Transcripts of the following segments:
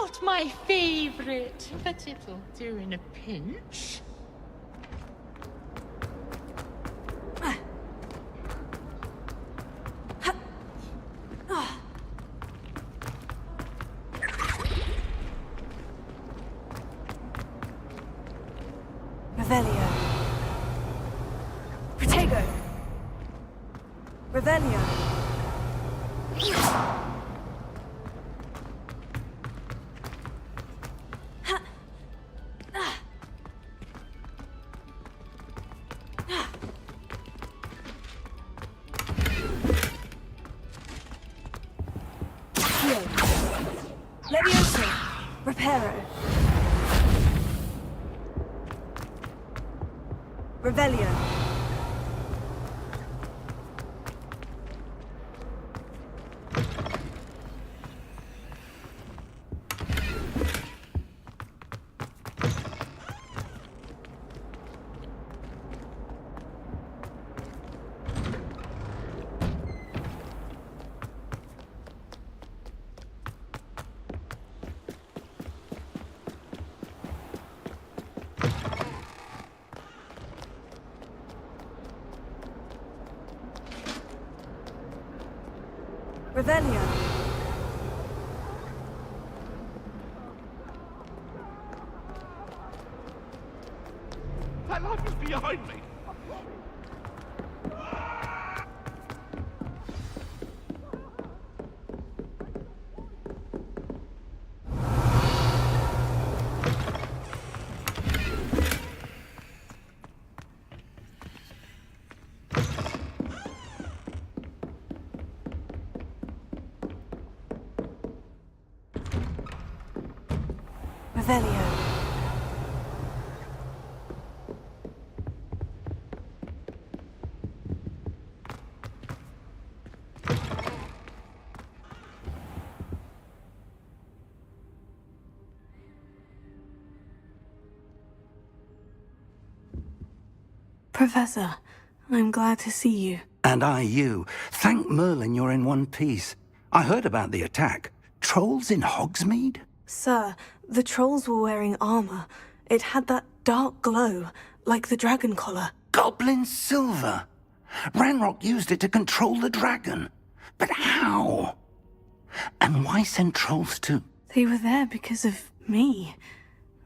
Not my favorite, but it'll do in a pinch. Revelio. Protego. Revelio. Levioso. Reparo. Revelio. Revelio. That light was behind me. Revelio. Professor, I'm glad to see you. And I you. Thank Merlin you're in one piece. I heard about the attack. Trolls in Hogsmeade? Sir, the trolls were wearing armor. It had that dark glow, like the dragon collar. Goblin silver! Ranrock used it to control the dragon. But how? And why send trolls to... They were there because of me.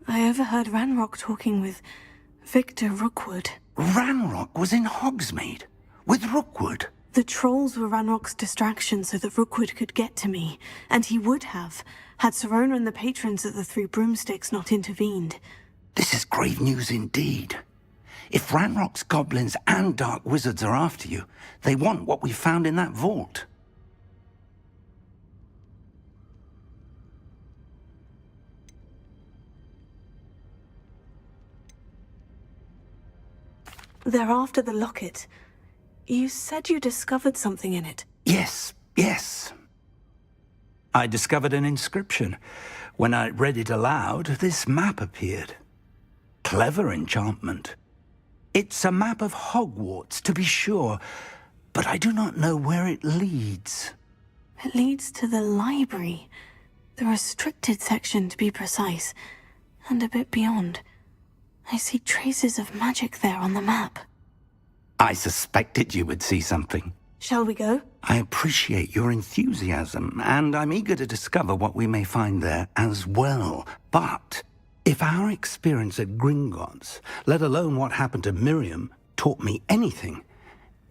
I overheard Ranrock talking with Victor Rookwood. Ranrock was in Hogsmeade? With Rookwood? The trolls were Ranrock's distraction so that Rookwood could get to me, and he would have, had Serona and the patrons of the Three Broomsticks not intervened. This is grave news indeed. If Ranrock's goblins and dark wizards are after you, they want what we found in that vault. They're after the locket. You said you discovered something in it. Yes. I discovered an inscription. When I read it aloud, this map appeared. Clever enchantment. It's a map of Hogwarts, to be sure, but I do not know where it leads. It leads to the library. The restricted section, to be precise, and a bit beyond. I see traces of magic there on the map. I suspected you would see something. Shall we go? I appreciate your enthusiasm, and I'm eager to discover what we may find there as well. But if our experience at Gringotts, let alone what happened to Miriam, taught me anything,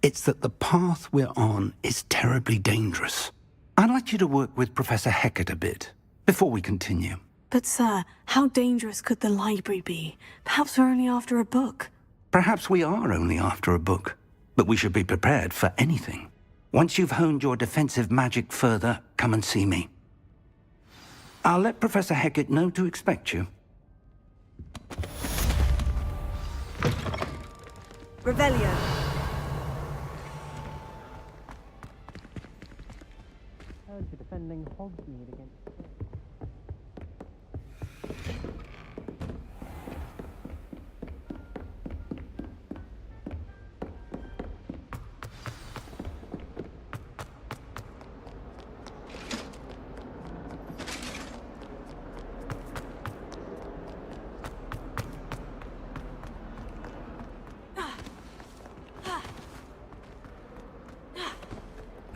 it's that the path we're on is terribly dangerous. I'd like you to work with Professor Hecat a bit, before we continue. But sir, how dangerous could the library be? Perhaps we're only after a book. Perhaps we are only after a book, but we should be prepared for anything. Once you've honed your defensive magic further, come and see me. I'll let Professor Hecat know to expect you. Revelio. Heard you're defending Hogsmeade against...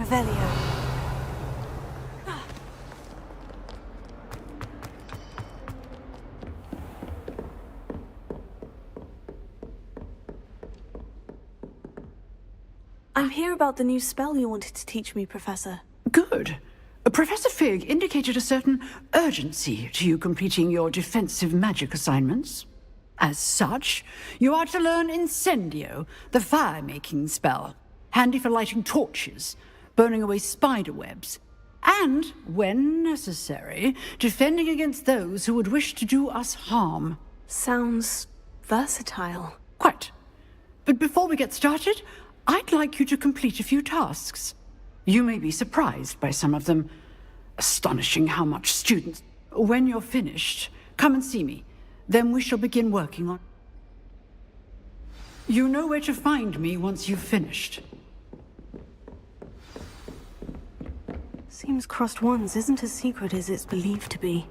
Revelio. I'm here about the new spell you wanted to teach me, Professor. Good. Professor Fig indicated a certain urgency to you completing your defensive magic assignments. As such, you are to learn Incendio, the fire-making spell, handy for lighting torches, burning away spider webs, and, when necessary, defending against those who would wish to do us harm. Sounds versatile. Quite. But before we get started, I'd like you to complete a few tasks. You may be surprised by some of them. Astonishing how much students... When you're finished, come and see me. Then we shall begin working on... You know where to find me once you've finished. Seems Crossed Wands isn't as secret as it's believed to be.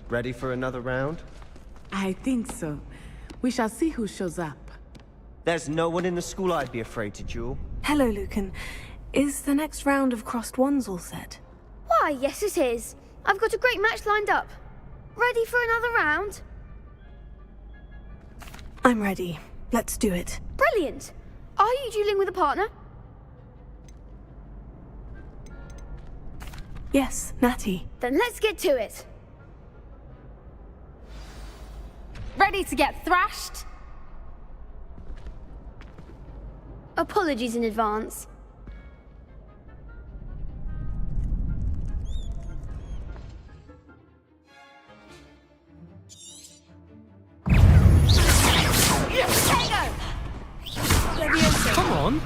Ready for another round? I think so. We shall see who shows up. There's no one in the school I'd be afraid to duel. Hello, Lucan. Is the next round of Crossed Wands all set? Why, yes it is. I've got a great match lined up. Ready for another round? I'm ready. Let's do it. Brilliant. Are you dueling with a partner? Yes, Natty. Then let's get to it. Ready to get thrashed? Apologies in advance. Come on!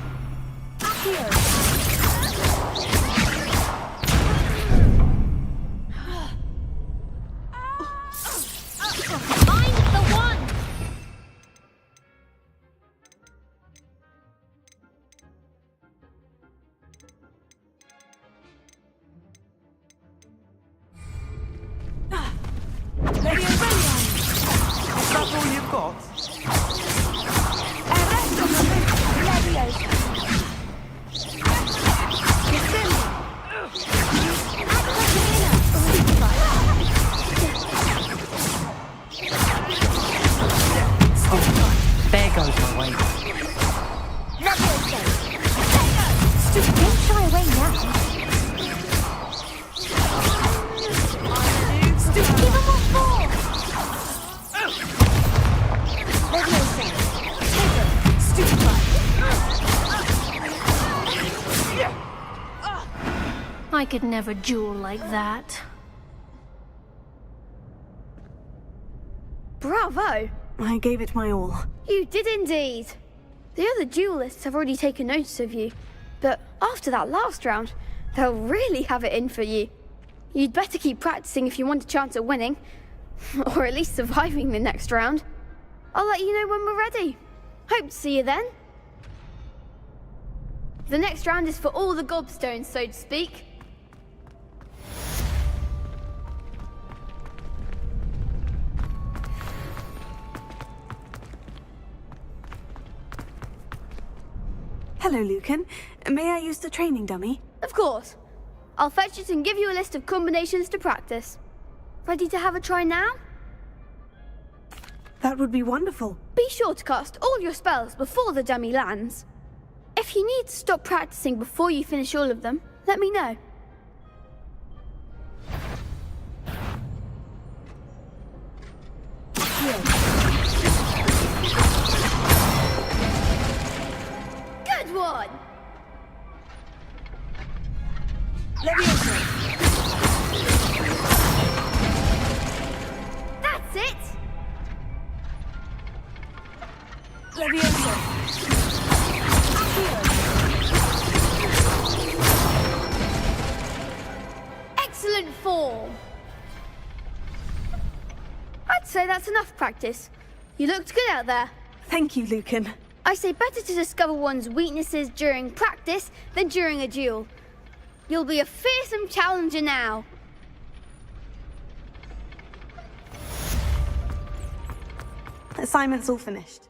I could never duel like that. Bravo! I gave it my all. You did indeed. The other duelists have already taken notice of you, but after that last round, they'll really have it in for you. You'd better keep practicing if you want a chance at winning, or at least surviving the next round. I'll let you know when we're ready. Hope to see you then. The next round is for all the gobstones, so to speak. Hello, Lucan. May I use the training dummy? Of course. I'll fetch it and give you a list of combinations to practice. Ready to have a try now? That would be wonderful. Be sure to cast all your spells before the dummy lands. If you need to stop practicing before you finish all of them, let me know. Good one! That's it! Excellent form! I'd say that's enough practice. You looked good out there. Thank you, Lucan. I say better to discover one's weaknesses during practice than during a duel. You'll be a fearsome challenger now. Assignment's all finished.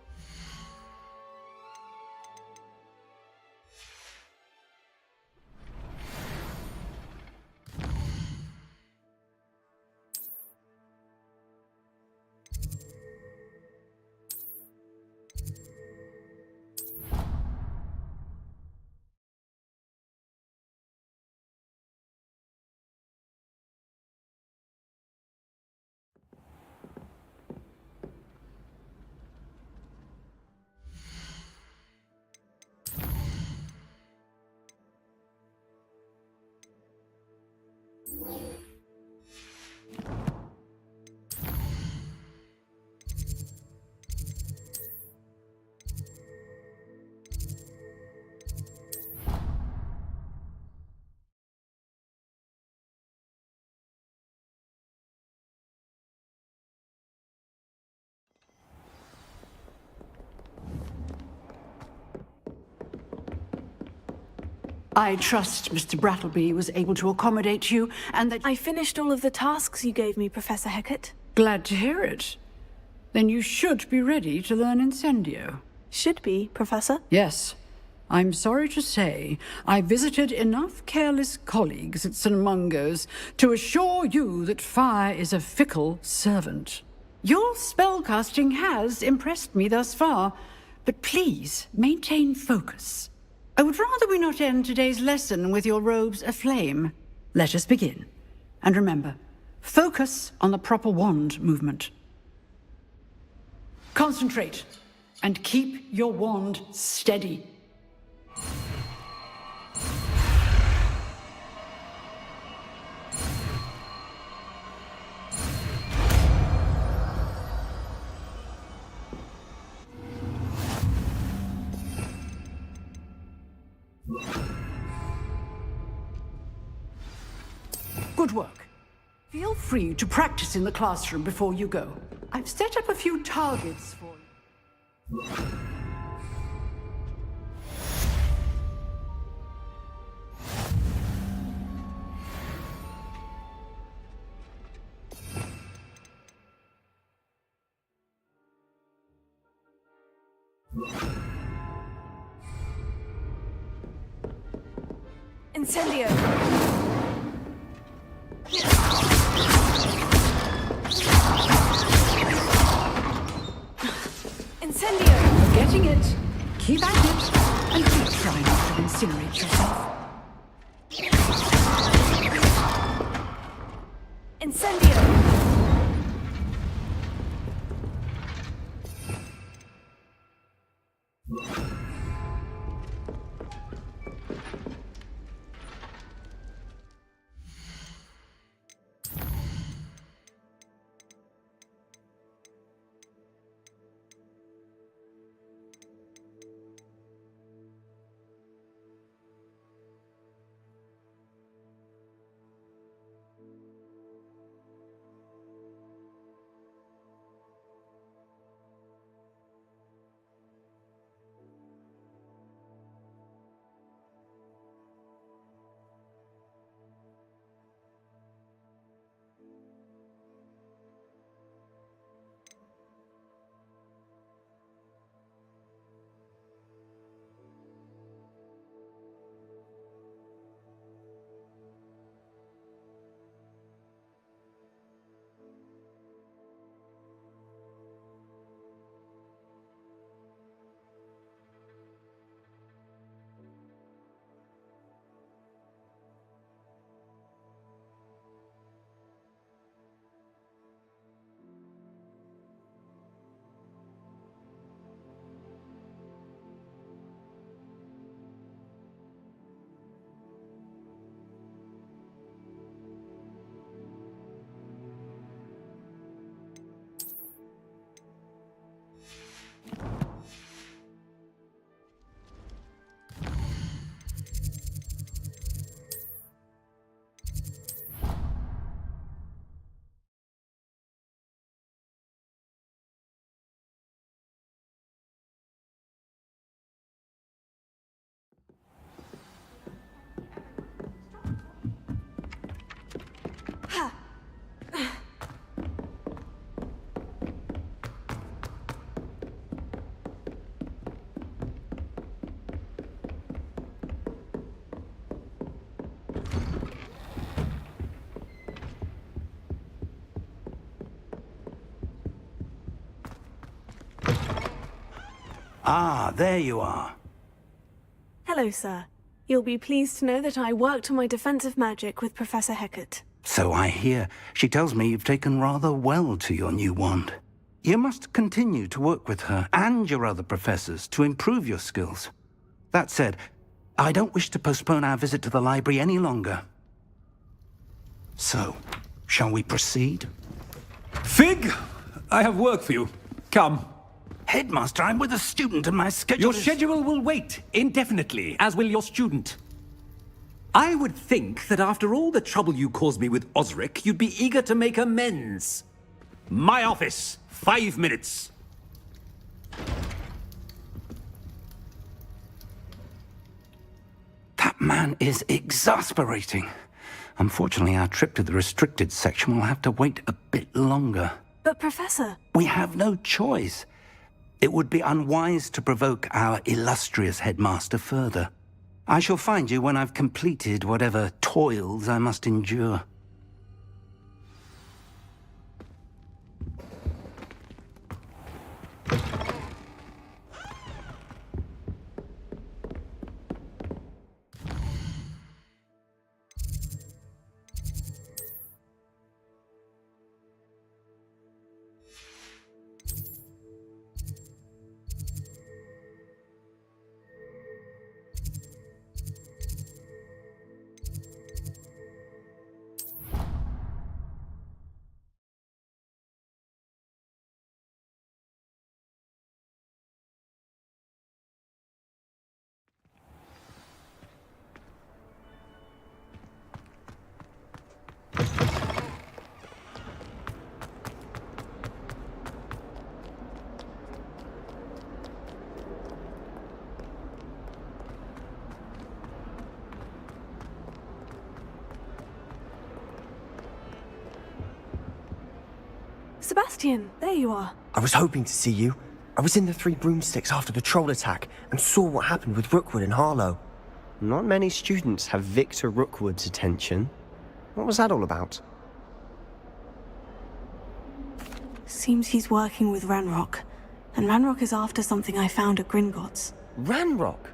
I trust Mr. Brattleby was able to accommodate you, and that... I finished all of the tasks you gave me, Professor Hecat. Glad to hear it. Then you should be ready to learn Incendio. Should be, Professor. Yes. I'm sorry to say, I visited enough careless colleagues at St. Mungo's to assure you that fire is a fickle servant. Your spellcasting has impressed me thus far, but please maintain focus. I would rather we not end today's lesson with your robes aflame. Let us begin. And remember, focus on the proper wand movement. Concentrate, and keep your wand steady. Good work. Feel free to practice in the classroom before you go. I've set up a few targets for you. Incendio! Incendio! You're getting it. Keep at it, and keep trying not to incinerate yourself. Incendio! Ah, there you are. Hello, sir. You'll be pleased to know that I worked on my defensive magic with Professor Hecat. So I hear. She tells me you've taken rather well to your new wand. You must continue to work with her and your other professors to improve your skills. That said, I don't wish to postpone our visit to the library any longer. So, shall we proceed? Fig! I have work for you. Come. Headmaster, I'm with a student and my schedule Your is... schedule will wait indefinitely, as will your student. I would think that after all the trouble you caused me with Osric, you'd be eager to make amends. My office, 5 minutes. That man is exasperating. Unfortunately, our trip to the restricted section will have to wait a bit longer. But, Professor... We have no choice. It would be unwise to provoke our illustrious headmaster further. I shall find you when I've completed whatever toils I must endure. Sebastian, there you are. I was hoping to see you. I was in the Three Broomsticks after the troll attack and saw what happened with Rookwood and Harlow. Not many students have Victor Rookwood's attention. What was that all about? Seems he's working with Ranrock. And Ranrock is after something I found at Gringotts. Ranrock?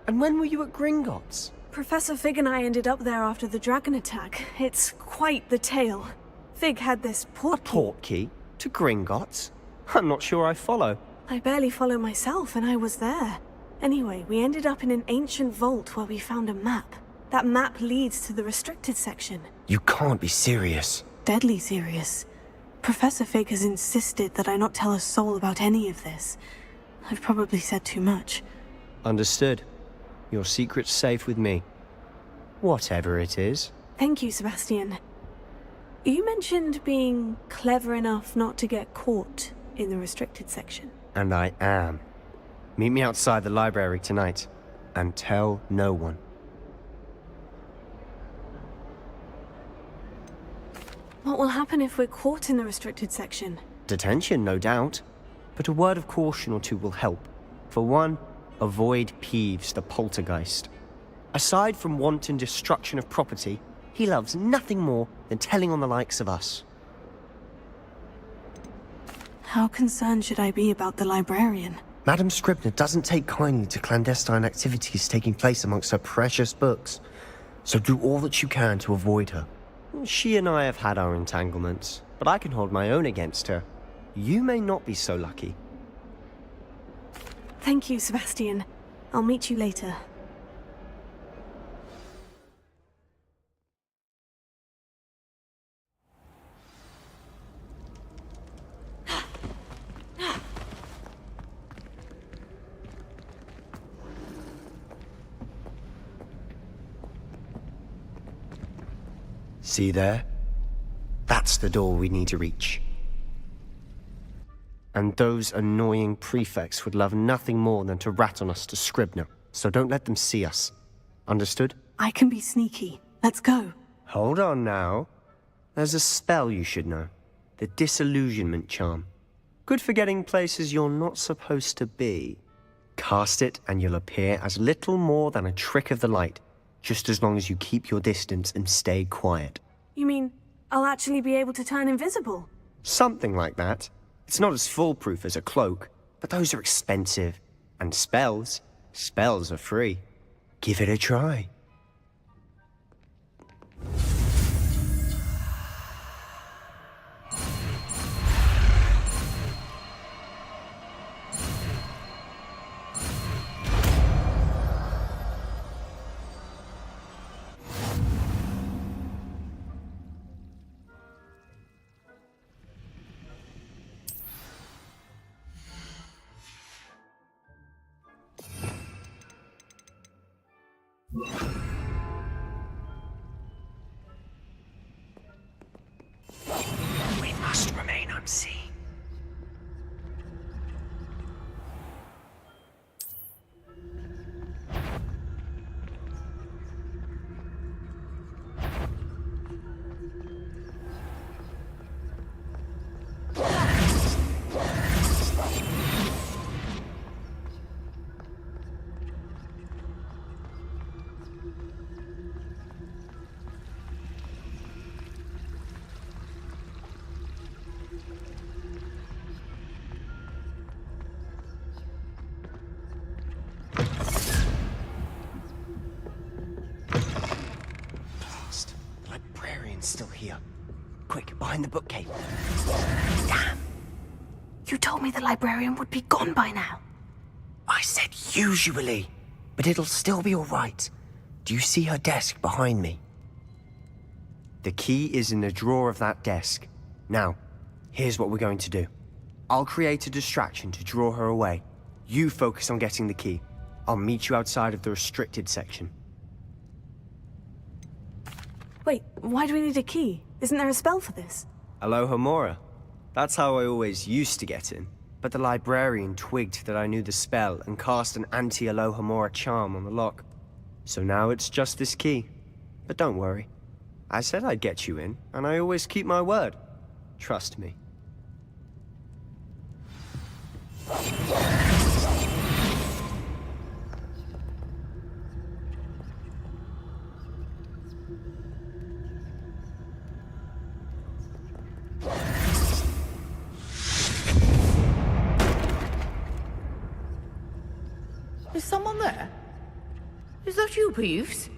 And when were you at Gringotts? Professor Fig and I ended up there after the dragon attack. It's quite the tale. Fig had this portkey. A portkey? To Gringotts? I'm not sure I follow. I barely follow myself, and I was there. Anyway, we ended up in an ancient vault where we found a map. That map leads to the restricted section. You can't be serious. Deadly serious. Professor Fig has insisted that I not tell a soul about any of this. I've probably said too much. Understood. Your secret's safe with me. Whatever it is. Thank you, Sebastian. You mentioned being clever enough not to get caught in the restricted section. And I am. Meet me outside the library tonight. And tell no one. What will happen if we're caught in the restricted section? Detention, no doubt. But a word of caution or two will help. For one, avoid Peeves, the poltergeist. Aside from wanton destruction of property, he loves nothing more than telling on the likes of us. How concerned should I be about the librarian? Madame Scribner doesn't take kindly to clandestine activities taking place amongst her precious books. So do all that you can to avoid her. She and I have had our entanglements, but I can hold my own against her. You may not be so lucky. Thank you, Sebastian. I'll meet you later. See there? That's the door we need to reach. And those annoying prefects would love nothing more than to rat on us to Scribner, so don't let them see us. Understood? I can be sneaky. Let's go. Hold on now. There's a spell you should know. The Disillusionment Charm. Good for getting places you're not supposed to be. Cast it and you'll appear as little more than a trick of the light, just as long as you keep your distance and stay quiet. You mean I'll actually be able to turn invisible? Something like that. It's not as foolproof as a cloak, but those are expensive. And spells are free. Give it a try. We must remain unseen. Still here. Quick, behind the bookcase. Damn! You told me the librarian would be gone by now. I said usually, but it'll still be all right. Do you see her desk behind me? The key is in the drawer of that desk. Now, here's what we're going to do. I'll create a distraction to draw her away. You focus on getting the key. I'll meet you outside of the restricted section. Wait, why do we need a key? Isn't there a spell for this? Alohomora. That's how I always used to get in. But the librarian twigged that I knew the spell and cast an anti-Alohomora charm on the lock. So now it's just this key. But don't worry. I said I'd get you in, and I always keep my word. Trust me. Is someone there? Is that you, Peeves?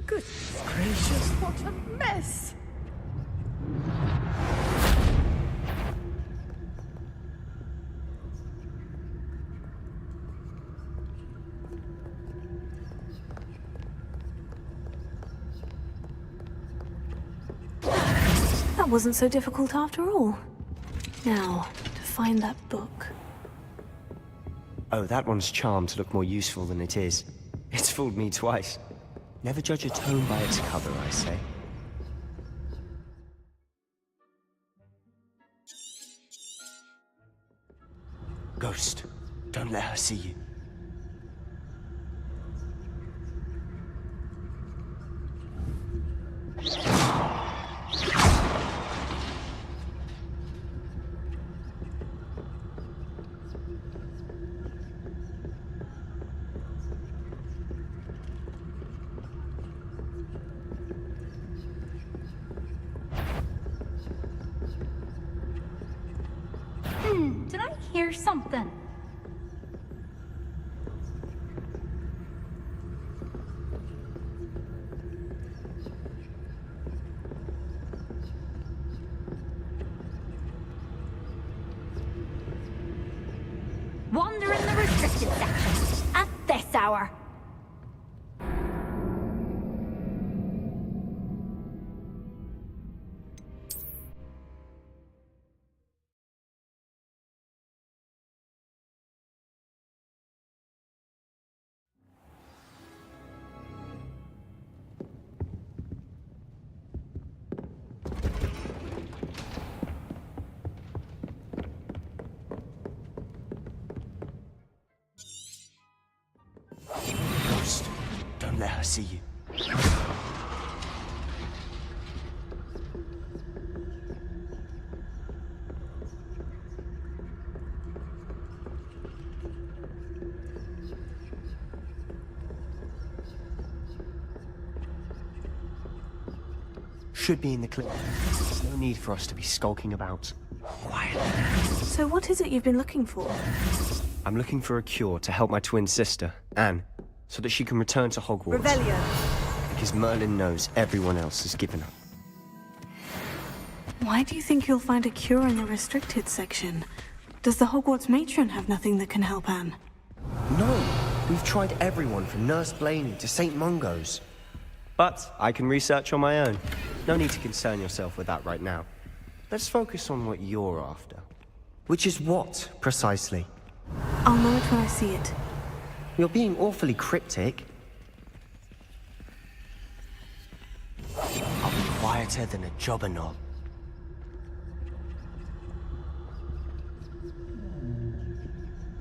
Goodness gracious, what a mess! That wasn't so difficult after all. Now, to find that book. Oh, that one's charmed to look more useful than it is. It's fooled me twice. Never judge a tome by its cover, I say. Ghost, don't let her see you. Did I hear something? Wander in the restricted section at this hour. Ghost, don't let her see you. should be in the clinic. There's no need for us to be skulking about. So what is it you've been looking for? I'm looking for a cure to help my twin sister, Anne, so that she can return to Hogwarts. Revelio. Because Merlin knows everyone else has given up. Why do you think you'll find a cure in the restricted section? Does the Hogwarts matron have nothing that can help Anne? No, we've tried everyone from Nurse Blaney to St. Mungo's. But I can research on my own. No need to concern yourself with that right now. Let's focus on what you're after. Which is what, precisely? I'll know it when I see it. You're being awfully cryptic. I'll be quieter than a jobberknoll.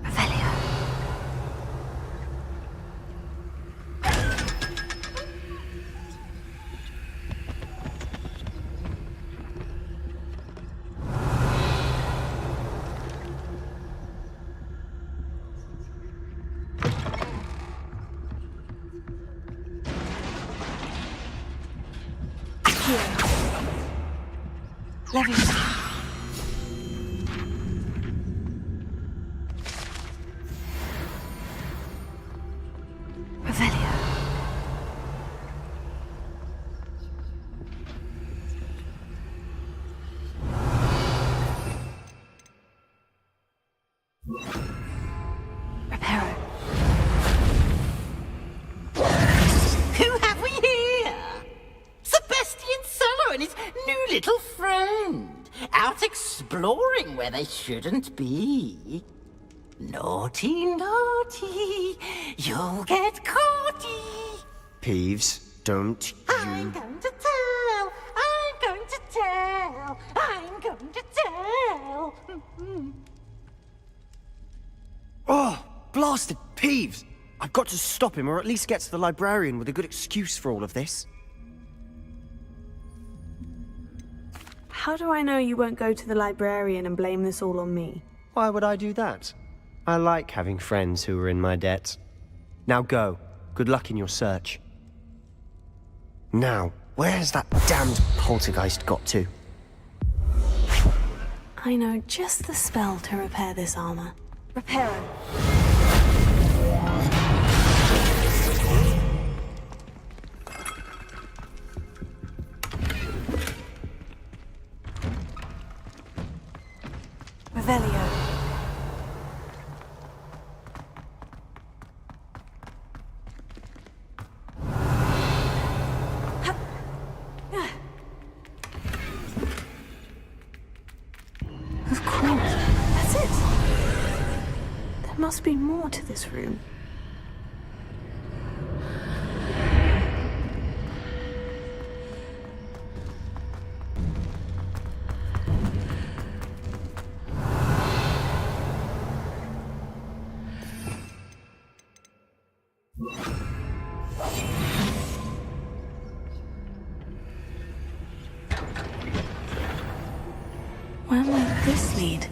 Revelio. Levius. Revelio. Reparo. Who have we here? Sebastian Solo and his new little friend, out exploring where they shouldn't be. Naughty, naughty, you'll get caughty. Peeves, don't I'm you... going to tell, I'm going to tell, I'm going to tell. Oh, blasted Peeves! I've got to stop him, or at least get to the librarian with a good excuse for all of this. How do I know you won't go to the librarian and blame this all on me? Why would I do that? I like having friends who are in my debt. Now go. Good luck in your search. Now, where's that damned poltergeist got to? I know just the spell to repair this armor. Reparo. Revelio. Of course. That's it. There must be more to this room. Where might this lead?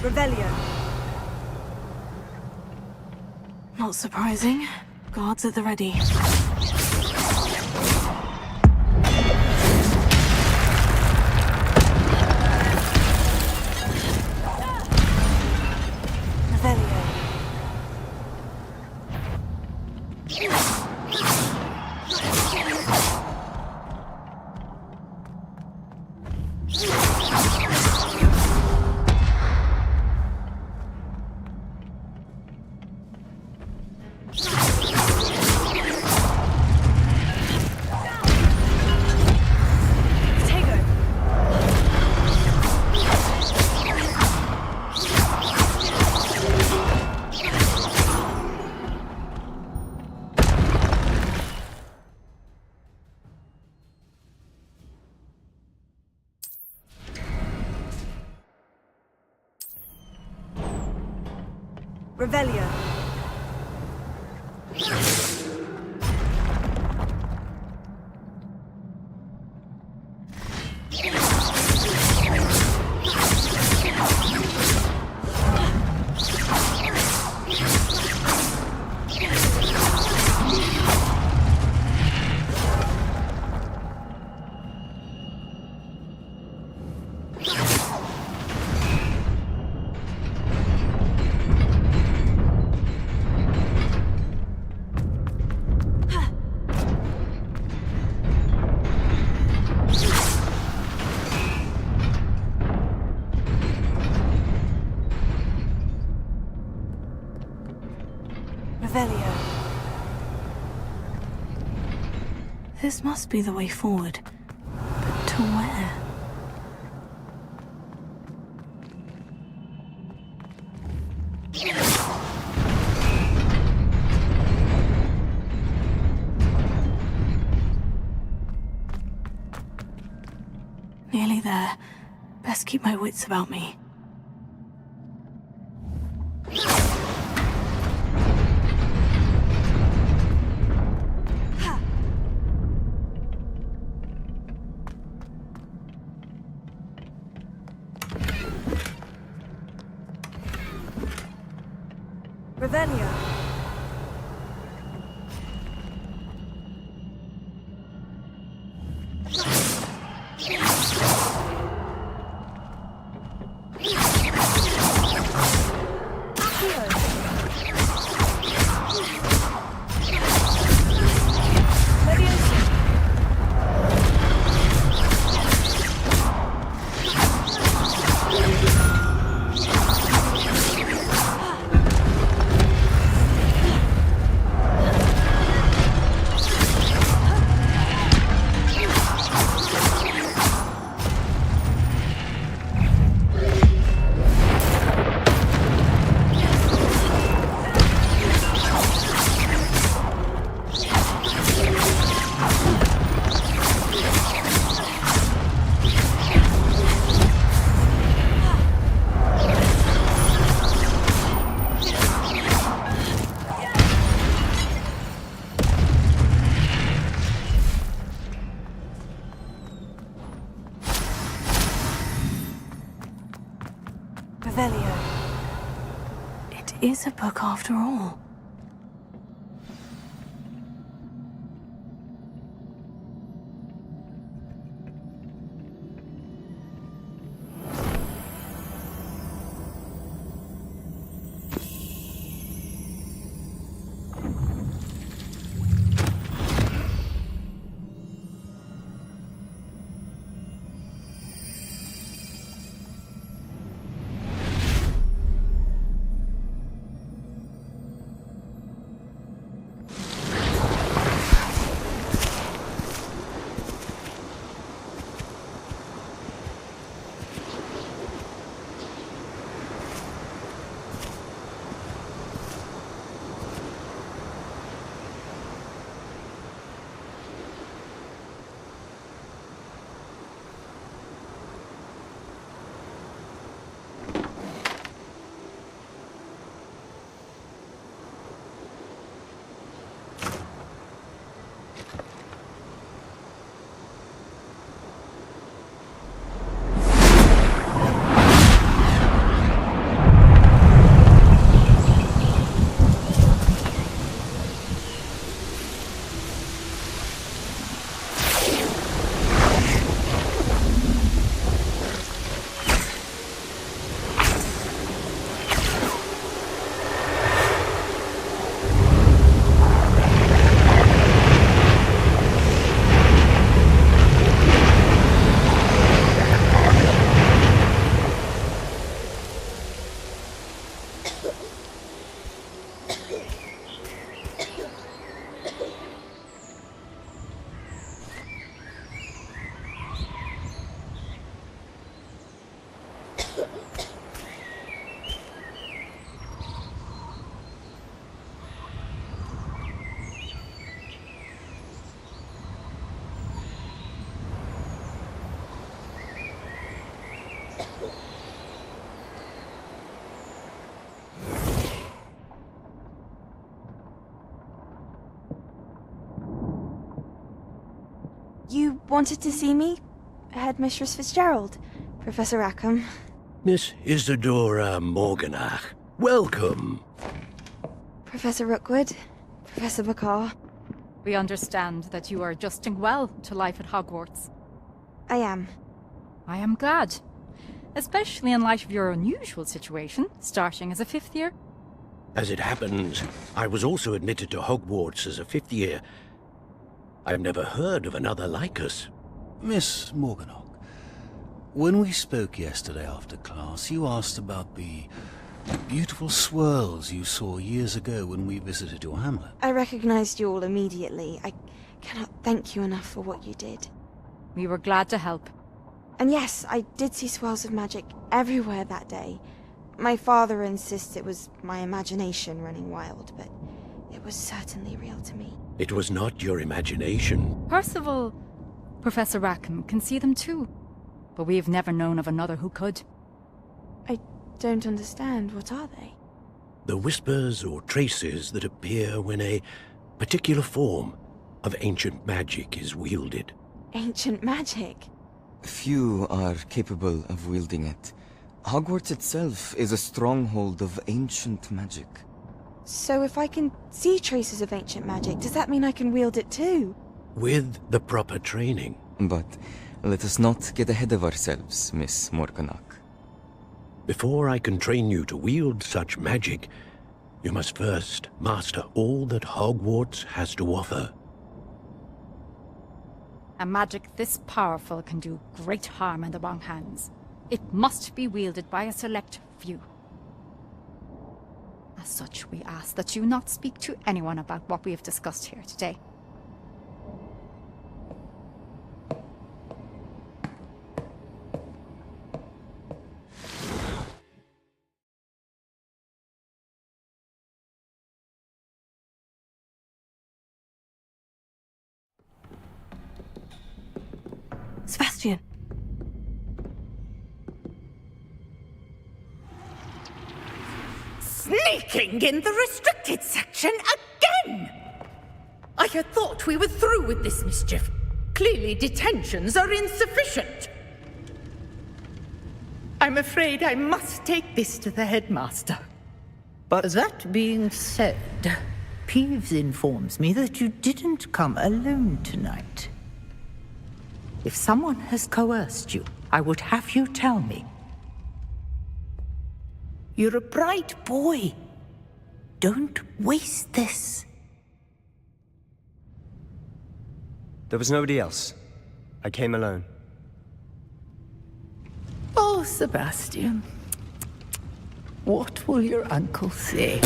Revelio. Not surprising. Guards at the ready. Revelio. Revelio. This must be the way forward. But to where? Nearly there. Best keep my wits about me. Revelio. Revelio. It is a book after all. You wanted to see me? Headmistress Fitzgerald, Professor Rackham. Miss Isadora Morganach, welcome. Professor Rookwood, Professor Bakar. We understand that you are adjusting well to life at Hogwarts. I am. I am glad. Especially in light of your unusual situation, starting as a 5th year. As it happens, I was also admitted to Hogwarts as a 5th year. I've never heard of another like us. Miss Morganach, when we spoke yesterday after class, you asked about the beautiful swirls you saw years ago when we visited your hamlet. I recognized you all immediately. I cannot thank you enough for what you did. We were glad to help. And yes, I did see swirls of magic everywhere that day. My father insists it was my imagination running wild, but it was certainly real to me. It was not your imagination. Percival, Professor Rackham can see them too. But we've never known of another who could. I don't understand. What are they? The whispers or traces that appear when a particular form of ancient magic is wielded. Ancient magic? Few are capable of wielding it. Hogwarts itself is a stronghold of ancient magic. So if I can see traces of ancient magic, does that mean I can wield it too? With the proper training. But let us not get ahead of ourselves, Miss Morganach. Before I can train you to wield such magic, you must first master all that Hogwarts has to offer. A magic this powerful can do great harm in the wrong hands. It must be wielded by a select few. As such, we ask that you not speak to anyone about what we have discussed here today. Sebastian. Sneaking in the restricted section again! I had thought we were through with this mischief. Clearly detentions are insufficient. I'm afraid I must take this to the headmaster. But that being said, Peeves informs me that you didn't come alone tonight. If someone has coerced you, I would have you tell me. You're a bright boy. Don't waste this. There was nobody else. I came alone. Oh, Sebastian. What will your uncle say?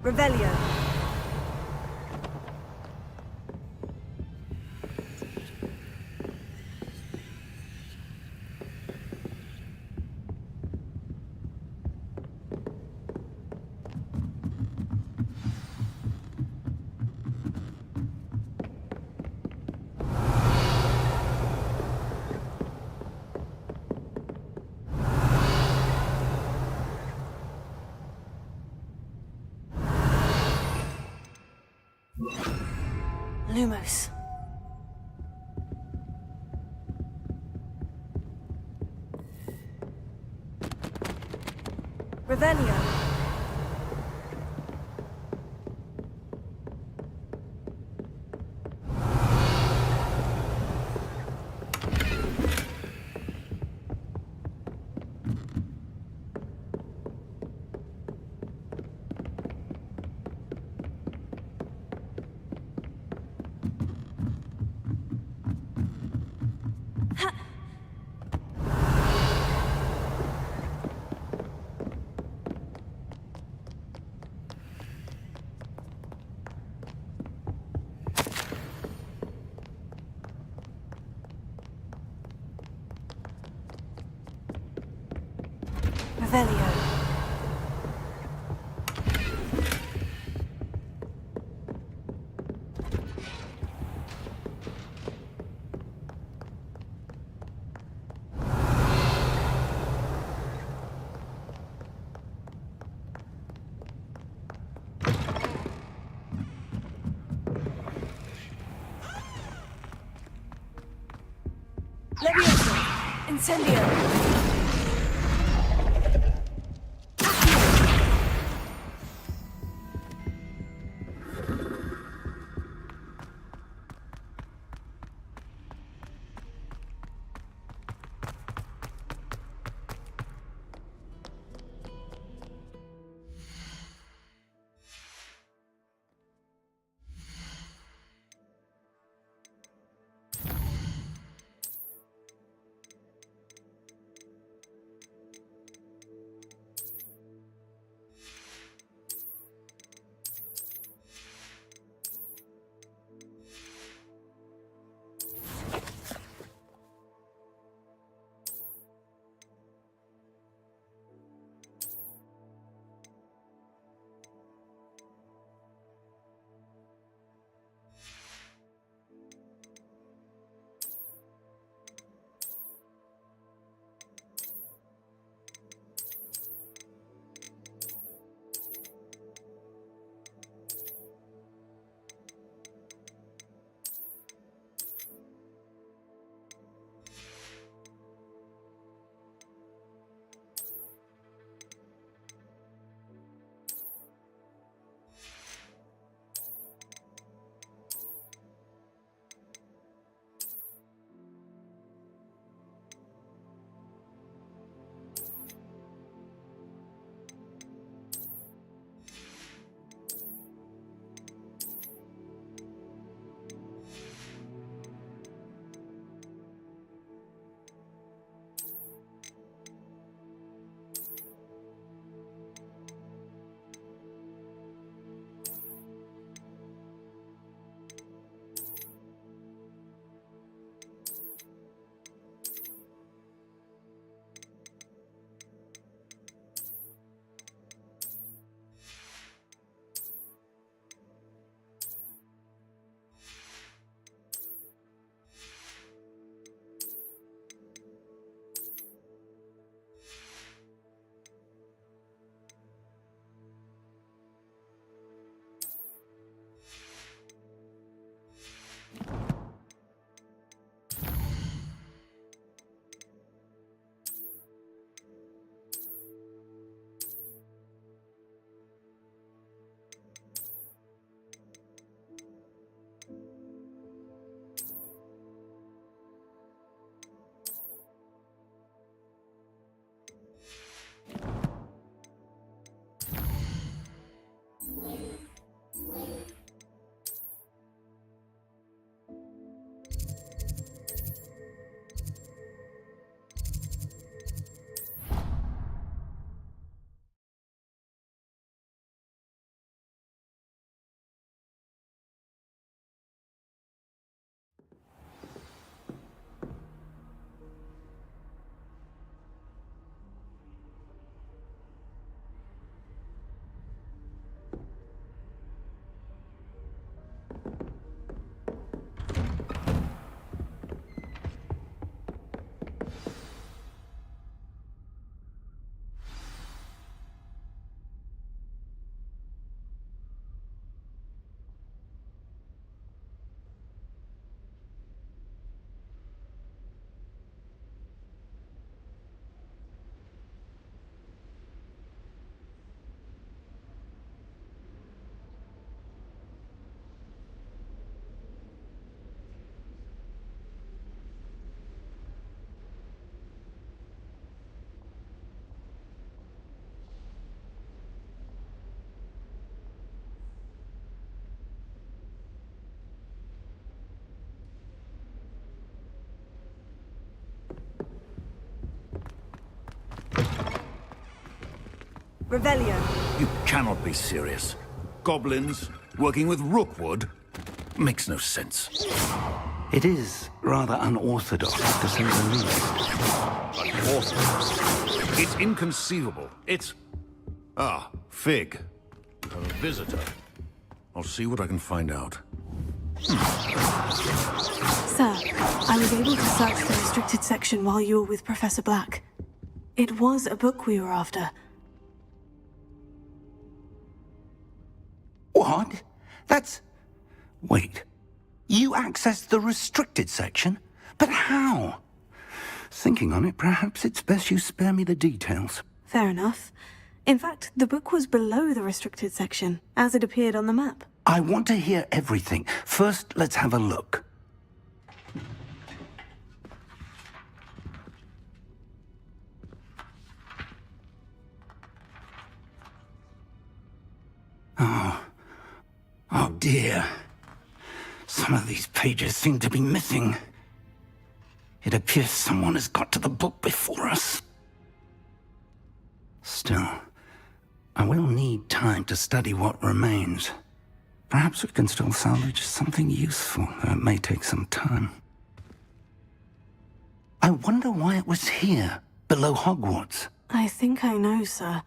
Revelio. Lumos. Revelio. Revelio. Incendio! Revelio. You cannot be serious. Goblins working with Rookwood? Makes no sense. It is rather unorthodox, to say the least. Unorthodox? It's inconceivable. It's... Ah, Fig. A visitor. I'll see what I can find out. Sir, I was able to search the restricted section while you were with Professor Black. It was a book we were after. What? That's... Wait. You accessed the restricted section? But how? Thinking on it, perhaps it's best you spare me the details. Fair enough. In fact, the book was below the restricted section, as it appeared on the map. I want to hear everything. First, let's have a look. Oh dear. Some of these pages seem to be missing. It appears someone has got to the book before us. Still, I will need time to study what remains. Perhaps we can still salvage something useful, though it may take some time. I wonder why it was here, below Hogwarts. I think I know, sir.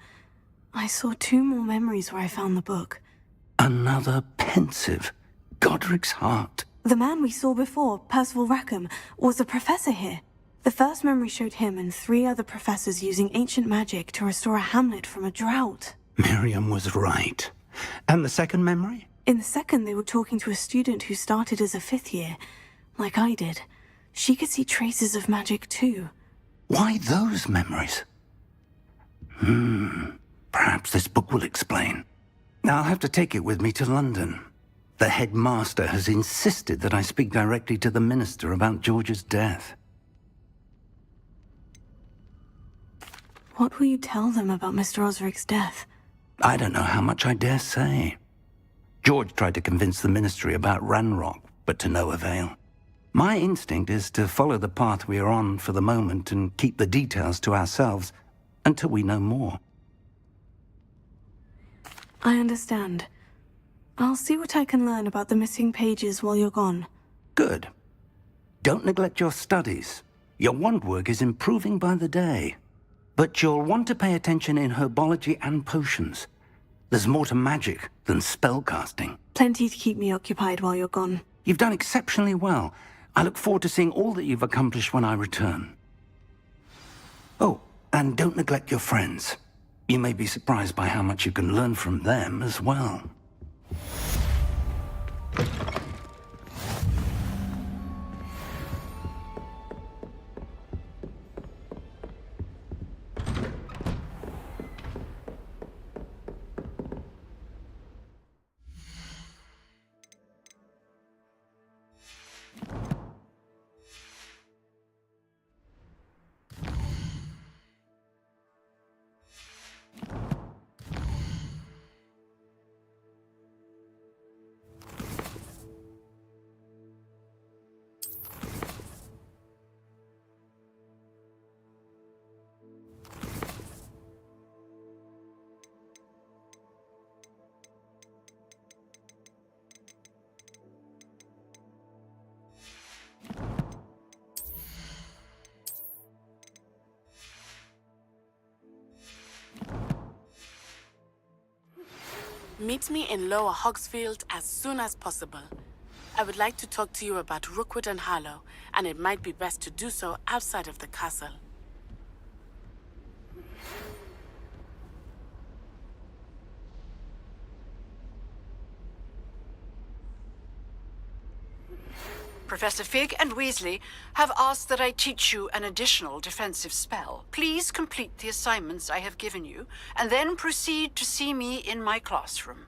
I saw 2 more memories where I found the book. Another pensive. Godric's heart. The man we saw before, Percival Rackham, was a professor here. The first memory showed him and 3 other professors using ancient magic to restore a hamlet from a drought. Miriam was right. And the second memory? In the second, they were talking to a student who started as a 5th year, like I did. She could see traces of magic too. Why those memories? Perhaps this book will explain. I'll have to take it with me to London. The headmaster has insisted that I speak directly to the minister about George's death. What will you tell them about Mr. Osric's death? I don't know how much I dare say. George tried to convince the ministry about Ranrock, but to no avail. My instinct is to follow the path we are on for the moment and keep the details to ourselves until we know more. I understand. I'll see what I can learn about the missing pages while you're gone. Good. Don't neglect your studies. Your wand work is improving by the day. But you'll want to pay attention in herbology and potions. There's more to magic than spellcasting. Plenty to keep me occupied while you're gone. You've done exceptionally well. I look forward to seeing all that you've accomplished when I return. Oh, and don't neglect your friends. You may be surprised by how much you can learn from them as well. Meet me in Lower Hogsfield as soon as possible. I would like to talk to you about Rookwood and Harlow, and it might be best to do so outside of the castle. Professor Fig and Weasley have asked that I teach you an additional defensive spell. Please complete the assignments I have given you, and then proceed to see me in my classroom.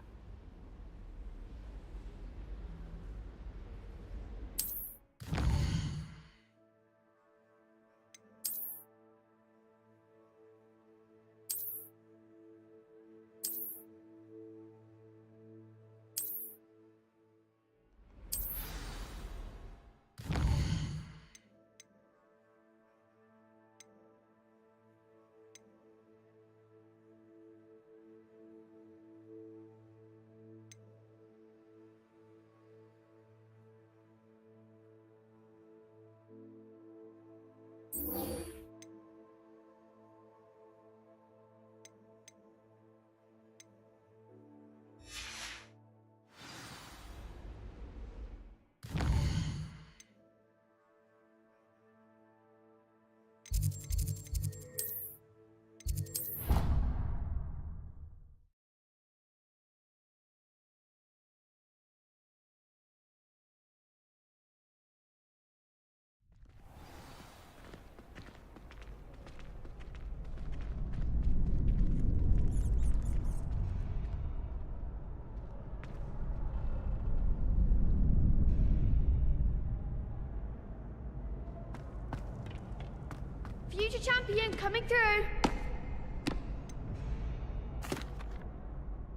Future champion coming through.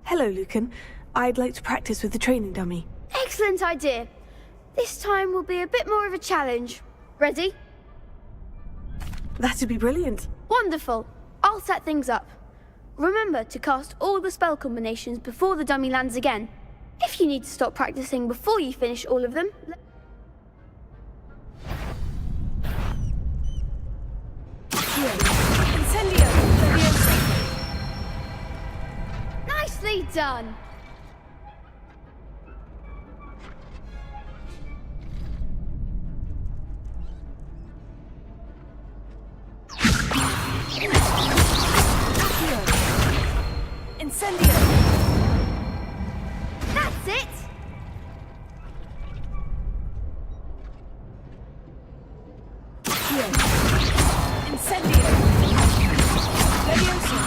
Hello, Lucan. I'd like to practice with the training dummy. Excellent idea. This time will be a bit more of a challenge. Ready? That'd be brilliant. Wonderful. I'll set things up. Remember to cast all the spell combinations before the dummy lands again. If you need to stop practicing before you finish all of them... Incendio! Nicely done! Incendio! That's it! Incendio! Levioso!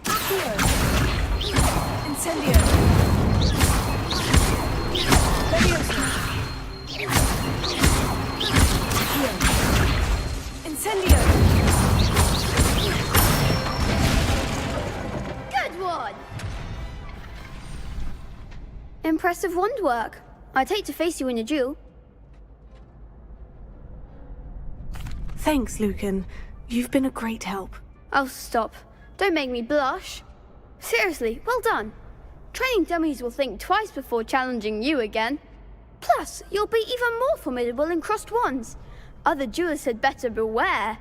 Accio! Incendio! Levioso! Incendio! Good one! Impressive wand work. I'd hate to face you in a duel. Thanks, Lucan. You've been a great help. Oh, stop. Don't make me blush. Seriously, well done. Training dummies will think twice before challenging you again. Plus, you'll be even more formidable in crossed wands. Other duelists had better beware.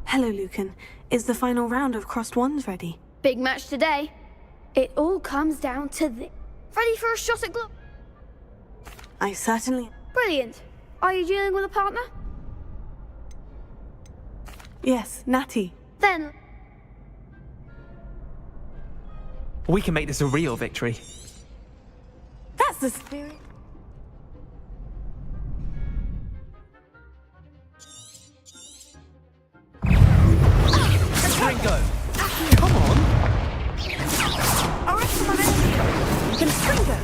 Hello, Lucan. Is the final round of crossed wands ready? Big match today. It all comes down to this. Ready for a shot at glory? I certainly... Brilliant. Are you dealing with a partner? Yes, Natty. Then... We can make this a real victory. That's the spirit. Ringo! Come on! Constringo!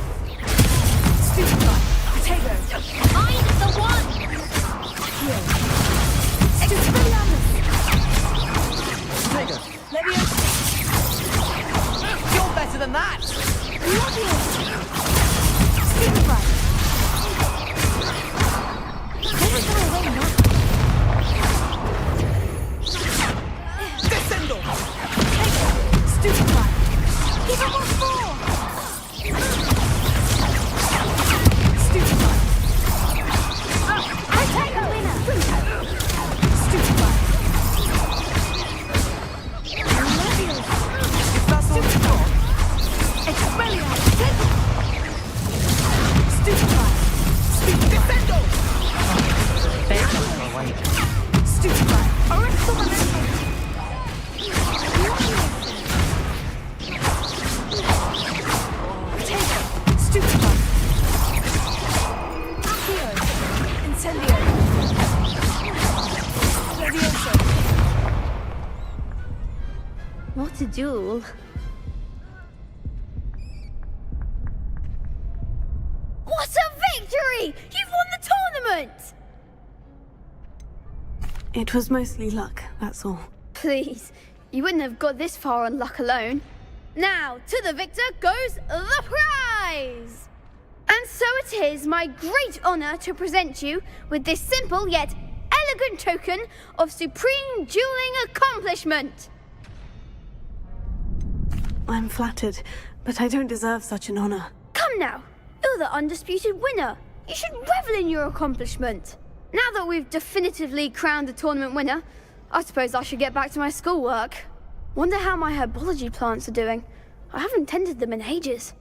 Stupefy! Potato! I'm the one! Expelliarmus! Potato! Leviosa! You're better than that! Leviosa! Stupefy! Let's go away now. Descendo! Stupefy! Give him one more! Stupefy! I take the winner! Stupefy! Leviosa! If that's all you've got. Expelliarmus! Stupefy! Descendo! Stupefy! Arresto Memento! Potato! Stupefy! Accio! Incendio! Levioso! What a duel. What a victory! You've won the tournament! It was mostly luck, that's all. Please, you wouldn't have got this far on luck alone. Now, to the victor goes the prize! And so it is my great honor to present you with this simple yet elegant token of supreme dueling accomplishment. I'm flattered, but I don't deserve such an honor. Come now, you're the undisputed winner. You should revel in your accomplishment. Now that we've definitively crowned the tournament winner, I suppose I should get back to my schoolwork. Wonder how my herbology plants are doing. I haven't tended them in ages.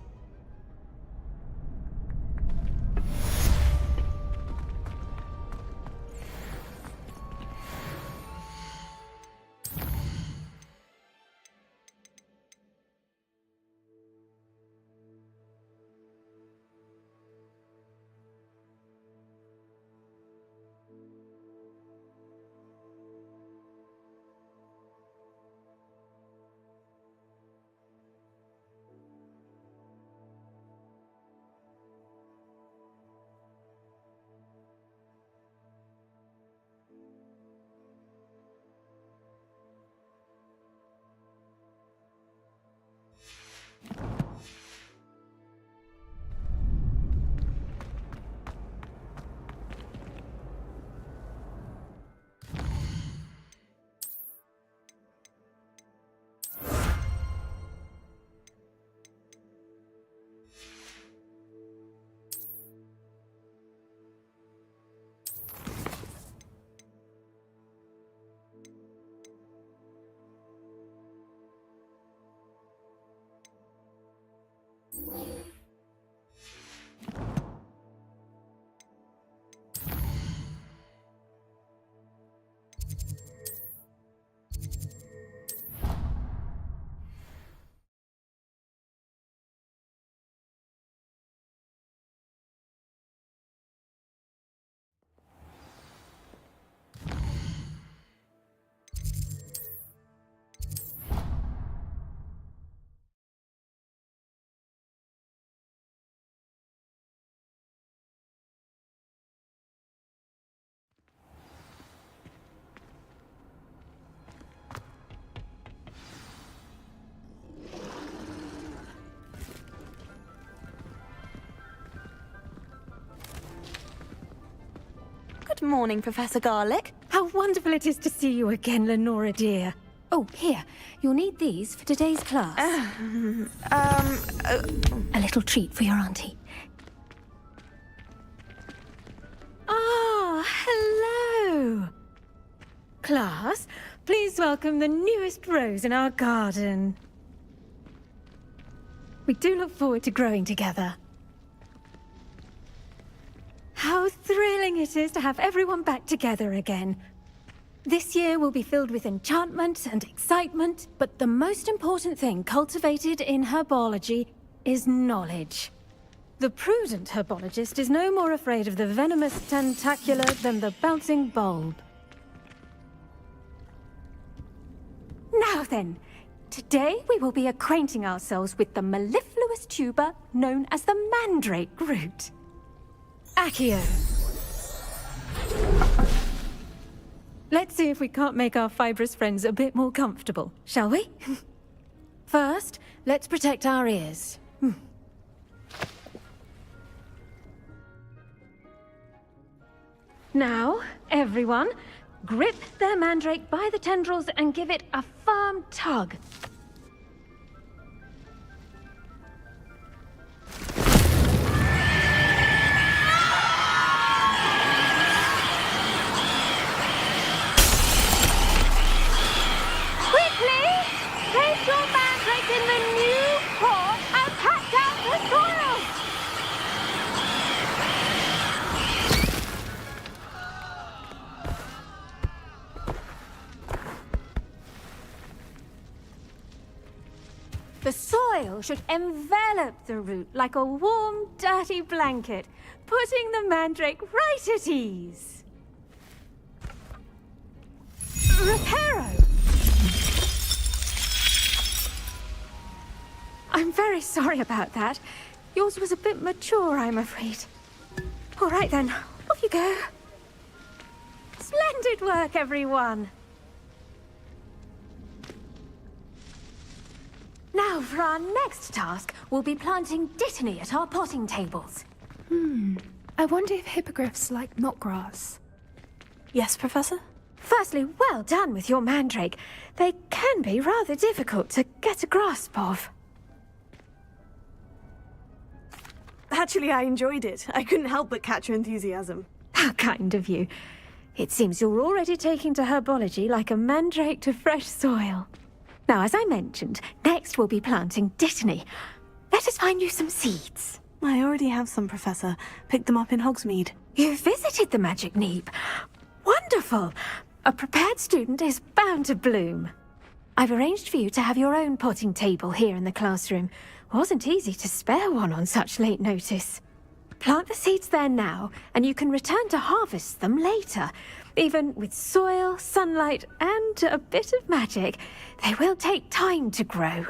Good morning, Professor Garlick. How wonderful it is to see you again, Lenora dear. Oh, here. You'll need these for today's class. A little treat for your auntie. Ah, hello. Class, please welcome the newest rose in our garden. We do look forward to growing together. How thrilling it is to have everyone back together again. This year will be filled with enchantment and excitement, but the most important thing cultivated in herbology is knowledge. The prudent herbologist is no more afraid of the venomous tentacula than the bouncing bulb. Now then, today we will be acquainting ourselves with the mellifluous tuber known as the mandrake root. Accio. Let's see if we can't make our fibrous friends a bit more comfortable, shall we? First, let's protect our ears. Now, everyone, grip their mandrake by the tendrils and give it a firm tug. Quickly! Place your mandrake in the new pot and pat down the soil! The soil should envelop the root like a warm, dirty blanket, putting the mandrake right at ease. Reparo! I'm very sorry about that. Yours was a bit mature, I'm afraid. All right then, off you go. Splendid work, everyone! Now, for our next task, we'll be planting dittany at our potting tables. I wonder if hippogriffs like knotgrass. Yes, Professor? Firstly, well done with your mandrake. They can be rather difficult to get a grasp of. Actually, I enjoyed it. I couldn't help but catch your enthusiasm. How kind of you. It seems you're already taking to herbology like a mandrake to fresh soil. Now, as I mentioned, next we'll be planting dittany. Let us find you some seeds. I already have some, Professor. Picked them up in Hogsmeade. You visited the Magic Neep. Wonderful! A prepared student is bound to bloom. I've arranged for you to have your own potting table here in the classroom. Wasn't easy to spare one on such late notice. Plant the seeds there now, and you can return to harvest them later. Even with soil, sunlight, and a bit of magic, they will take time to grow.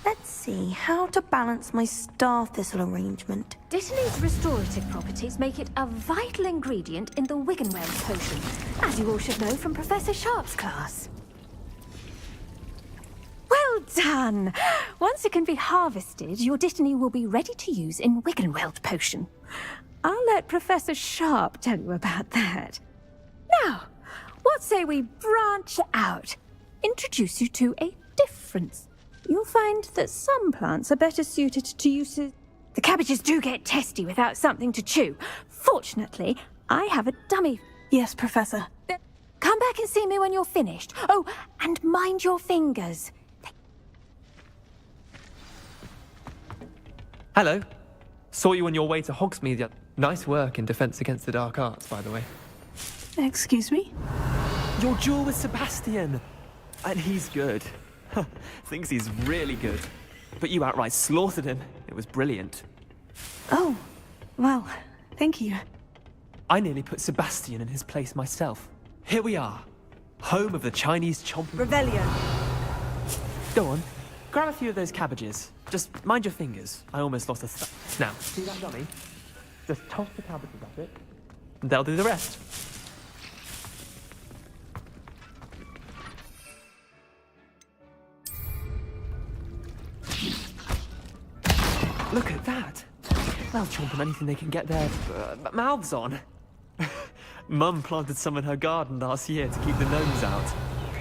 Let's see how to balance my star thistle arrangement. Dittany's restorative properties make it a vital ingredient in the Wiggenweld potion, as you all should know from Professor Sharp's class. Well done! Once it can be harvested, your dittany will be ready to use in Wiggenweld potion. I'll let Professor Sharp tell you about that. Now, what say we branch out? Introduce you to a difference. You'll find that some plants are better suited to uses. The cabbages do get testy without something to chew. Fortunately, I have a dummy. Yes, Professor. Come back and see me when you're finished. Oh, and mind your fingers. Hello. Saw you on your way to Hogsmeade. Nice work in Defense Against the Dark Arts, by the way. Excuse me? Your duel with Sebastian. And he's good. Thinks he's really good. But you outright slaughtered him. It was brilliant. Oh, well, thank you. I nearly put Sebastian in his place myself. Here we are. Home of the Chinese chomping. Revelio. Go on. Grab a few of those cabbages. Just mind your fingers. I almost lost a Now, see that dummy? Just toss the cabbages at it, and they'll do the rest. Look at that! They'll chomp on anything they can get their mouths on. Mum planted some in her garden last year to keep the gnomes out.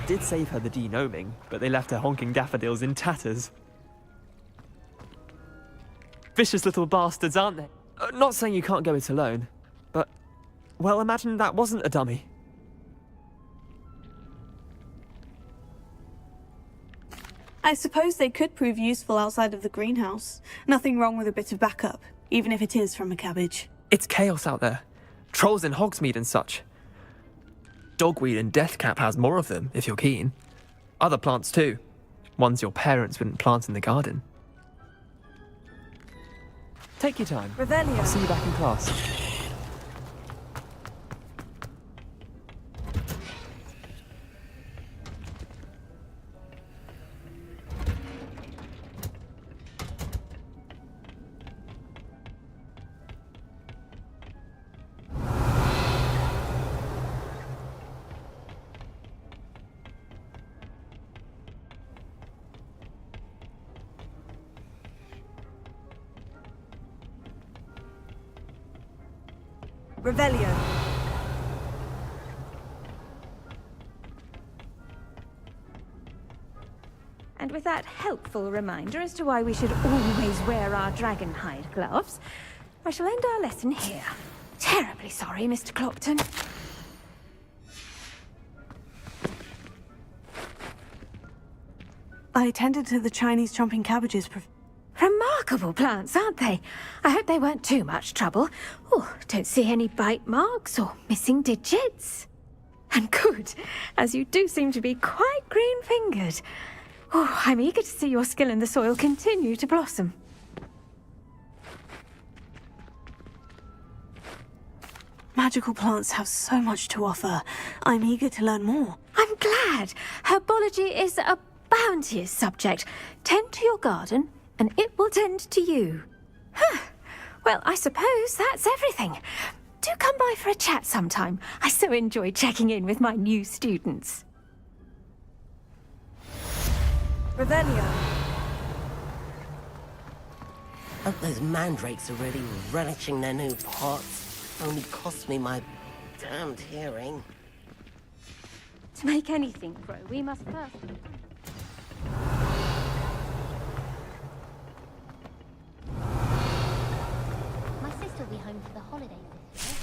Did save her the de-gnoming, but they left her honking daffodils in tatters. Vicious little bastards, aren't they? Not saying you can't go it alone, but, well, imagine that wasn't a dummy. I suppose they could prove useful outside of the greenhouse. Nothing wrong with a bit of backup, even if it is from a cabbage. It's chaos out there. Trolls in Hogsmeade and such. Dogweed and Deathcap has more of them, if you're keen. Other plants too. Ones your parents wouldn't plant in the garden. Take your time. Revelio. I'll see you back in class. Revelio. And with that helpful reminder as to why we should always wear our dragonhide gloves, I shall end our lesson here. Terribly sorry, Mr. Clopton. I attended to the Chinese chomping cabbages. Remarkable plants, aren't they? I hope they weren't too much trouble. Oh, don't see any bite marks or missing digits. And good, as you do seem to be quite green-fingered. Oh, I'm eager to see your skill in the soil continue to blossom. Magical plants have so much to offer. I'm eager to learn more. I'm glad. Herbology is a bounteous subject. Tend to your garden, and it will tend to you. Huh. Well, I suppose that's everything. Do come by for a chat sometime. I so enjoy checking in with my new students. Revelio. Hope those mandrakes are really relishing their new pots. Only cost me my damned hearing. To make anything grow, we must first... My sister will be home for the holidays this year.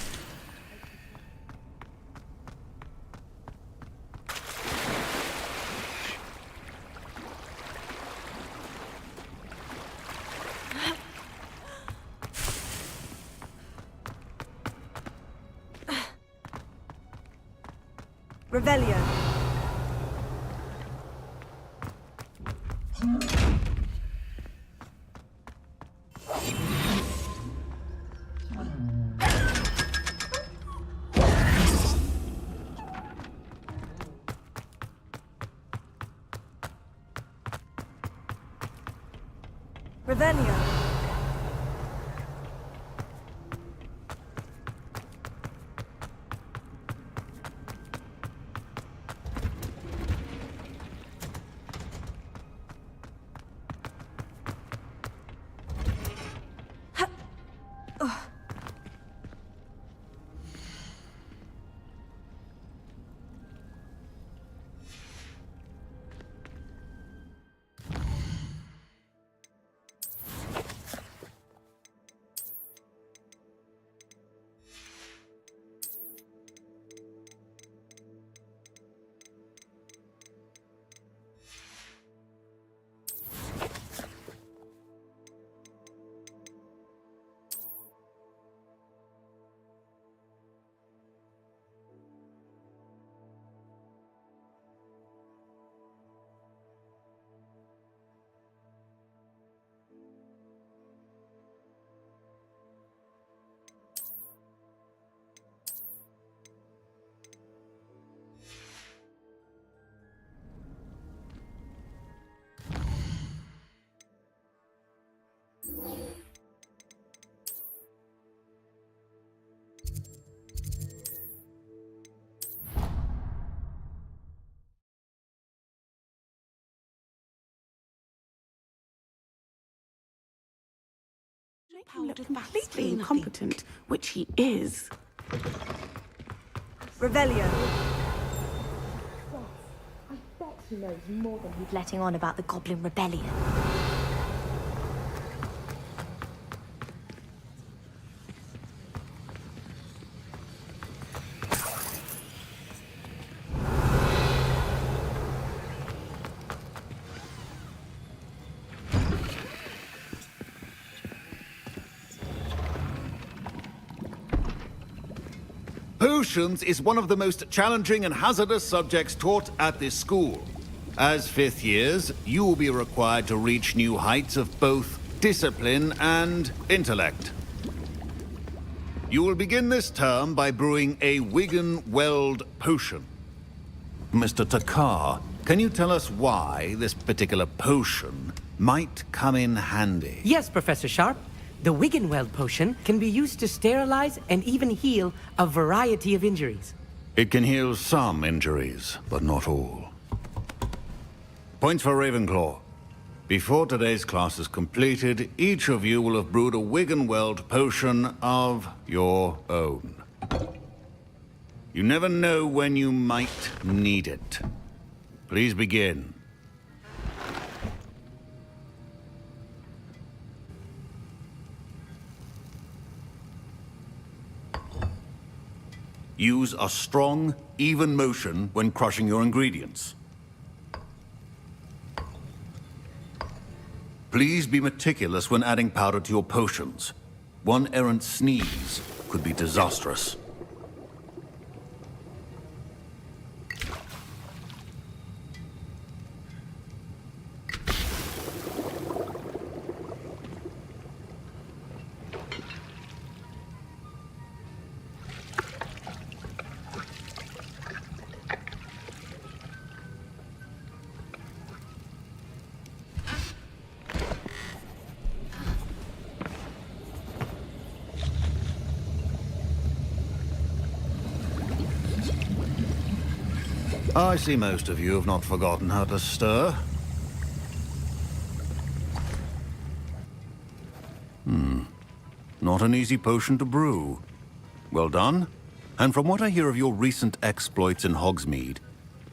Revelio. Revelio. Look completely incompetent, which he is. Revelio. I bet he knows more than he's letting on about the Goblin Rebellion. Potions is one of the most challenging and hazardous subjects taught at this school. As fifth years, you will be required to reach new heights of both discipline and intellect. You will begin this term by brewing a Wiggenweld potion. Mr. Takar, can you tell us why this particular potion might come in handy? Yes, Professor Sharp. The Wiggenweld potion can be used to sterilize and even heal a variety of injuries. It can heal some injuries, but not all. Points for Ravenclaw. Before today's class is completed, each of you will have brewed a Wiggenweld potion of your own. You never know when you might need it. Please begin. Use a strong, even motion when crushing your ingredients. Please be meticulous when adding powder to your potions. One errant sneeze could be disastrous. I see most of you have not forgotten how to stir. Not an easy potion to brew. Well done. And from what I hear of your recent exploits in Hogsmeade,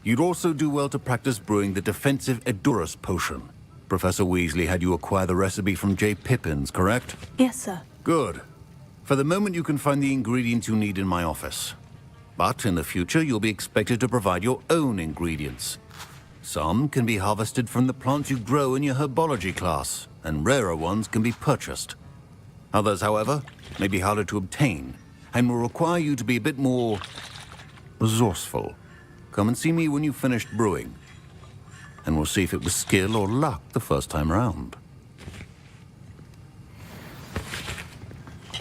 you'd also do well to practice brewing the defensive Edurus potion. Professor Weasley had you acquire the recipe from J. Pippin's, correct? Yes, sir. Good. For the moment, you can find the ingredients you need in my office. But in the future, you'll be expected to provide your own ingredients. Some can be harvested from the plants you grow in your herbology class, and rarer ones can be purchased. Others, however, may be harder to obtain, and will require you to be a bit more resourceful. Come and see me when you've finished brewing, and we'll see if it was skill or luck the first time round.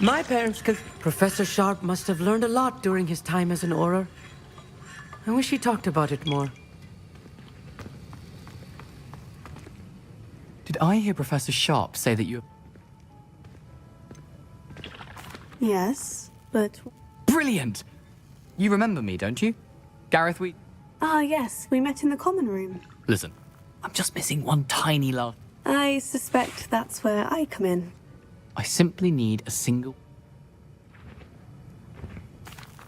My parents could... Professor Sharp must have learned a lot during his time as an Auror. I wish he talked about it more. Did I hear Professor Sharp say that you... Yes, but... Brilliant! You remember me, don't you? Gareth, Ah, yes, we met in the common room. Listen, I'm just missing one tiny last... I suspect that's where I come in. I simply need a single...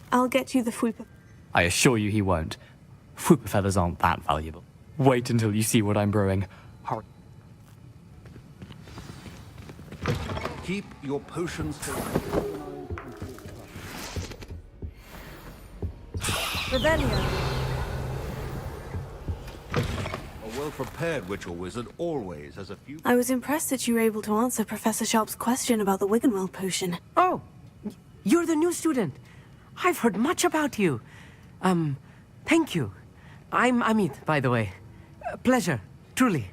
I'll get you the Fwooper. I assure you he won't. Fwooper feathers aren't that valuable. Wait until you see what I'm brewing. Hurry. Keep your potions to... Revelio. A well-prepared witch or wizard always has a few... I was impressed that you were able to answer Professor Sharp's question about the Wiggenweld potion. Oh, you're the new student. I've heard much about you. Thank you. I'm Amit, by the way. Pleasure, truly.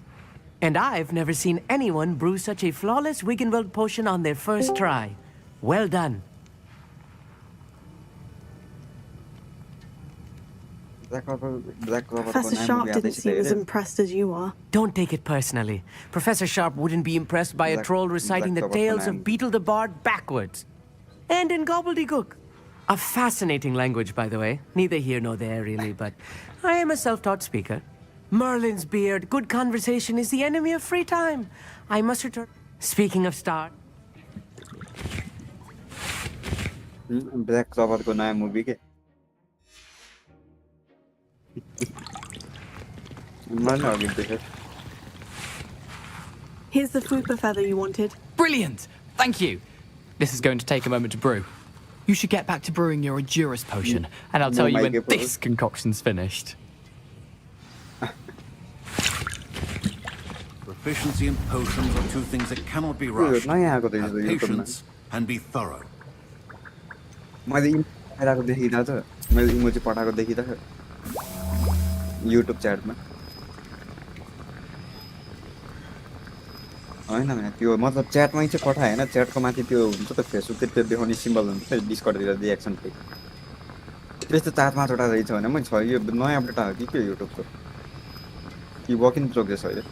And I've never seen anyone brew such a flawless Wiggenweld potion on their first try. Well done. Professor Sharp didn't seem as impressed as you are. Don't take it personally. Professor Sharp wouldn't be impressed by a troll reciting the tales of Beetle the Bard backwards. And in gobbledygook. A fascinating language, by the way. Neither here nor there, really, but I am a self-taught speaker. Merlin's beard, good conversation is the enemy of free time. I must return. Speaking of star... black clover को नया movie के Here's the Fwooper feather you wanted. Brilliant! Thank you. This is going to take a moment to brew. You should get back to brewing your Edurus potion, and I'll tell you when this concoction's finished. Proficiency in potions are two things that cannot be rushed. Have patience and be thorough. पठाइरहेको देखिँदा त मैले emoji पठाएको देखिँदा YouTube च्याटमा होइन त्यो मतलब च्याटमै चाहिँ पठाएँ होइन च्याटको माथि त्यो हुन्छ त फेसबुकतिर त्यो देखाउने सिम्बल हुन्छ नि डिस्कर्डतिर रिएक्सन पेज त्यस्तो 4-5 वटा रहेछ भने म छ यो नयाँ अपडेट आयो कि के युट्युबको कि वर्क इन प्रोग्रेस हो यो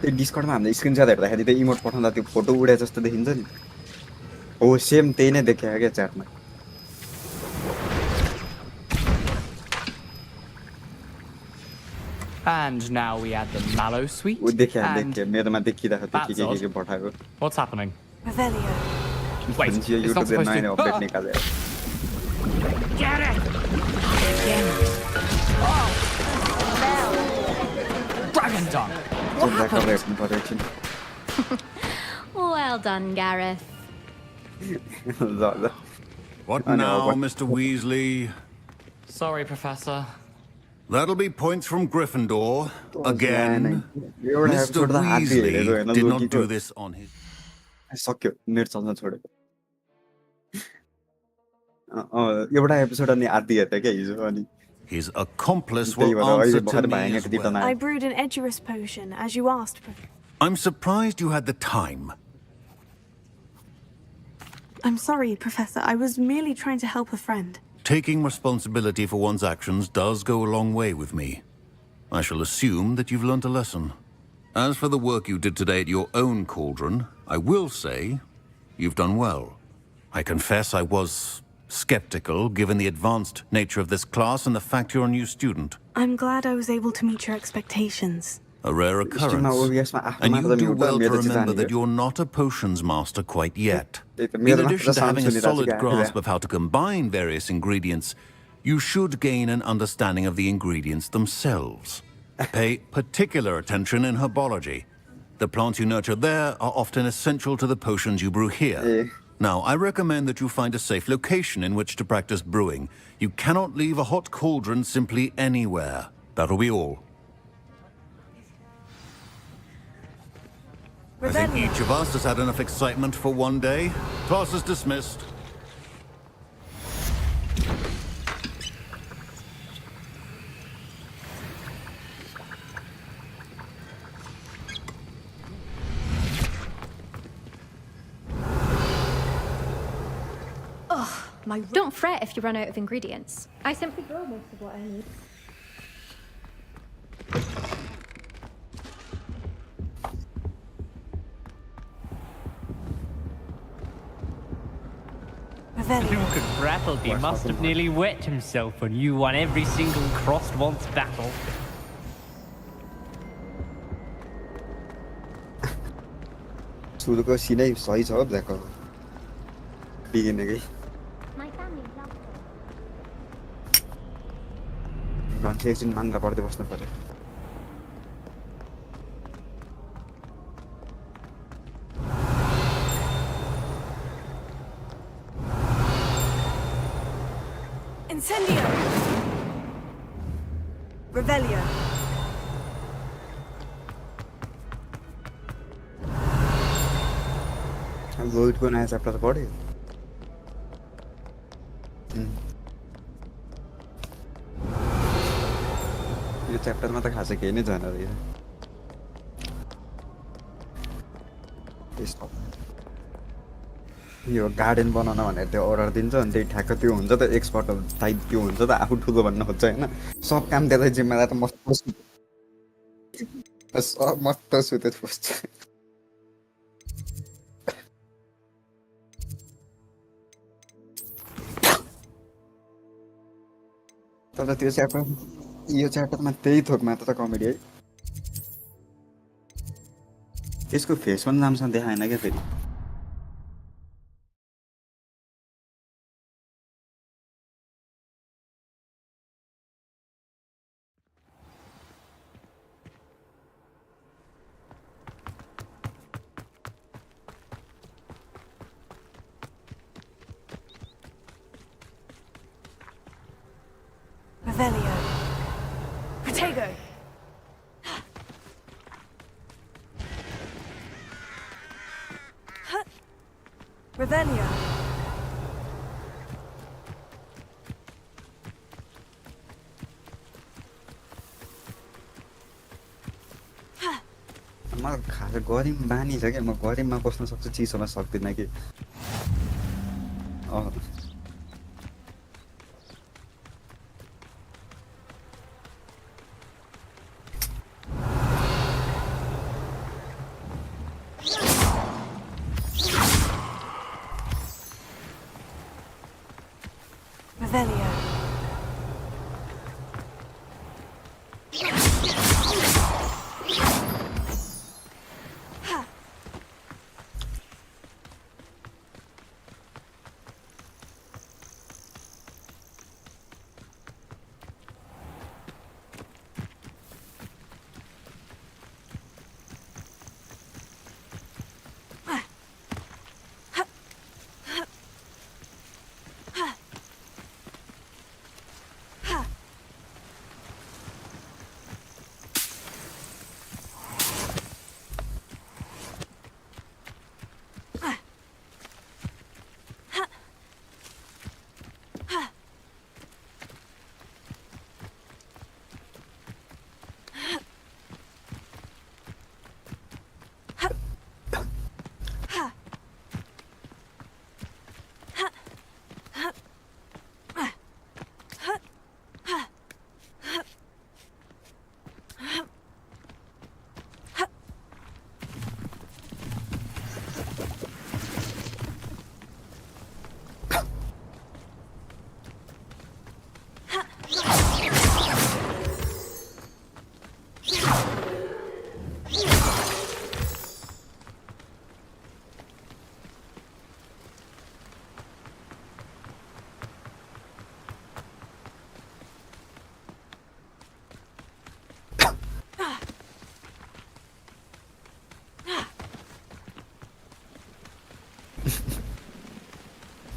त्यो डिस्कर्डमा हामीले स्क्रिनसट हेर्दाखेरि त्यो इमोट पठाउँदा त्यो फोटो उडे जस्तो देखिन्छ नि हो सेम त्यही नै देखायो क्या च्याटमा And now we add the mallow sweet. देखिया and देखिया मेरोमा देखिरहेको थियो that's के odd. पठाएको What's happening? Revelio. Wait, yo it's not युट्युबले supposed नयाँ to. अपडेट निकालेर Get it! Dragon Dunk! What happened? हेर्नु पर्यो एकछिन Well done, Gareth. ल ल What I know, now, but- Mr. Weasley? Sorry, Professor. That'll be points from Gryffindor. Again. एउटा Mr. episode त हात Weasley हेरेको होइन, did not लोकीको। do this on his... सक्यो नेट चल्न छोड्यो एउटा एपिसोड अनि आदि हेर्थेँ क्या हिजो अनि His accomplice त्यही will भएर अहिले answer to भर्खर me भाइङ as return well. I brewed an Edurus potion, as you asked. I'm surprised you had the time. I'm sorry, Professor. I was merely trying to help a friend. Taking responsibility for one's actions does go a long way with me. I shall assume that you've learnt a lesson. As for the work you did today at your own cauldron, I will say you've done well. I confess I was skeptical, given the advanced nature of this class and the fact you're a new student. I'm glad I was able to meet your expectations. A rare occurrence. And you do well to remember that you're not a potions master quite yet. In addition to having a solid grasp of how to combine various ingredients, you should gain an understanding of the ingredients themselves. Pay particular attention in herbology. The plants you nurture there are often essential to the potions you brew here. Now, I recommend that you find a safe location in which to practice brewing. You cannot leave a hot cauldron simply anywhere. That'll be all. I think each of us has had enough excitement for one day. Class is dismissed. Don't fret if you run out of ingredients. I simply grow most of what I need. Duke of Brattleby must have nearly wet himself when you won every single crossed once battle. सुरुको सिनै सही छ ब्ल्याकको बिगिनेकै मान्छे एकछिन मान्दा पढ्दै बस्नु पर्यो Incendio! Revelio. रोहितको नयाँ च्याप्टर पढ्यो यो च्याप्टरमा त खासै केही नै छैन रहेछ यो गार्डन बनाउन भनेर त्यो अर्डर दिन्छ अनि त्यही ठ्याक्क त्यो हुन्छ त एक्सपर्ट टाइप त्यो हुन्छ त आफू ठुलो भन्न खोज्छ होइन सब काम त्यसलाई जिम्मेदार त मस्त सब मस्त सुतेर बस्छ तर त्यो च्याप्टर यो च्याप्टरमा त्यही थोक मात्र त कमेडी है यसको फेस पनि राम्रोसँग देखाएन क्या फेरि Revelio. Protego. Revelia. म खाजा गरिम बानी छ क्या म गरिममा बस्न सक्छु चिसोमा सक्दिनँ कि Revelia.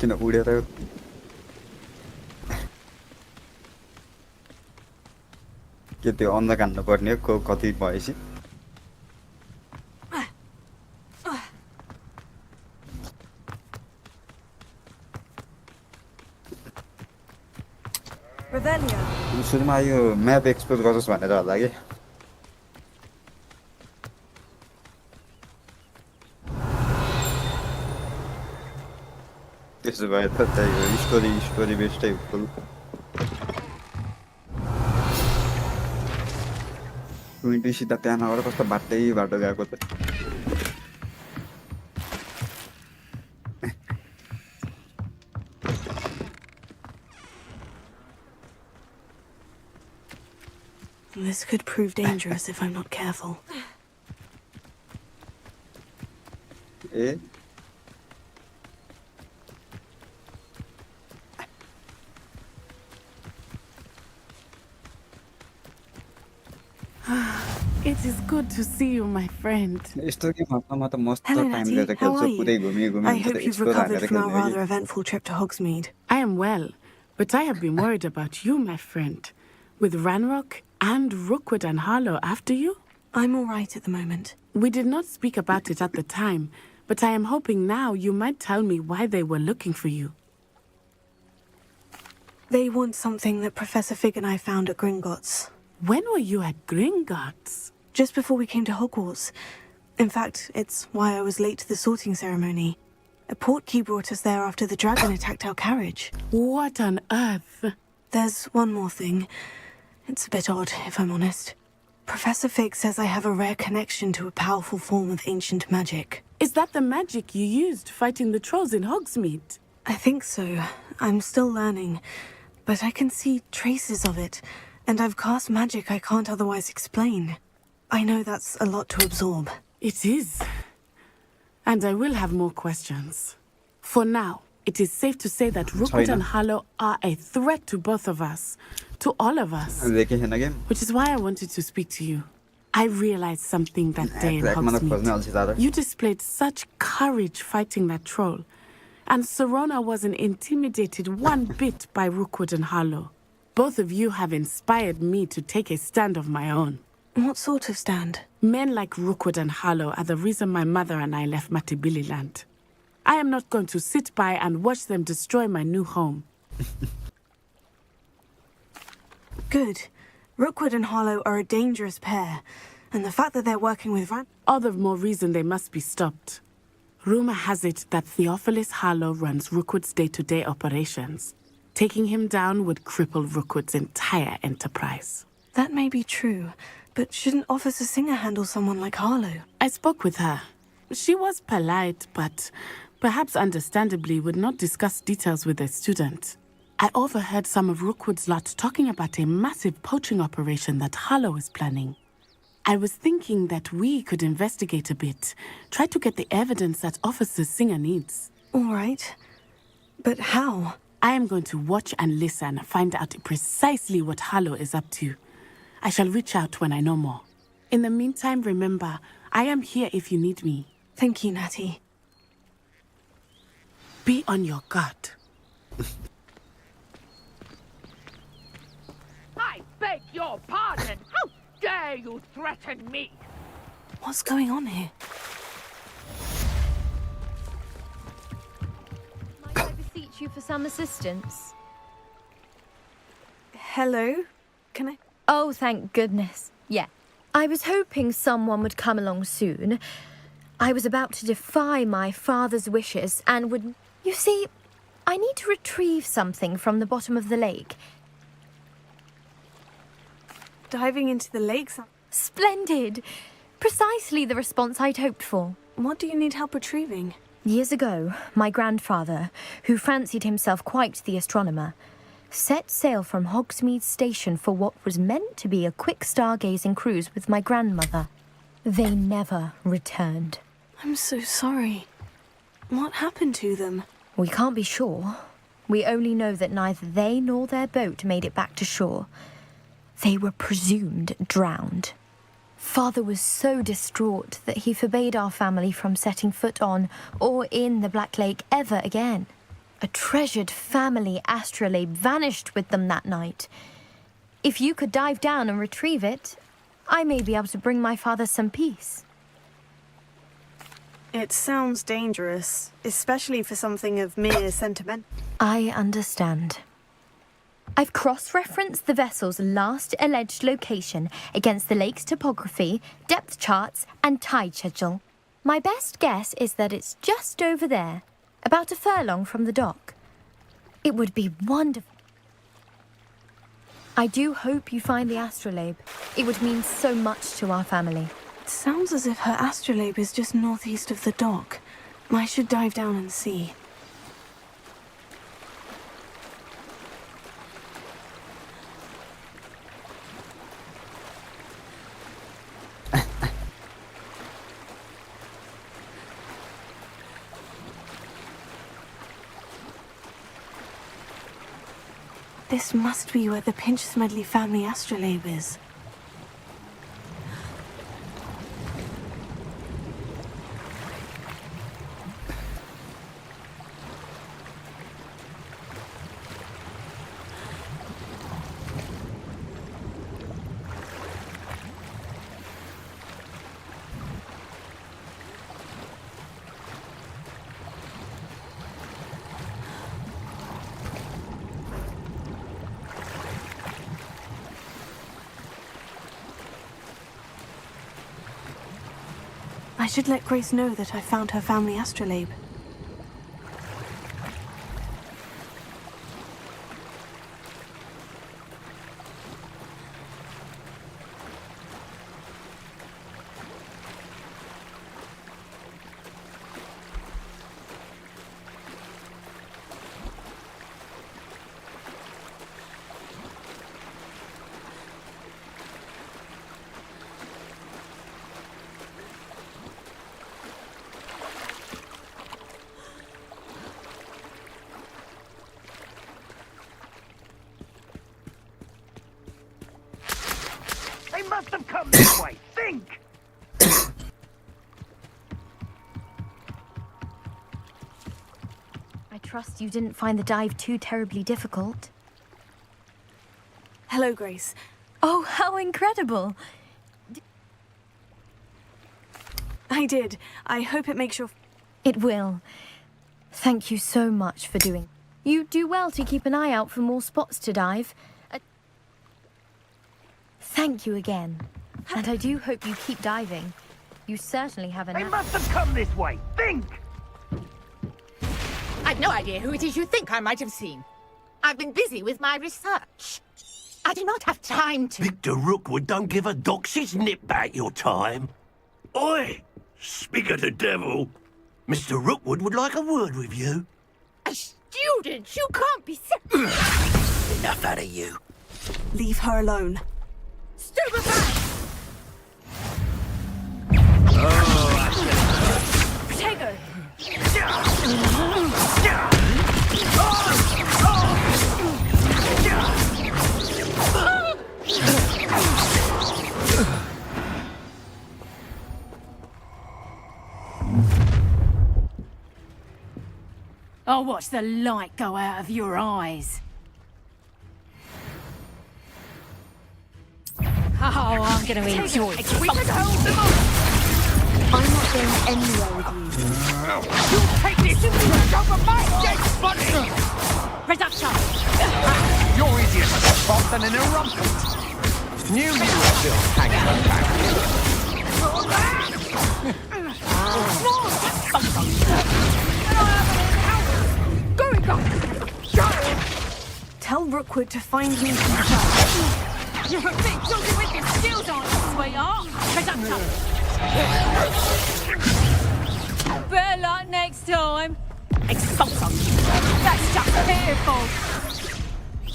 किन उडेर के त्यो अन्ध काट्नु पर्ने हो कति भएपछि Revelia. सुरुमा यो म्याप एक्सप्लोर गरोस् भनेर होला कि त्यसो भए त त्यही हो स्टोरी बेस्टै फुल ट्वेन्टी सिधा त्यहाँ नगएर कस्तो बाटो गएको त This could prove dangerous if I'm not careful. A It is good to see you, my friend. यस्तो के म त मस्त Hello, टाइम Natty. लिएर How are खेल्छु पुरै you? घुमी I hope you've recovered from our rather eventful trip to Hogsmeade. I am well, but I have been worried about you, my friend. With Ranrock and Rookwood and Harlow after you? I'm all right at the moment. We did not speak about it at the time, but I am hoping now you might tell me why they were looking for you. They want something that Professor Fig and I found at Gringotts. When were you at Gringotts? Just before we came to Hogwarts. In fact, it's why I was late to the sorting ceremony. A portkey brought us there after the dragon attacked our carriage. What on earth? There's one more thing. It's a bit odd, if I'm honest. Professor Fig says I have a rare connection to a powerful form of ancient magic. Is that the magic you used fighting the trolls in Hogsmeade? I think so. I'm still learning. But I can see traces of it. And I've cast magic I can't otherwise explain. I know that's a lot to absorb. It is. And I will have more questions. For now, it is safe to say that Rookwood and Harlow are a threat to both of us. To all of us. Which is why I wanted to speak to you. I realized something that day in Hogsmeade. You displayed such courage fighting that troll. And Serona wasn't intimidated one bit by Rookwood and Harlow. Both of you have inspired me to take a stand of my own. What sort of stand? Men like Rookwood and Harlow are the reason my mother and I left Matibili land. I am not going to sit by and watch them destroy my new home. Good. Rookwood and Harlow are a dangerous pair, and the fact that they're working with all the more reason they must be stopped. Rumor has it that Theophilus Harlow runs Rookwood's day-to-day operations. Taking him down would cripple Rookwood's entire enterprise. That may be true, but shouldn't Officer Singer handle someone like Harlow? I spoke with her. She was polite, but perhaps understandably would not discuss details with a student. I overheard some of Rookwood's lot talking about a massive poaching operation that Harlow is planning. I was thinking that we could investigate a bit, try to get the evidence that Officer Singer needs. All right. But how? I am going to watch and listen, find out precisely what Harlow is up to. I shall reach out when I know more. In the meantime, remember, I am here if you need me. Thank you, Natty. Be on your guard. I beg your pardon. How dare you threaten me? What's going on here? Might I beseech you for some assistance? Hello? Can I? Oh, thank goodness. Yeah. I was hoping someone would come along soon. I was about to defy my father's wishes and would... You see, I need to retrieve something from the bottom of the lake. Diving into the lake? Splendid! Precisely the response I'd hoped for. What do you need help retrieving? Years ago, my grandfather, who fancied himself quite the astronomer, set sail from Hogsmeade Station for what was meant to be a quick stargazing cruise with my grandmother. They never returned. I'm so sorry. What happened to them? We can't be sure. We only know that neither they nor their boat made it back to shore. They were presumed drowned. Father was so distraught that he forbade our family from setting foot on or in the Black Lake ever again. A treasured family astrolabe vanished with them that night. If you could dive down and retrieve it, I may be able to bring my father some peace. It sounds dangerous, especially for something of mere sentiment. I understand. I've cross-referenced the vessel's last alleged location against the lake's topography, depth charts, and tide schedule. My best guess is that it's just over there, about a furlong from the dock. It would be wonderful. I do hope you find the astrolabe. It would mean so much to our family. It sounds as if her astrolabe is just northeast of the dock. I should dive down and see. This must be where the Pinch-Smedley family astrolabe is. I should let Grace know that I found her family astrolabe. They must have come this way. Think! I trust you didn't find the dive too terribly difficult. Hello, Grace. Oh, how incredible! I did. I hope it makes your... It will. Thank you so much for doing. You do well to keep an eye out for more spots to dive. Thank you again. And I do hope you keep diving. You certainly have a... They must have come this way. Think! I've no idea who it is you think I might have seen. I've been busy with my research. I do not have time to... Victor Rookwood don't give a doxy's nip back your time. Oi! Speak of the devil. Mr. Rookwood would like a word with you. A student? You can't be... Enough out of you. Leave her alone. Stupefy! Protego! I'll watch the light go out of your eyes. Oh, I'm going to enjoy it. We could hold them up! I'm not going anywhere with you. You take this over my dead body! Reduction! You're easier to spot than an irrumpent. Knew you were still hanging back. Tell Rookwood to find me himself. You're a bit dodgy with your skills, aren't you, sweetheart? Reduction! Better luck next time. Expulsion! That's just fearful!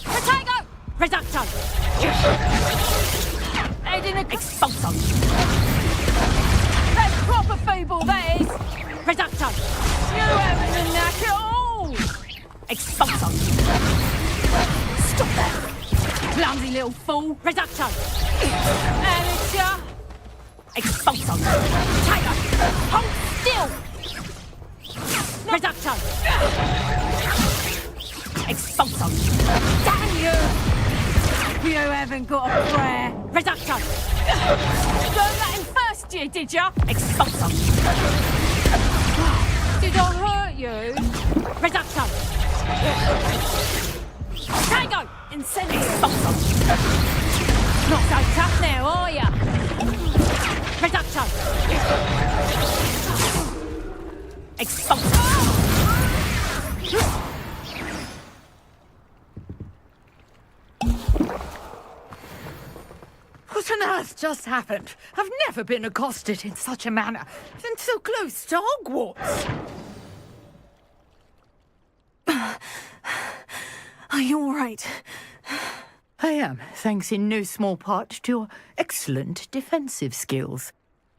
Protego! Reduction! Head in a... Expulsion! That's proper feeble, that is. Reduction! You haven't the knack at all. Expulsion! Stop that! Clumsy little fool! Reduction! Amateur. Expulsion! Tiger! Hold still! Reduction! Expulsion! Damn you! You haven't got a prayer. Reduction! Learned that in first year, did ya? Expulsion! Did I hurt you? Reduction! Tango! Incentive. Expulsion! Not so tough now, are ya? Reduction! Expulsion! What on earth just happened? I've never been accosted in such a manner. And so close to Hogwarts. Are you all right? I am, thanks in no small part to your excellent defensive skills.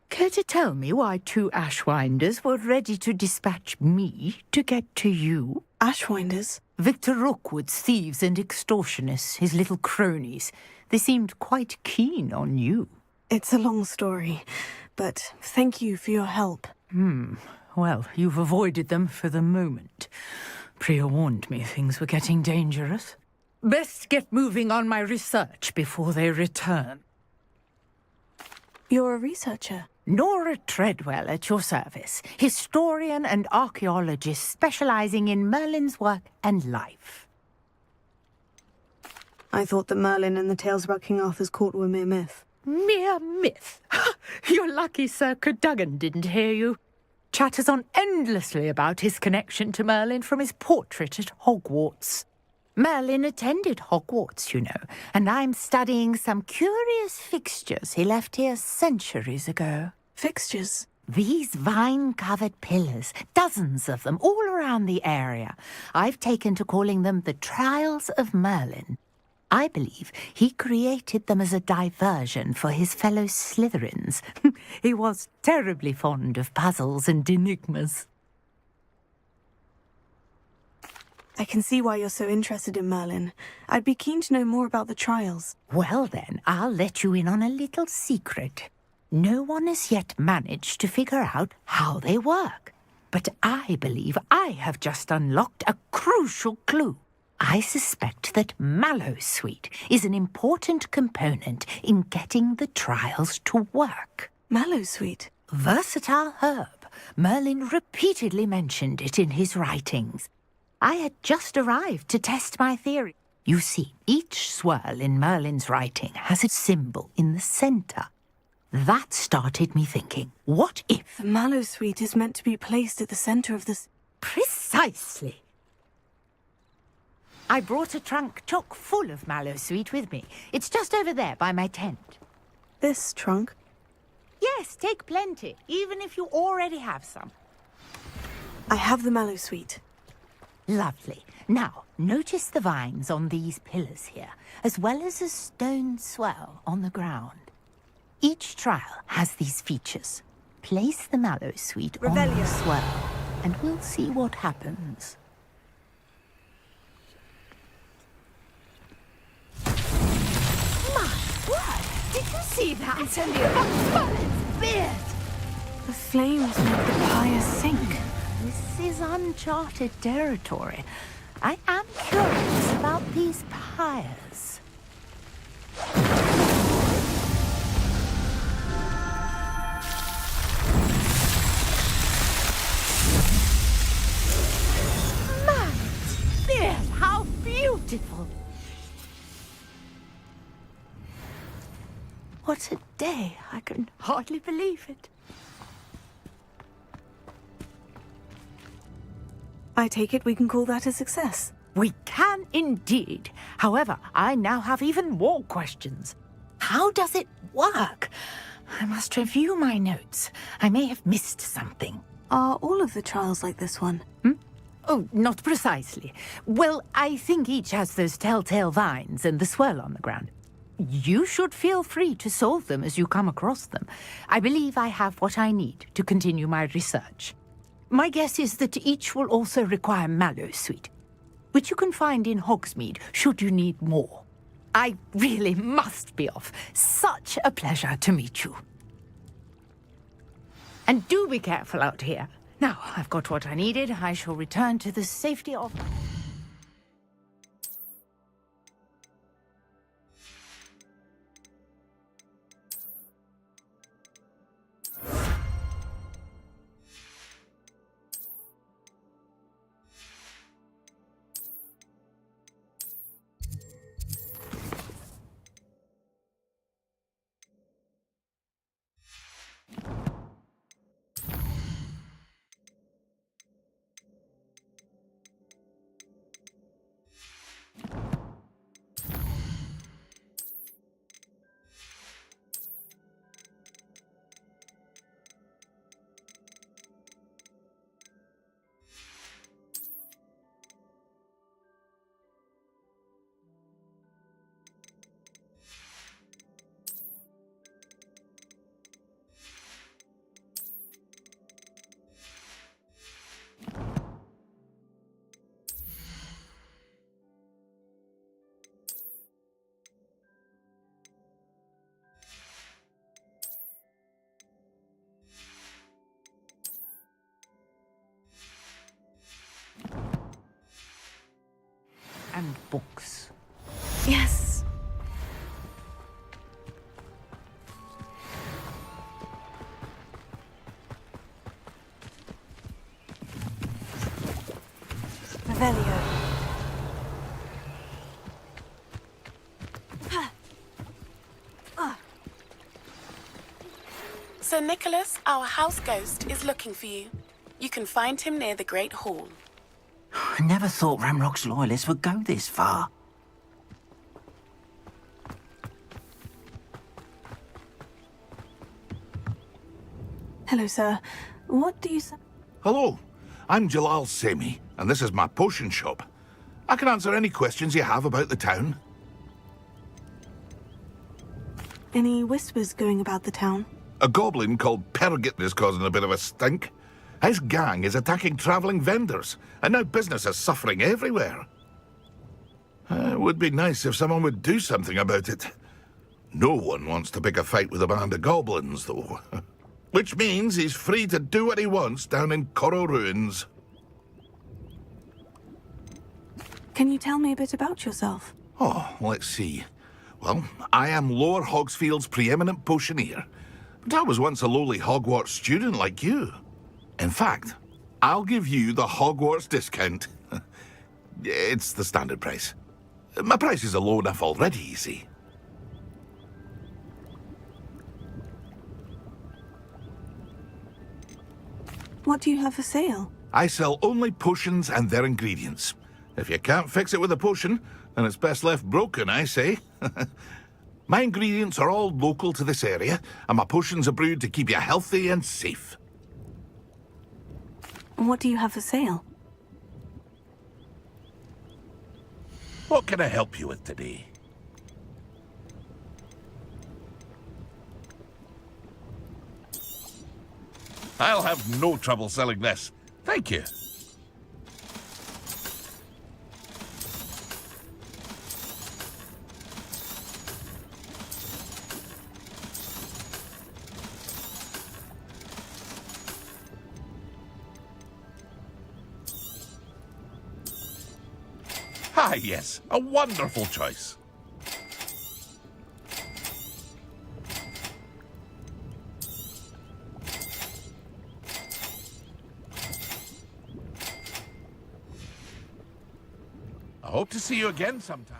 Care to tell me why 2 Ashwinders were ready to dispatch me to get to you? Ashwinders? Victor Rookwood's thieves and extortionists, his little cronies. They seemed quite keen on you. It's a long story, but thank you for your help. Well, you've avoided them for the moment. Priya warned me things were getting dangerous. Best get moving on my research before they return. You're a researcher? Nora Treadwell at your service, historian and archaeologist specializing in Merlin's work and life. I thought that Merlin and the tales about King Arthur's court were mere myth. Mere myth? You're lucky Sir Cadogan didn't hear you. Chatters on endlessly about his connection to Merlin from his portrait at Hogwarts. Merlin attended Hogwarts, you know, and I'm studying some curious fixtures he left here centuries ago. Fixtures? These vine-covered pillars, dozens of them, all around the area. I've taken to calling them the Trials of Merlin. I believe he created them as a diversion for his fellow Slytherins. He was terribly fond of puzzles and enigmas. I can see why you're so interested in Merlin. I'd be keen to know more about the trials. Well then, I'll let you in on a little secret. No one has yet managed to figure out how they work. But I believe I have just unlocked a crucial clue. I suspect that mallowsweet is an important component in getting the trials to work. Mallowsweet? Versatile herb, Merlin repeatedly mentioned it in his writings. I had just arrived to test my theory. You see, each swirl in Merlin's writing has a symbol in the center. That started me thinking, what if... The mallow sweet is meant to be placed at the center of this... Precisely. I brought a trunk chock full of mallow sweet with me. It's just over there by my tent. This trunk? Yes, take plenty, even if you already have some. I have the mallow sweet. Lovely. Now, notice the vines on these pillars here, as well as a stone swell on the ground. Each trial has these features. Place the mallow sweet on the swell, and we'll see what happens. My word! Did you see that? Merlin's beard! The flames make the pyre sink. This is uncharted territory. I am curious about these pyres. Merlin's beard, how beautiful! What a day! I can hardly believe it. I take it we can call that a success. We can indeed. However, I now have even more questions. How does it work? I must review my notes. I may have missed something. Are all of the trials like this one? Oh, not precisely. Well, I think each has those telltale vines and the swirl on the ground. You should feel free to solve them as you come across them. I believe I have what I need to continue my research. My guess is that each will also require mallow sweet, which you can find in Hogsmeade should you need more. I really must be off. Such a pleasure to meet you. And do be careful out here. Now, I've got what I needed. I shall return to the safety of... and books. Yes. Revelio. Sir Nicholas, our house ghost, is looking for you. You can find him near the Great Hall. I never thought Ramrock's loyalists would go this far. Hello, sir. What do you say? Hello, I'm Jalal Semi, and this is my potion shop. I can answer any questions you have about the town. Any whispers going about the town? A goblin called Pergit is causing a bit of a stink. His gang is attacking travelling vendors, and now business is suffering everywhere. It would be nice if someone would do something about it. No one wants to pick a fight with a band of goblins, though. Which means he's free to do what he wants down in Coral Ruins. Can you tell me a bit about yourself? Oh, let's see. Well, I am Lower Hogsfield's preeminent potioneer. But I was once a lowly Hogwarts student like you. In fact, I'll give you the Hogwarts discount. It's the standard price. My prices are low enough already, you see. What do you have for sale? I sell only potions and their ingredients. If you can't fix it with a potion, then it's best left broken, I say. My ingredients are all local to this area, and my potions are brewed to keep you healthy and safe. What do you have for sale? What can I help you with today? I'll have no trouble selling this. Thank you. Ah, yes, a wonderful choice. I hope to see you again sometime.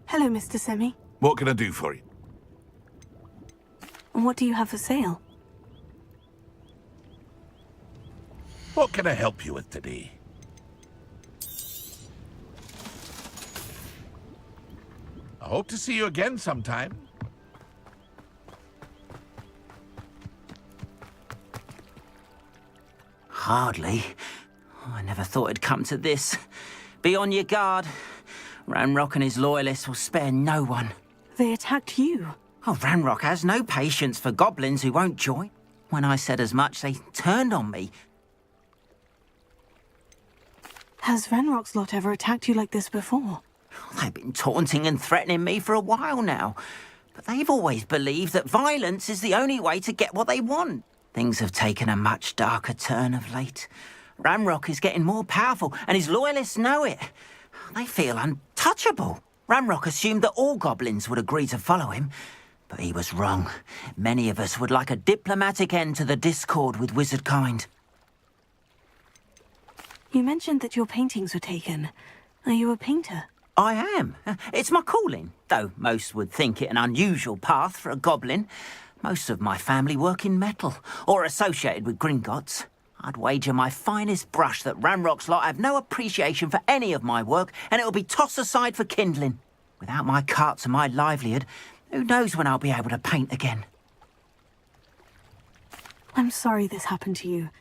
Hello, Mr. Semi. What can I do for you? What do you have for sale? What can I help you with today? I hope to see you again sometime. Hardly. I never thought it'd come to this. Be on your guard. Ranrock and his loyalists will spare no one. They attacked you. Oh, Ranrock has no patience for goblins who won't join. When I said as much, they turned on me. Has Ranrock's lot ever attacked you like this before? They've been taunting and threatening me for a while now. But they've always believed that violence is the only way to get what they want. Things have taken a much darker turn of late. Ranrock is getting more powerful, and his loyalists know it. They feel untouchable. Ranrock assumed that all goblins would agree to follow him, but he was wrong. Many of us would like a diplomatic end to the discord with wizard kind. You mentioned that your paintings were taken. Are you a painter? I am. It's my calling, though most would think it an unusual path for a goblin. Most of my family work in metal, or associated with Gringotts. I'd wager my finest brush that Ranrock's lot have no appreciation for any of my work, and it'll be tossed aside for kindling. Without my carts and my livelihood, who knows when I'll be able to paint again? I'm sorry this happened to you.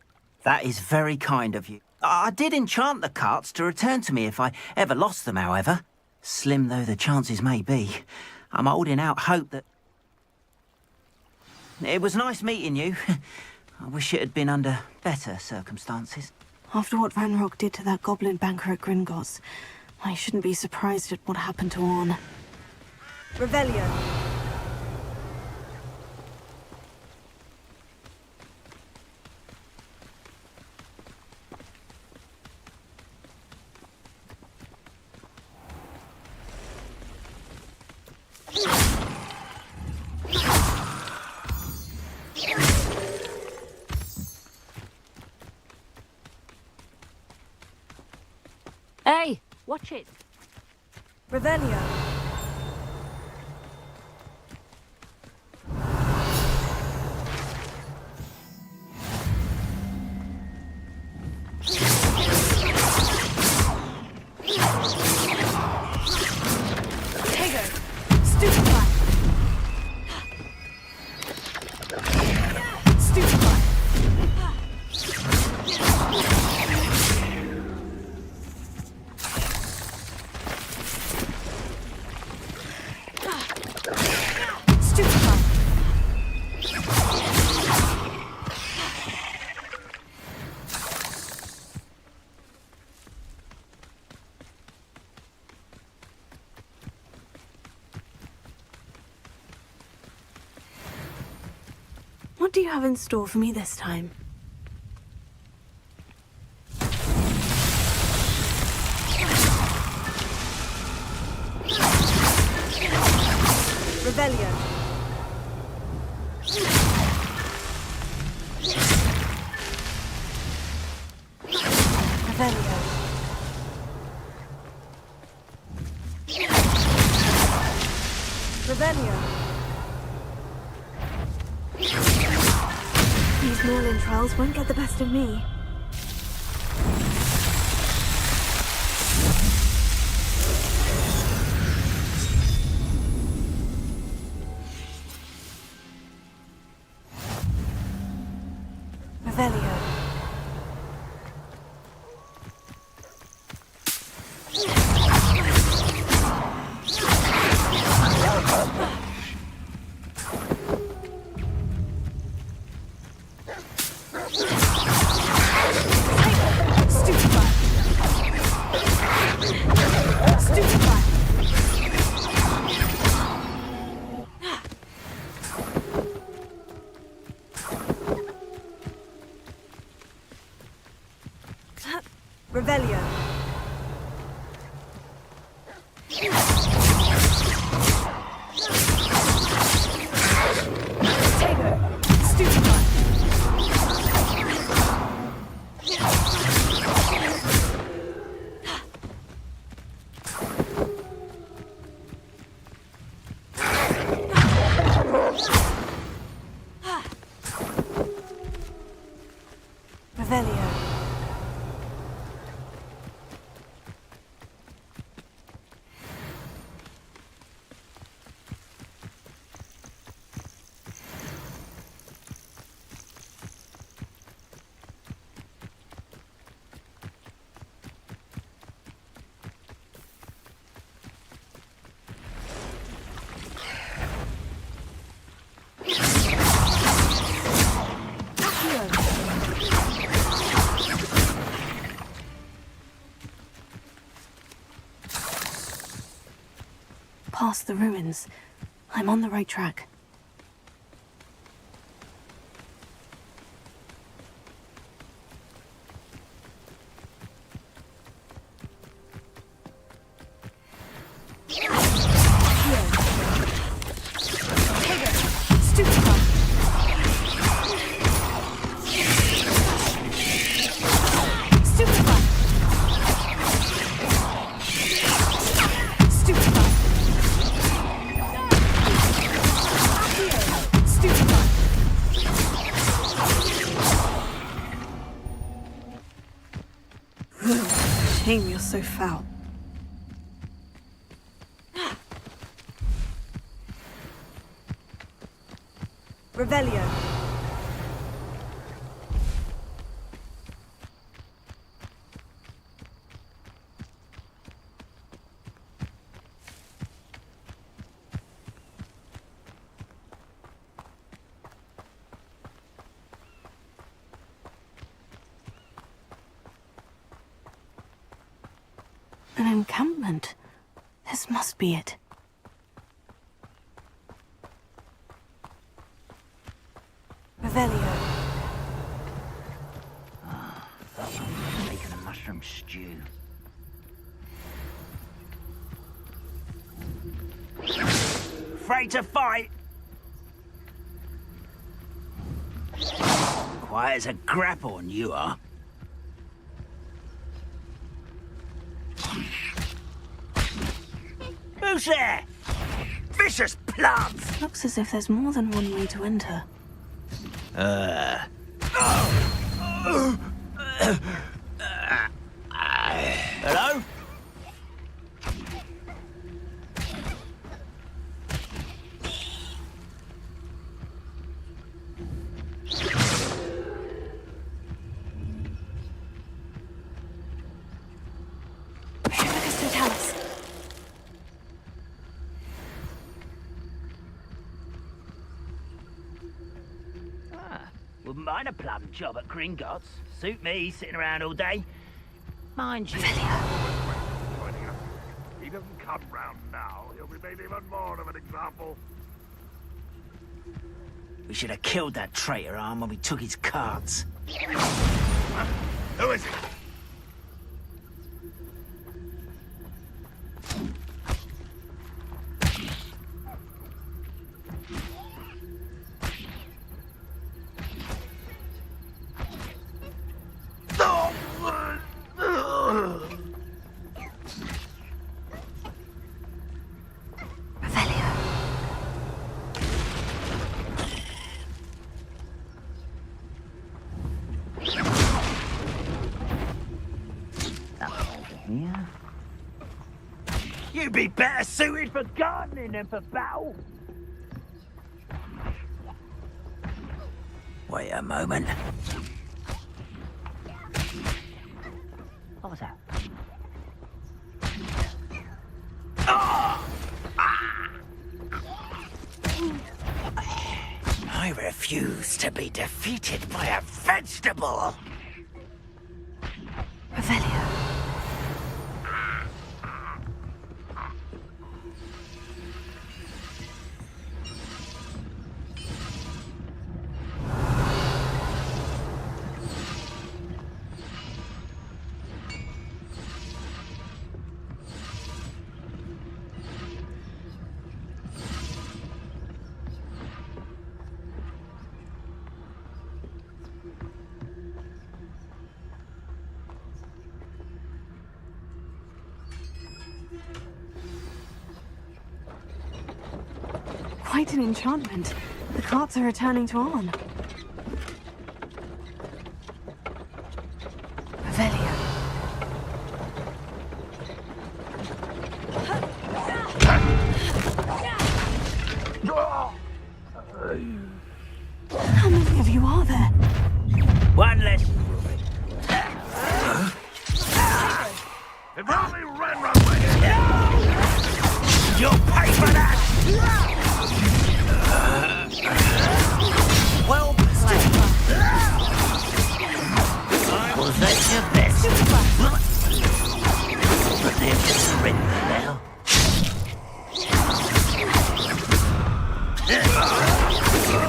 That is very kind of you. I did enchant the carts to return to me if I ever lost them, however. Slim though the chances may be, I'm holding out hope that... It was nice meeting you. I wish it had been under better circumstances. After what Ranrock did to that goblin banker at Gringotts, I shouldn't be surprised at what happened to Orn. Revelio. Hey, watch it. Revelio. do you have in store for me this time? Rebellion. Rebellion. Rebellion. These Merlin trials won't get the best of me. Revelio. Revelio. Revelio. Past the ruins. I'm on the right track. Shame you're so foul. Revelio. An encampment. This must be it. Revelio. Making a mushroom stew. Afraid to fight? Quiet as a grapphorn, you are. Who's there? Vicious plants! Looks as if there's more than one way to enter. Hello? Wouldn't mind a plum job at Gringotts. Suit me, sitting around all day. Mind you. He doesn't come round now, he'll be made even more of an example. We should have killed that traitor arm when we took his carts. Who is it? You'd be better suited for gardening than for battle. Wait a moment. What was that? I refuse to be defeated by a vegetable. Revelio. Quite an enchantment. The carts are returning to Arn. Revelio. How many of you are there? One less. If only Renra were here! You'll pay for that! Well played. Was that your best? But they've just surrendered now.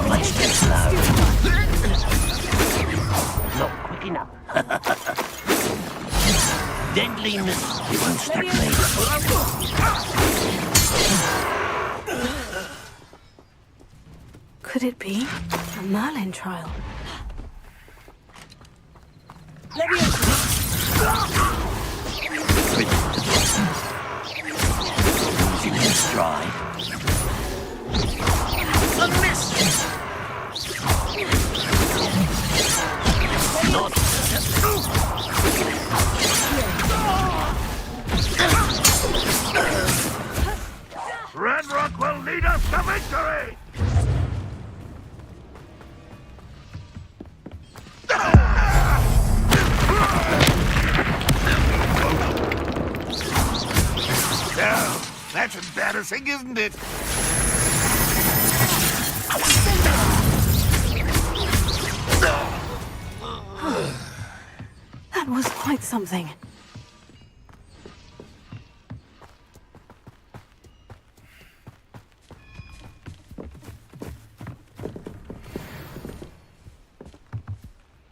Much too slow. Not quick enough. Deadliness won't stick me. Could it be a Merlin trial? Losing his stride. A miss! Not. Red Rock will lead us to victory! Now, that's embarrassing, isn't it? That was quite something.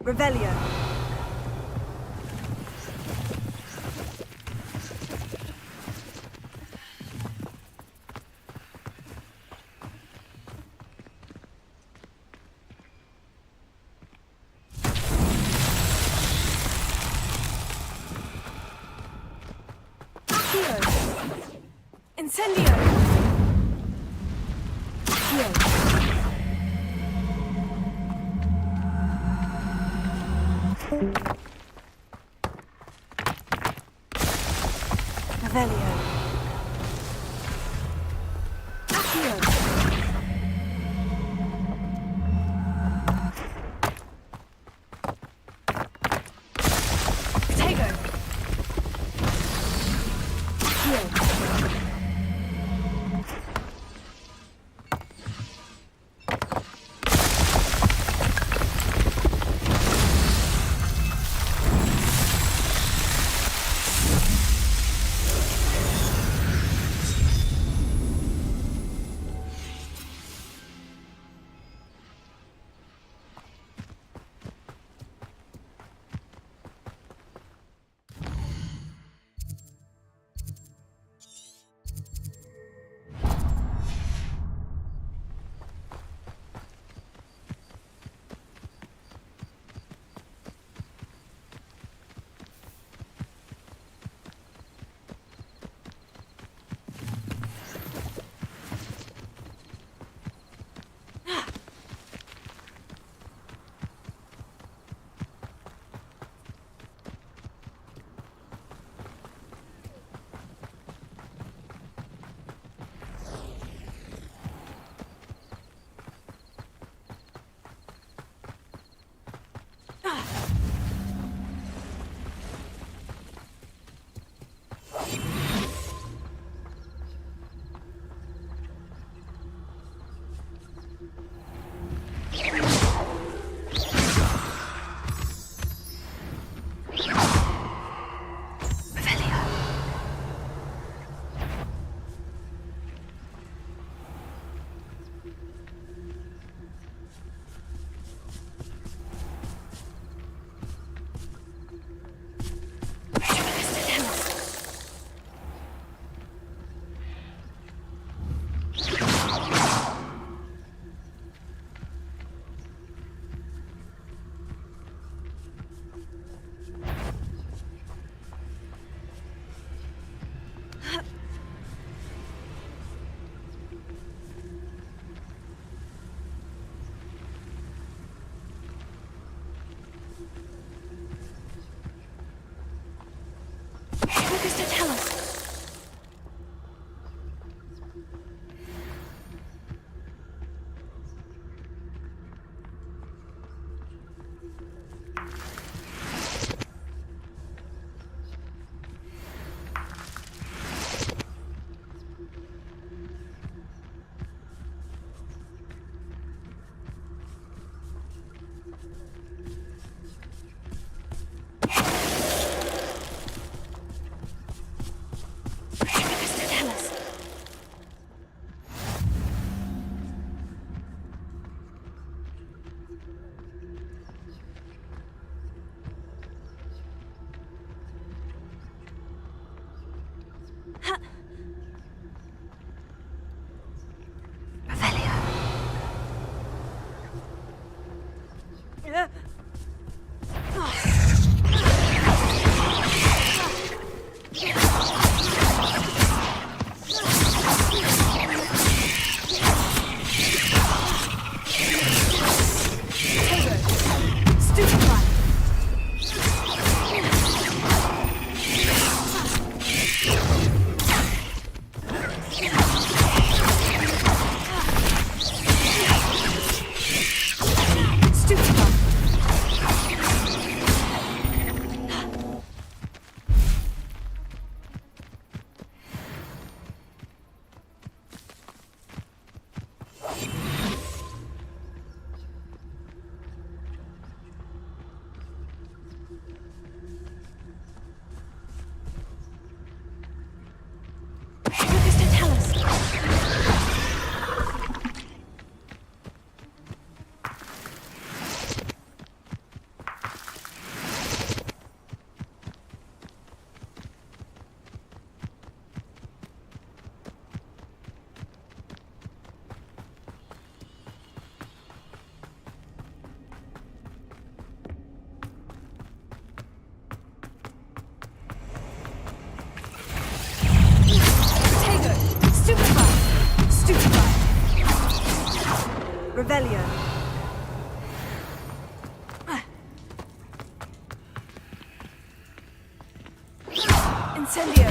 Revelio. Incendio! Revelio. Accio. Potato. Accio. Revelio. Incendio.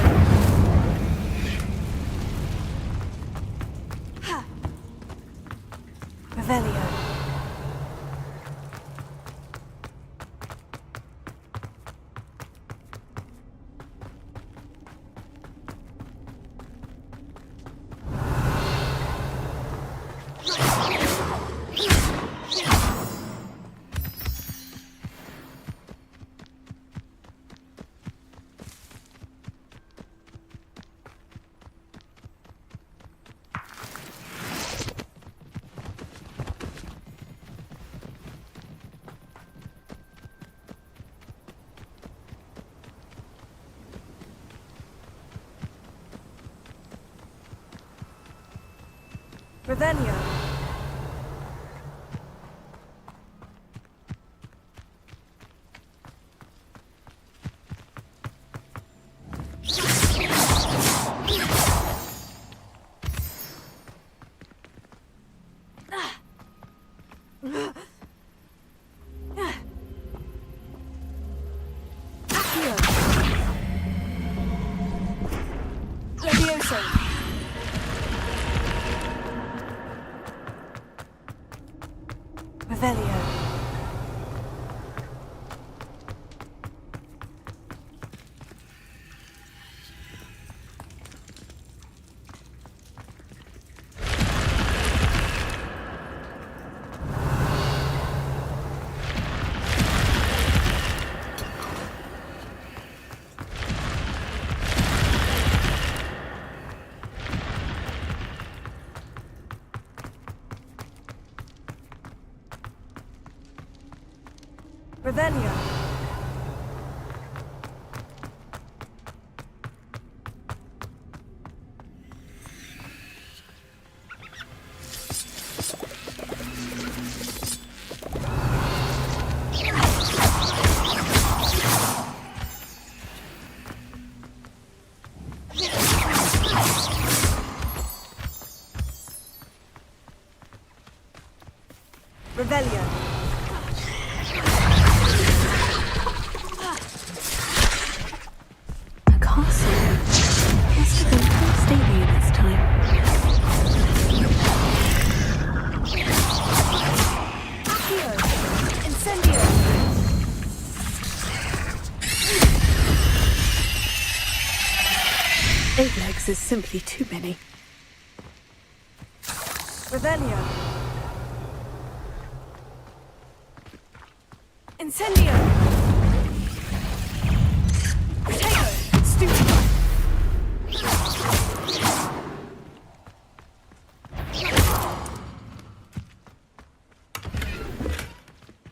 Revelio. Revelio. Levioso. Revelio. Revelio. Revelio. A castle. Must have been quite stately in its time. Accio. Incendio. Eight legs is simply too many. Revelio. Incendio. Potato. Stupefy.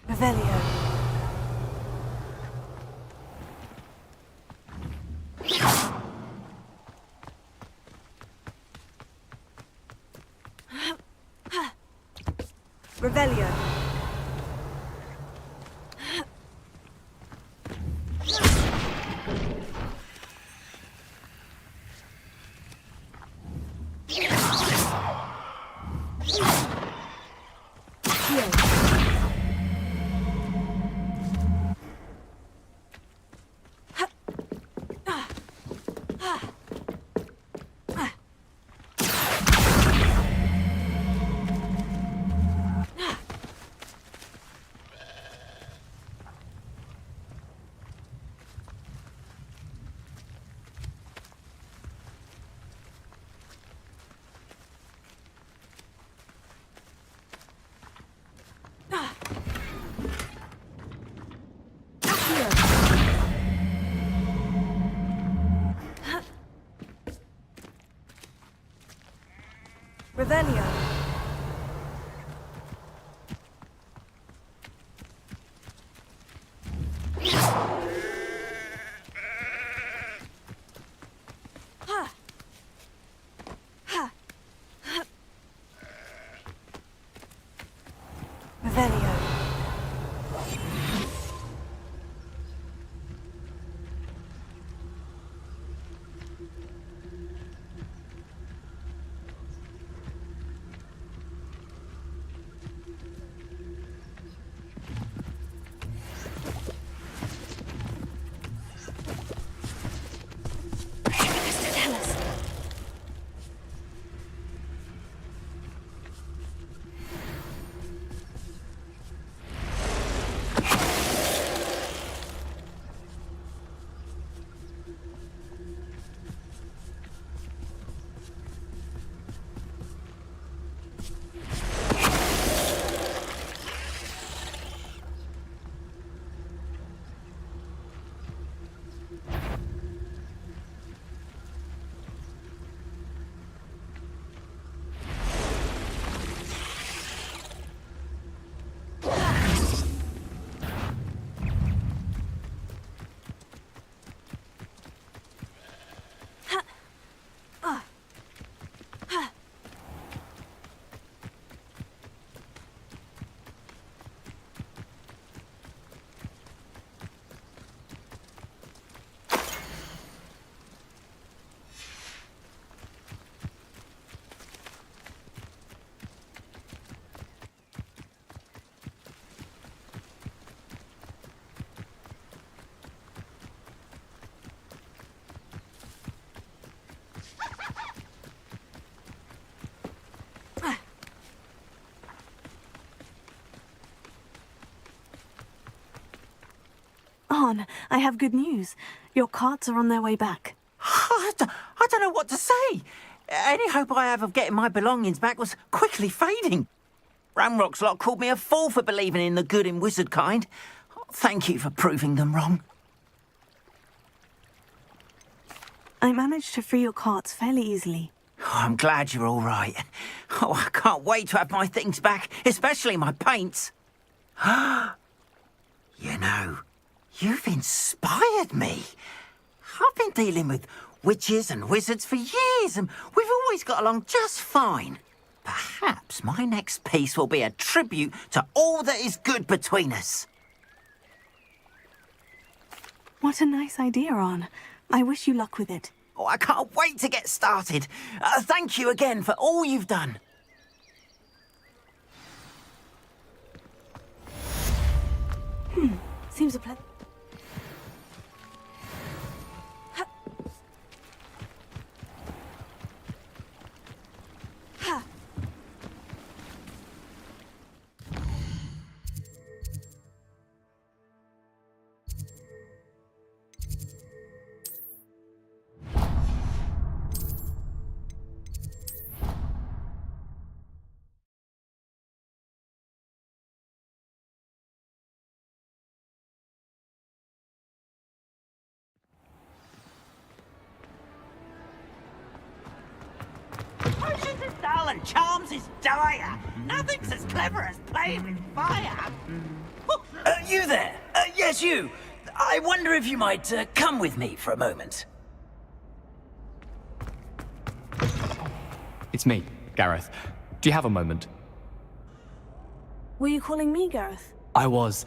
Revelio. Revelio. Revelio. Ha. Ha. Ha. Revelio. On, I have good news. Your carts are on their way back. I don't know what to say. Any hope I have of getting my belongings back was quickly fading. Ramrock's lot called me a fool for believing in the good in wizard kind. Thank you for proving them wrong. I managed to free your carts fairly easily. Oh, I'm glad you're all right. Oh, I can't wait to have my things back, especially my paints. You know, you've inspired me. I've been dealing with witches and wizards for years, and we've always got along just fine. Perhaps my next piece will be a tribute to all that is good between us. What a nice idea, On. I wish you luck with it. Oh, I can't wait to get started. Thank you again for all you've done. Seems a plan. Potions is dull and charms is dire. Nothing's as clever as playing with fire. You there? Yes, you. I wonder if you might come with me for a moment. It's me, Gareth. Do you have a moment? Were you calling me, Gareth? I was.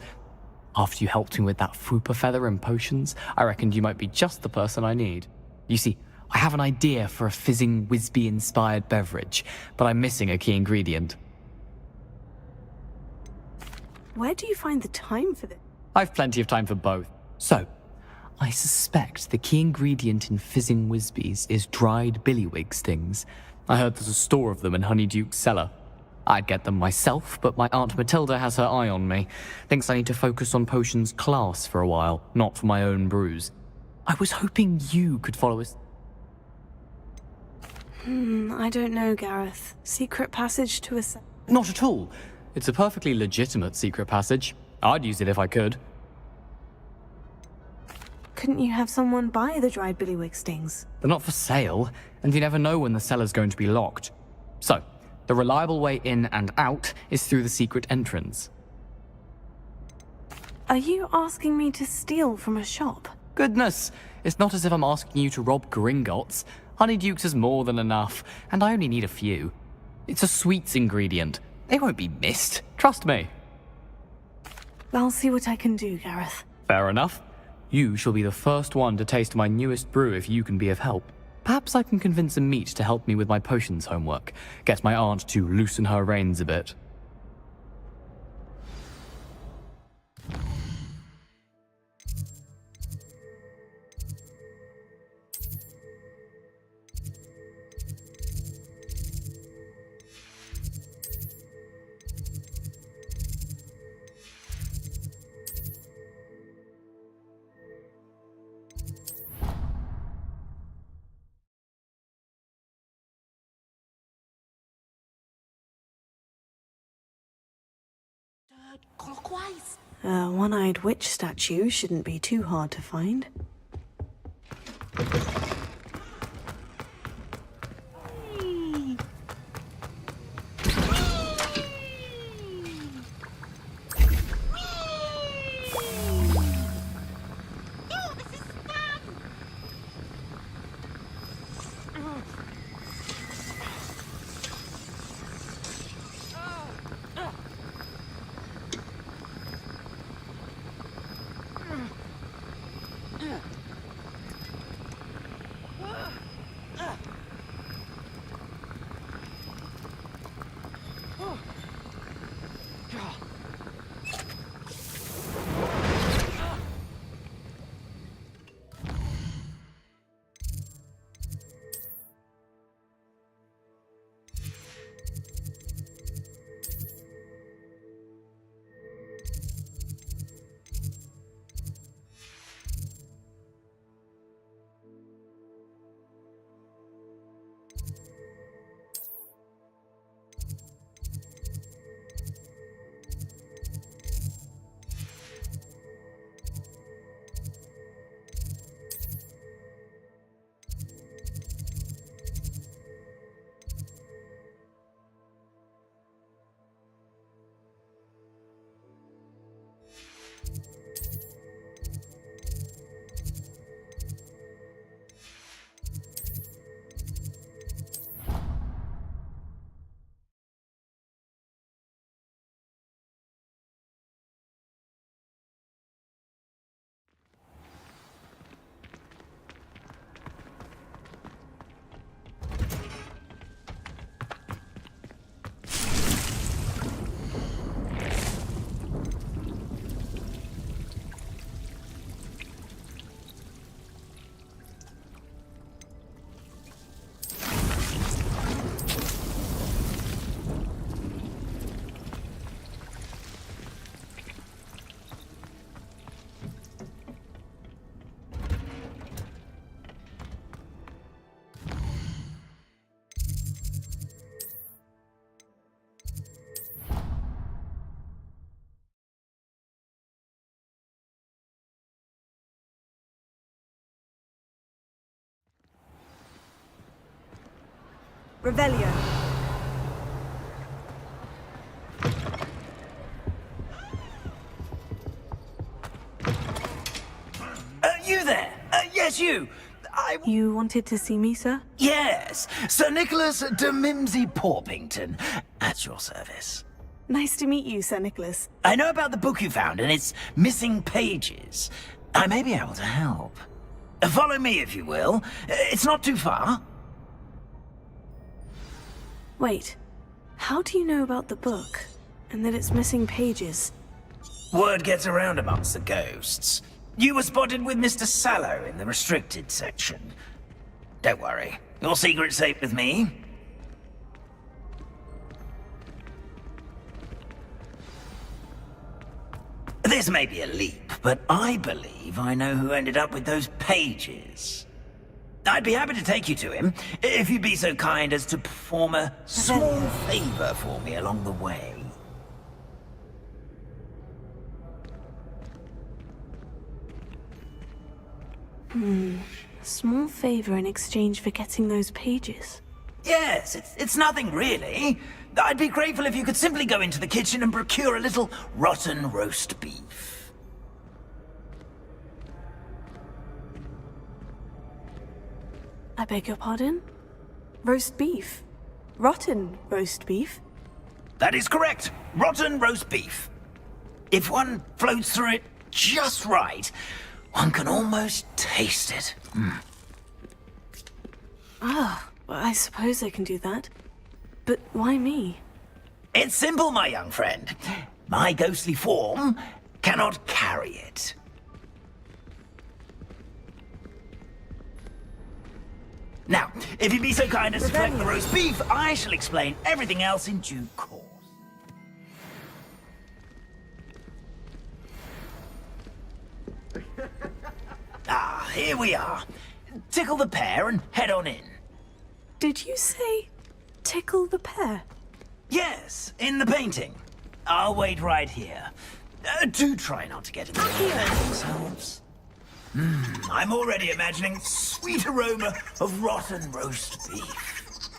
After you helped me with that Fupa feather and potions, I reckoned you might be just the person I need. You see, I have an idea for a fizzing Wisby-inspired beverage, but I'm missing a key ingredient. Where do you find the time for this? I've plenty of time for both. So, I suspect the key ingredient in fizzing Wisbies is dried billywig stings. I heard there's a store of them in Honeyduke's cellar. I'd get them myself, but my Aunt Matilda has her eye on me. Thinks I need to focus on potions class for a while, not for my own brews. I was hoping you could follow us. I don't know, Gareth. Secret passage to a... Not at all. It's a perfectly legitimate secret passage. I'd use it if I could. Couldn't you have someone buy the dried billywig stings? They're not for sale, and you never know when the cellar's going to be locked. So, The reliable way in and out is through the secret entrance. Are you asking me to steal from a shop? Goodness, it's not as if I'm asking you to rob Gringotts. Honeydukes is more than enough, and I only need a few. It's a sweets ingredient. They won't be missed. Trust me. I'll see what I can do, Gareth. Fair enough. You shall be the first one to taste my newest brew if you can be of help. Perhaps I can convince a meat to help me with my potions homework. Get my aunt to loosen her reins a bit. Clockwise. A one-eyed witch statue shouldn't be too hard to find. Revelio. You there? Yes, you. You wanted to see me, sir? Yes, Sir Nicholas de Mimsy Porpington, at your service. Nice to meet you, Sir Nicholas. I know about the book you found and its missing pages. I may be able to help. Follow me, if you will. It's not too far. Wait, how do you know about the book? And that it's missing pages? Word gets around amongst the ghosts. You were spotted with Mr. Sallow in the restricted section. Don't worry, your secret's safe with me. This may be a leap, but I believe I know who ended up with those pages. I'd be happy to take you to him, if you'd be so kind as to perform a small favor for me along the way. A small favor in exchange for getting those pages. Yes, it's nothing really. I'd be grateful if you could simply go into the kitchen and procure a little rotten roast beef. I beg your pardon? Roast beef? Rotten roast beef? That is correct. Rotten roast beef. If one floats through it just right, one can almost taste it. Ah, well, I suppose I can do that. But why me? It's simple, my young friend. My ghostly form cannot carry it. Now, if you'd be so kind as to collect the roast beef, I shall explain everything else in due course. Ah, here we are. Tickle the pear and head on in. Did you say tickle the pear? Yes, in the painting. I'll wait right here. Do try not to get in the way of yourselves. I'm already imagining sweet aroma of rotten roast beef.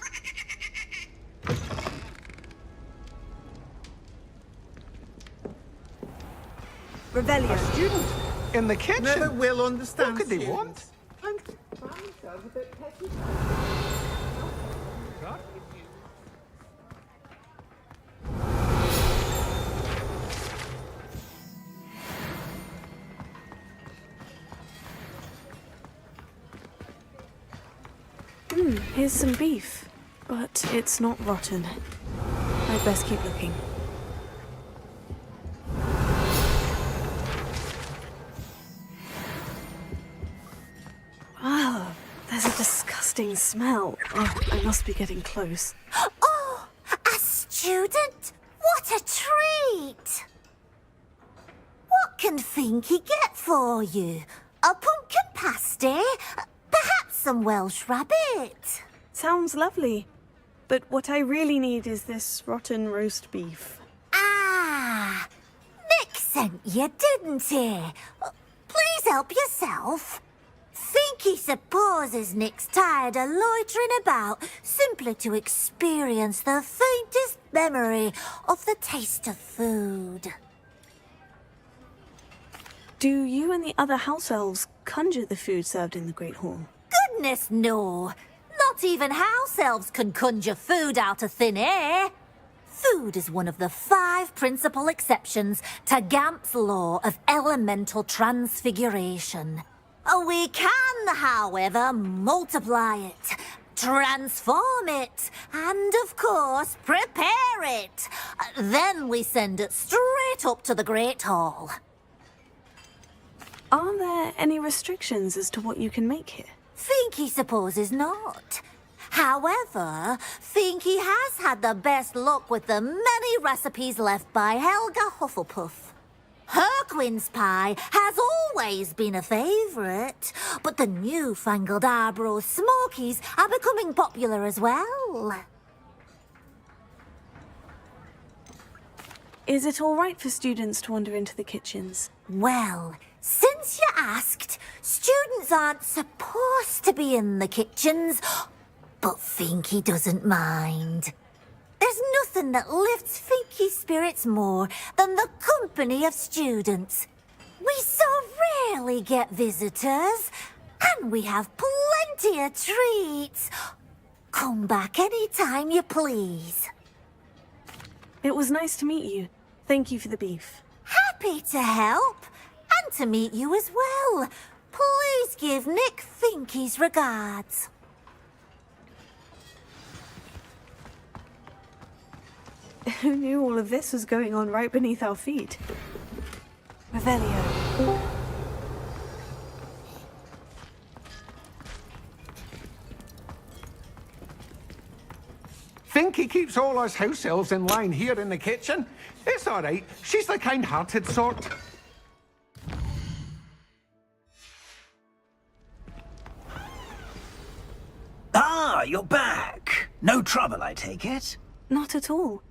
Revelio. A student in the kitchen. Never will understand. What could they want? Here's some beef, but it's not rotten. I'd best keep looking. Ah, there's a disgusting smell. Oh, I must be getting close. Oh, a student? What a treat! What can Finky get for you? A pumpkin pasty? Perhaps some Welsh rabbit? Sounds lovely. But what I really need is this rotten roast beef. Ah, Nick sent you, didn't he? Please help yourself. Finky supposes Nick's tired of loitering about simply to experience the faintest memory of the taste of food. Do you and the other house elves conjure the food served in the Great Hall? Goodness, no. Not even house elves can conjure food out of thin air. Food is one of the 5 principal exceptions to Gamp's law of elemental transfiguration. We can, however, multiply it, transform it, and, of course, prepare it. Then we send it straight up to the Great Hall. Are there any restrictions as to what you can make here? Finky supposes not. However, Finky has had the best luck with the many recipes left by Helga Hufflepuff. Her quince pie has always been a favourite, but the newfangled Arbroath Smokies are becoming popular as well. Is it all right for students to wander into the kitchens? Well, since you asked, students aren't supposed to be in the kitchens, but Finky doesn't mind. There's nothing that lifts Finky's spirits more than the company of students. We so rarely get visitors, and we have plenty of treats. Come back any time you please. It was nice to meet you. Thank you for the beef. Happy to help, and to meet you as well. Please give Nick Finky's regards. Who knew all of this was going on right beneath our feet? Revelio. Finky keeps all us house elves in line here in the kitchen. It's all right. She's the kind-hearted sort. Ah, you're back. No trouble, I take it? Not at all.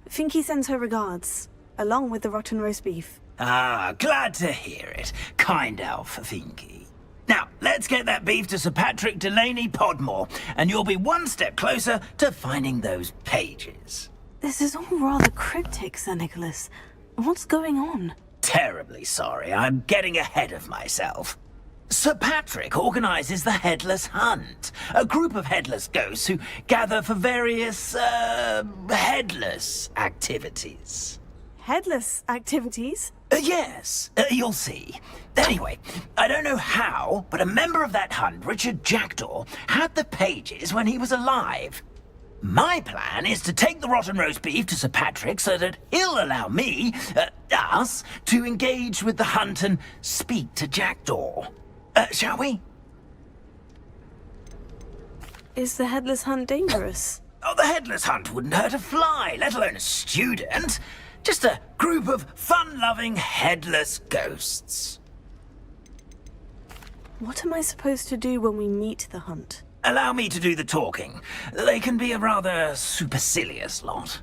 Finky sends her regards, along with the rotten roast beef. Ah, glad to hear it. Kind elf, Finky. Now, let's get that beef to Sir Patrick Delaney Podmore, and you'll be one step closer to finding those pages. This is all rather cryptic, Sir Nicholas. What's going on? Terribly sorry, I'm getting ahead of myself. Sir Patrick organises the Headless Hunt, a group of headless ghosts who gather for various, headless activities. Headless activities? Yes, you'll see. Anyway, I don't know how, but a member of that hunt, Richard Jackdaw, had the pages when he was alive. My plan is to take the rotten roast beef to Sir Patrick so that he'll allow me, us, to engage with the hunt and speak to Jackdaw. Shall we? Is the Headless Hunt dangerous? Oh, the Headless Hunt wouldn't hurt a fly, let alone a student. Just a group of fun-loving headless ghosts. What am I supposed to do when we meet the hunt? Allow me to do the talking. They can be a rather supercilious lot.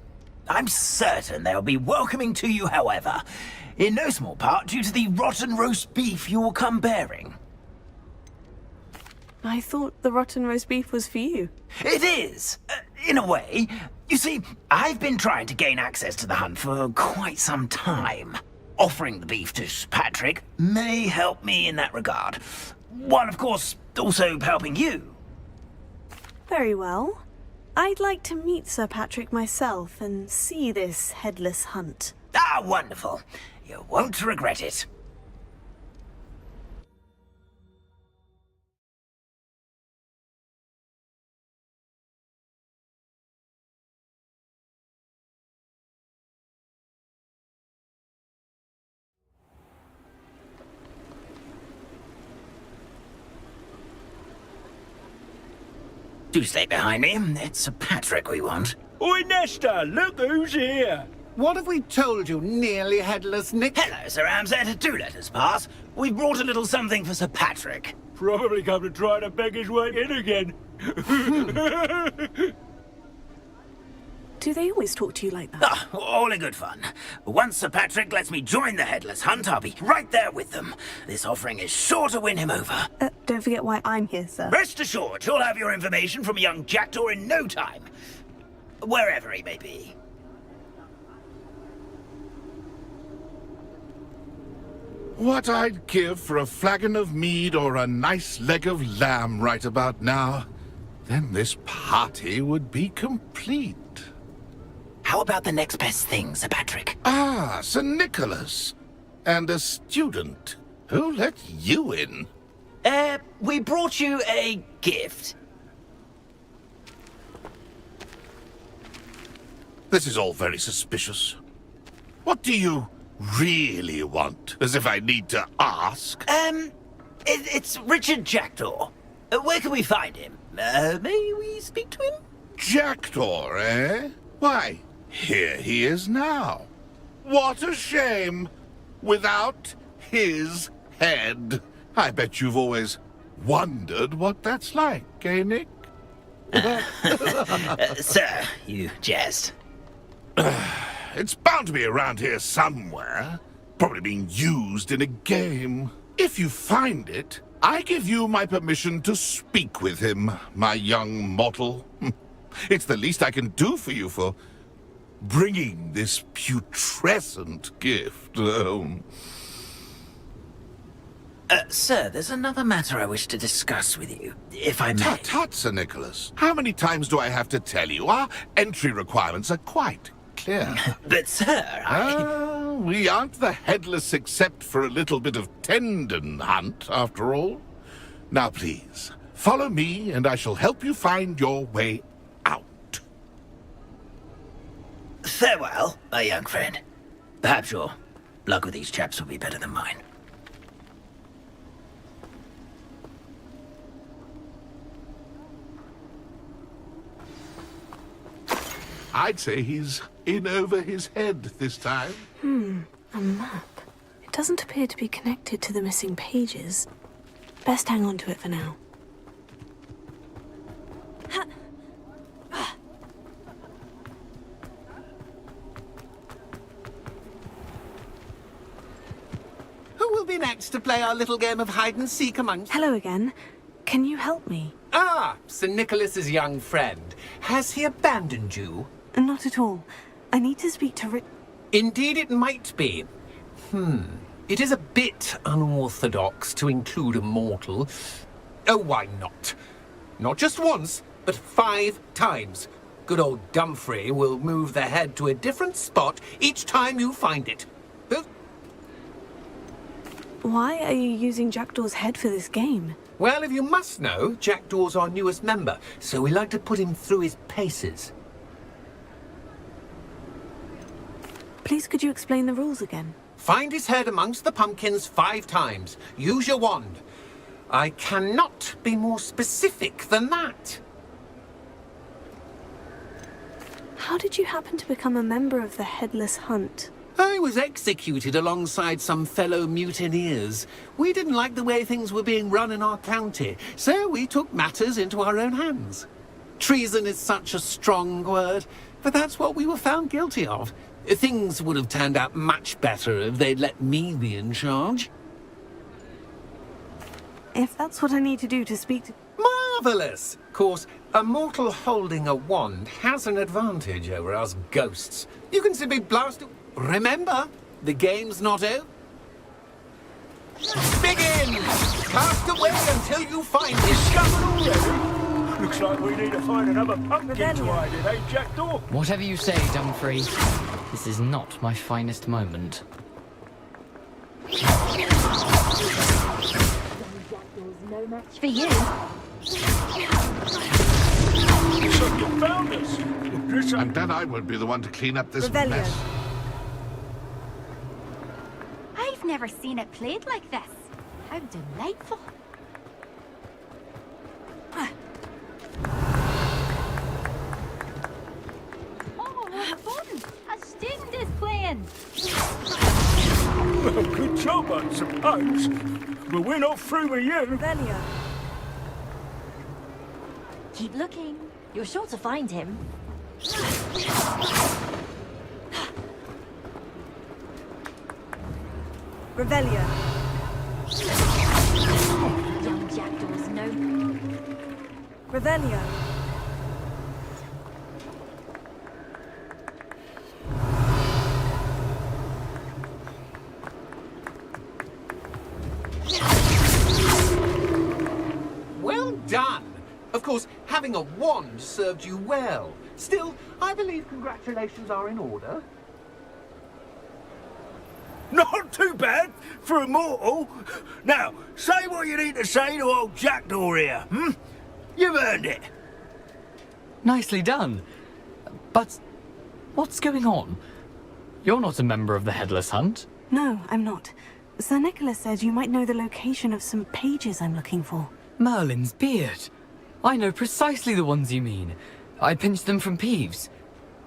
I'm certain they'll be welcoming to you, however, in no small part due to the rotten roast beef you will come bearing. I thought the rotten roast beef was for you. It is, in a way. You see, I've been trying to gain access to the hunt for quite some time. Offering the beef to Patrick may help me in that regard, while of course also helping you. Very well. I'd like to meet Sir Patrick myself and see this Headless Hunt. Ah, wonderful. You won't regret it. Do stay behind me. It's Sir Patrick we want. Oi, Nesta, look who's here. What have we told you, nearly headless Nick? Hello, Sir Ramsay. Do let us pass. We've brought a little something for Sir Patrick. Probably come to try to beg his way in again. Do they always talk to you like that? Ah, all in good fun. Once Sir Patrick lets me join the Headless Hunt, I'll be right there with them. This offering is sure to win him over. Don't forget why I'm here, sir. Rest assured, you'll have your information from a young Jackdaw in no time. Wherever he may be. What I'd give for a flagon of mead or a nice leg of lamb right about now. Then this party would be complete. How about the next best thing, Sir Patrick? Ah, Sir Nicholas. And a student. Who let you in? We brought you a gift. This is all very suspicious. What do you really want? As if I need to ask. It's Richard Jackdaw. Where can we find him? May we speak to him? Jackdaw, eh? Why, here he is now. What a shame. Without his head. I bet you've always wondered what that's like, eh, Nick? Sir, you jest. It's bound to be around here somewhere. Probably being used in a game. If you find it, I give you my permission to speak with him, my young mortal. It's the least I can do for you for bringing this putrescent gift home. Sir, there's another matter I wish to discuss with you, if I may. Tut, Sir Nicholas. How many times do I have to tell you? Our entry requirements are quite clear. But, sir, we aren't the headless except for a little bit of tendon hunt, after all. Now, please, follow me, and I shall help you find your way out. Farewell, my young friend. Perhaps your luck with these chaps will be better than mine. I'd say he's in over his head this time. A map. It doesn't appear to be connected to the missing pages. Best hang on to it for now. Who will be been asked to play our little game of hide-and-seek amongst... Hello again. Can you help me? Ah, Sir Nicholas's young friend. Has he abandoned you? Not at all. I need to speak to Indeed it might be. It is a bit unorthodox to include a mortal. Oh, why not? Not just once, but 5 times. Good old Dumfrey will move the head to a different spot each time you find it. Why are you using Jackdaw's head for this game? Well, if you must know, Jackdaw's our newest member, so we like to put him through his paces. Please could you explain the rules again? Find his head amongst the pumpkins 5 times. Use your wand. I cannot be more specific than that. How did you happen to become a member of the Headless Hunt? I was executed alongside some fellow mutineers. We didn't like the way things were being run in our county, so we took matters into our own hands. Treason is such a strong word, but that's what we were found guilty of. Things would have turned out much better if they'd let me be in charge. If that's what I need to do to speak to... Marvellous! Of course, a mortal holding a wand has an advantage over us ghosts. You can simply blast... Remember, the game's not over. Begin! Cast away until you find it. Looks like we need to find another pumpkin to hide in, eh, Jackdaw? Whatever you say, Dumfrey. This is not my finest moment. No match for you. So you found us. And then I would be the one to clean up this mess. I've never seen it played like this. How delightful. Oh, what fun! A student is playing. Well, good job, I suppose. But we're not through with you. Revelio. Keep looking. You're sure to find him. Revelio. Young Jackdaws know. Revelio. Well done! Of course, having a wand served you well. Still, I believe congratulations are in order. Not too bad for a mortal. Now, say what you need to say to old Jackdaw here, You've earned it. Nicely done. But what's going on? You're not a member of the Headless Hunt. No, I'm not. Sir Nicholas said you might know the location of some pages I'm looking for. Merlin's beard. I know precisely the ones you mean. I pinched them from Peeves.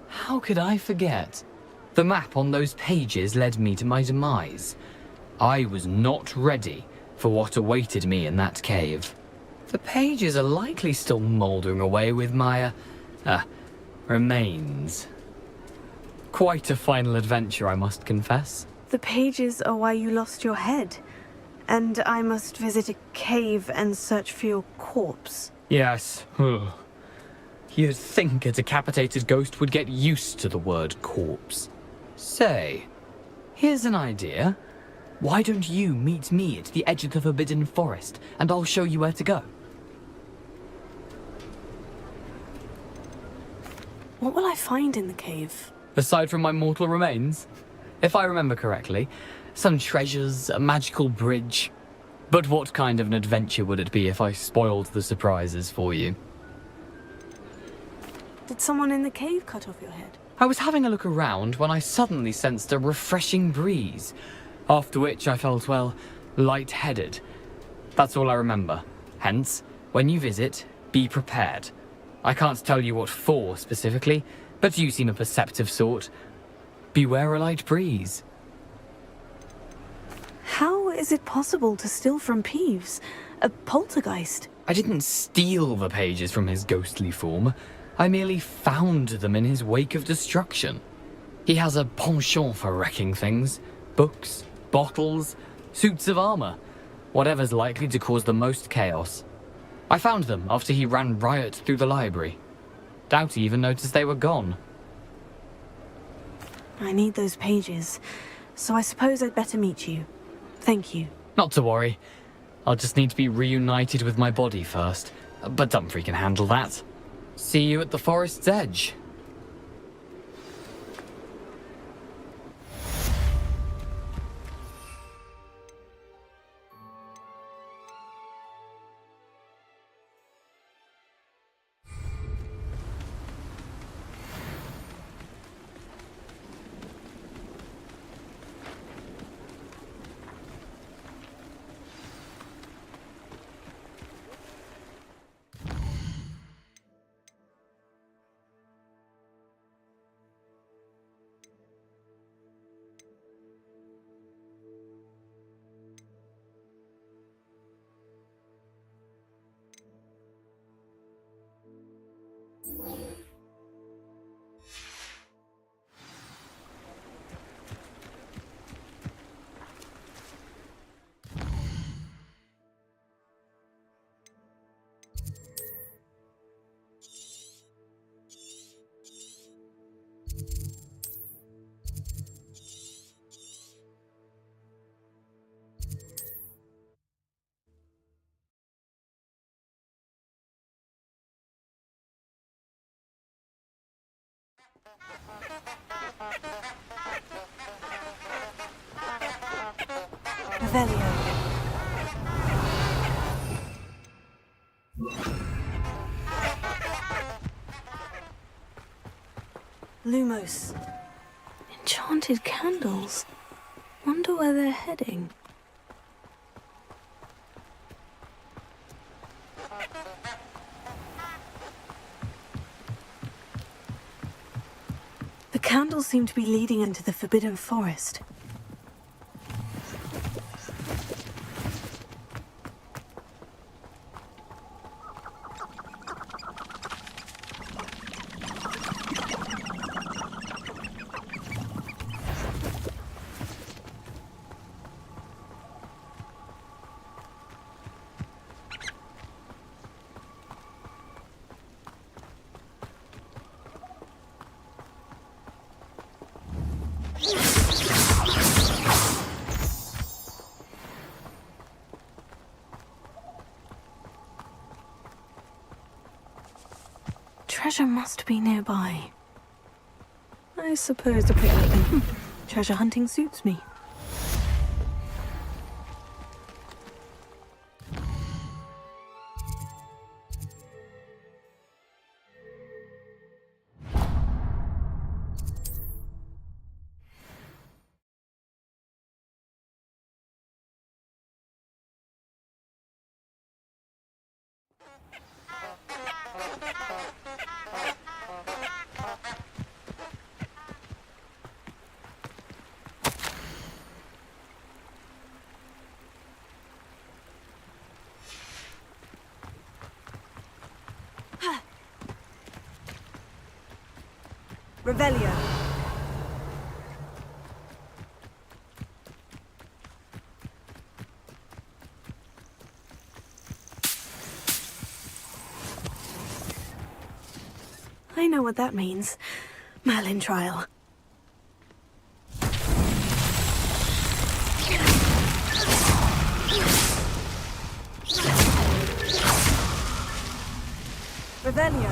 How could I forget? The map on those pages led me to my demise. I was not ready for what awaited me in that cave. The pages are likely still mouldering away with my, remains. Quite a final adventure, I must confess. The pages are why you lost your head. And I must visit a cave and search for your corpse. Yes. You'd think a decapitated ghost would get used to the word corpse. Say, here's an idea. Why don't you meet me at the edge of the Forbidden Forest, and I'll show you where to go? What will I find in the cave? Aside from my mortal remains? If I remember correctly, some treasures, a magical bridge. But what kind of an adventure would it be if I spoiled the surprises for you? Did someone in the cave cut off your head? I was having a look around when I suddenly sensed a refreshing breeze, after which I felt, well, lightheaded. That's all I remember. Hence, when you visit, be prepared. I can't tell you what for specifically, but you seem a perceptive sort. Beware a light breeze. How is it possible to steal from Peeves? A poltergeist? I didn't steal the pages from his ghostly form. I merely found them in his wake of destruction. He has a penchant for wrecking things. Books, bottles, Suits of armor. Whatever's likely to cause the most chaos. I found them after he ran riot through the library. Doubt he even noticed they were gone. I need those pages, so I suppose I'd better meet you. Thank you. Not to worry. I'll just need to be reunited with my body first. But Dumfries can handle that. See you at the forest's edge. Revelio. Lumos. Enchanted candles. Wonder where they're heading. The candles seem to be leading into the Forbidden Forest. Treasure must be nearby. I suppose a picnic. Treasure hunting suits me. Revelio. I know what that means. Merlin trial. Revelio.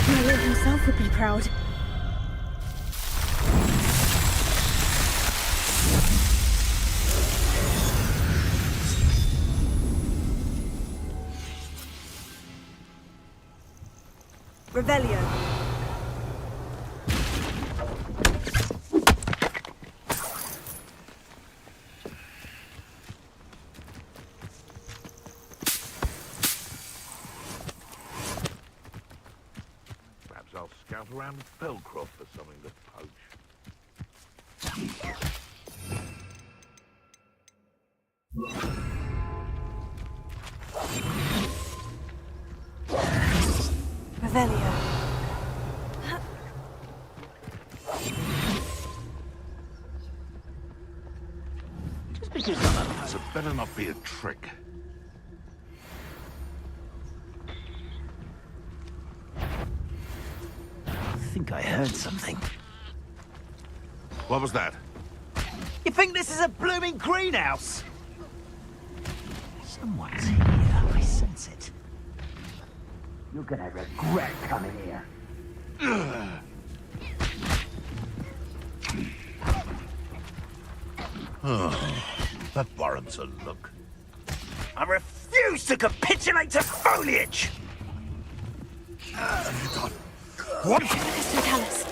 Merlin himself would be proud. Revelio. Perhaps I'll scout around Fellcroft for something to poach. focus on them. So it better not be a trick. I think I heard something. What was that? You think this is a blooming greenhouse? Someone's here. I sense it. You're gonna regret coming here. Oh, that warrants a look. I refuse to capitulate to foliage! What? Mr. Tallis.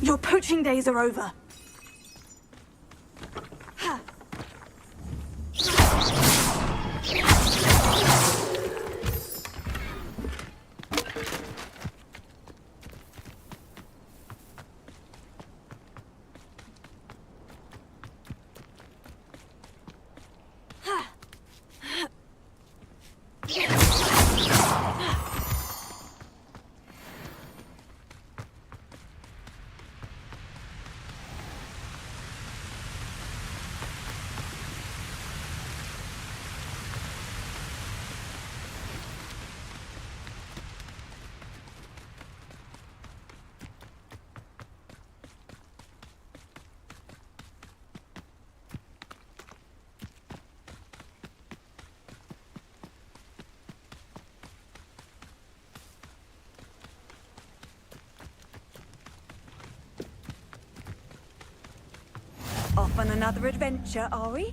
Your poaching days are over. Off on another adventure, are we?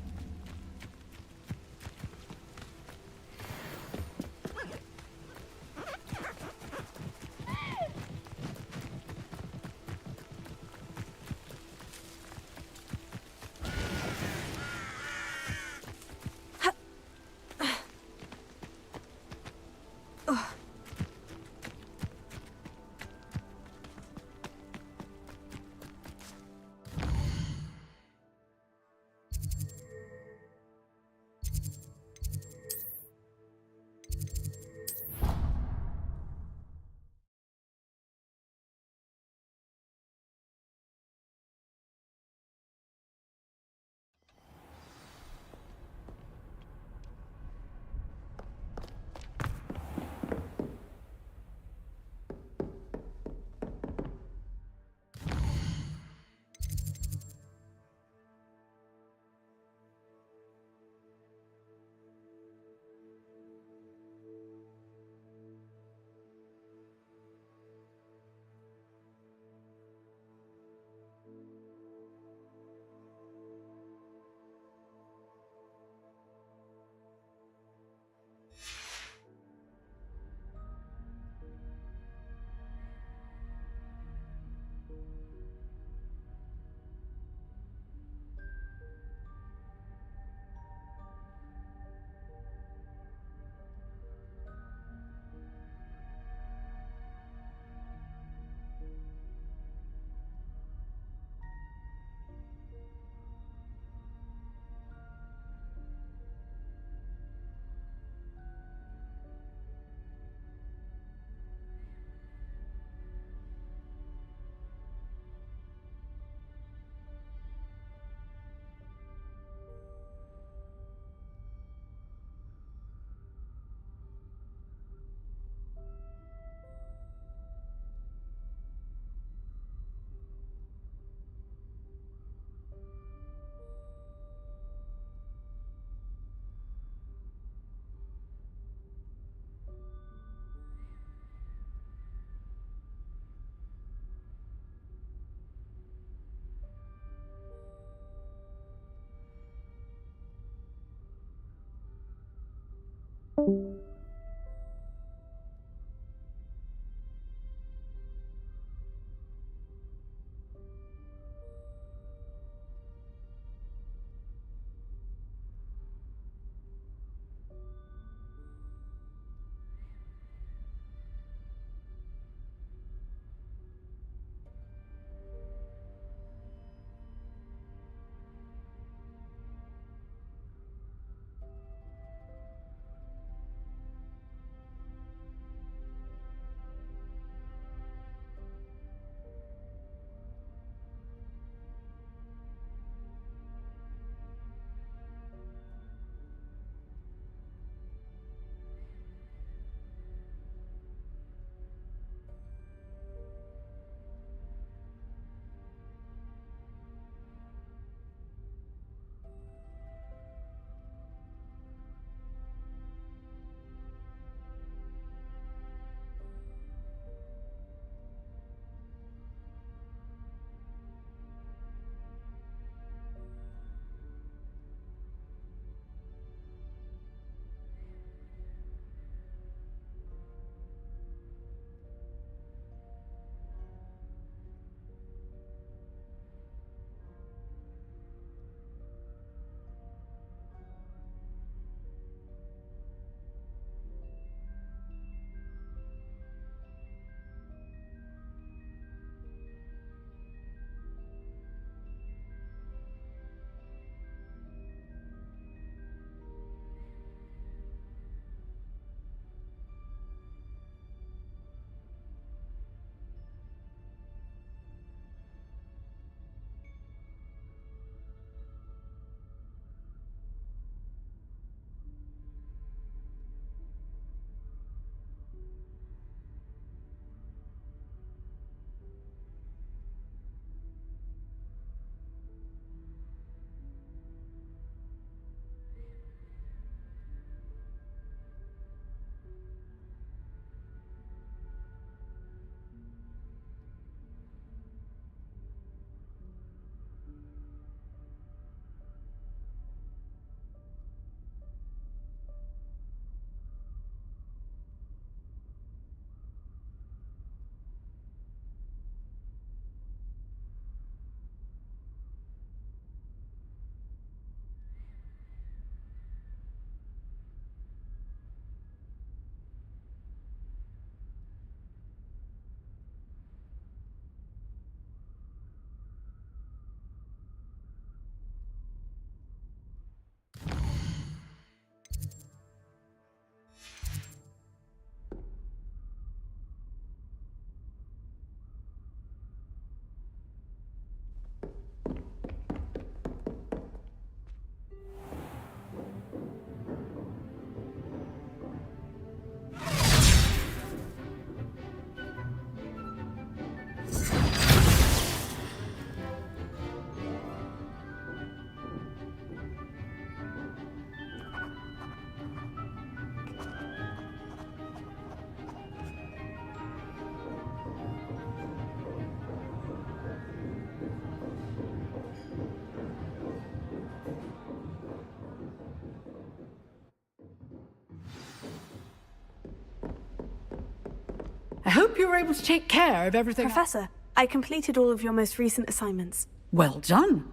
I hope you were able to take care of everything. Professor, I completed all of your most recent assignments. Well done.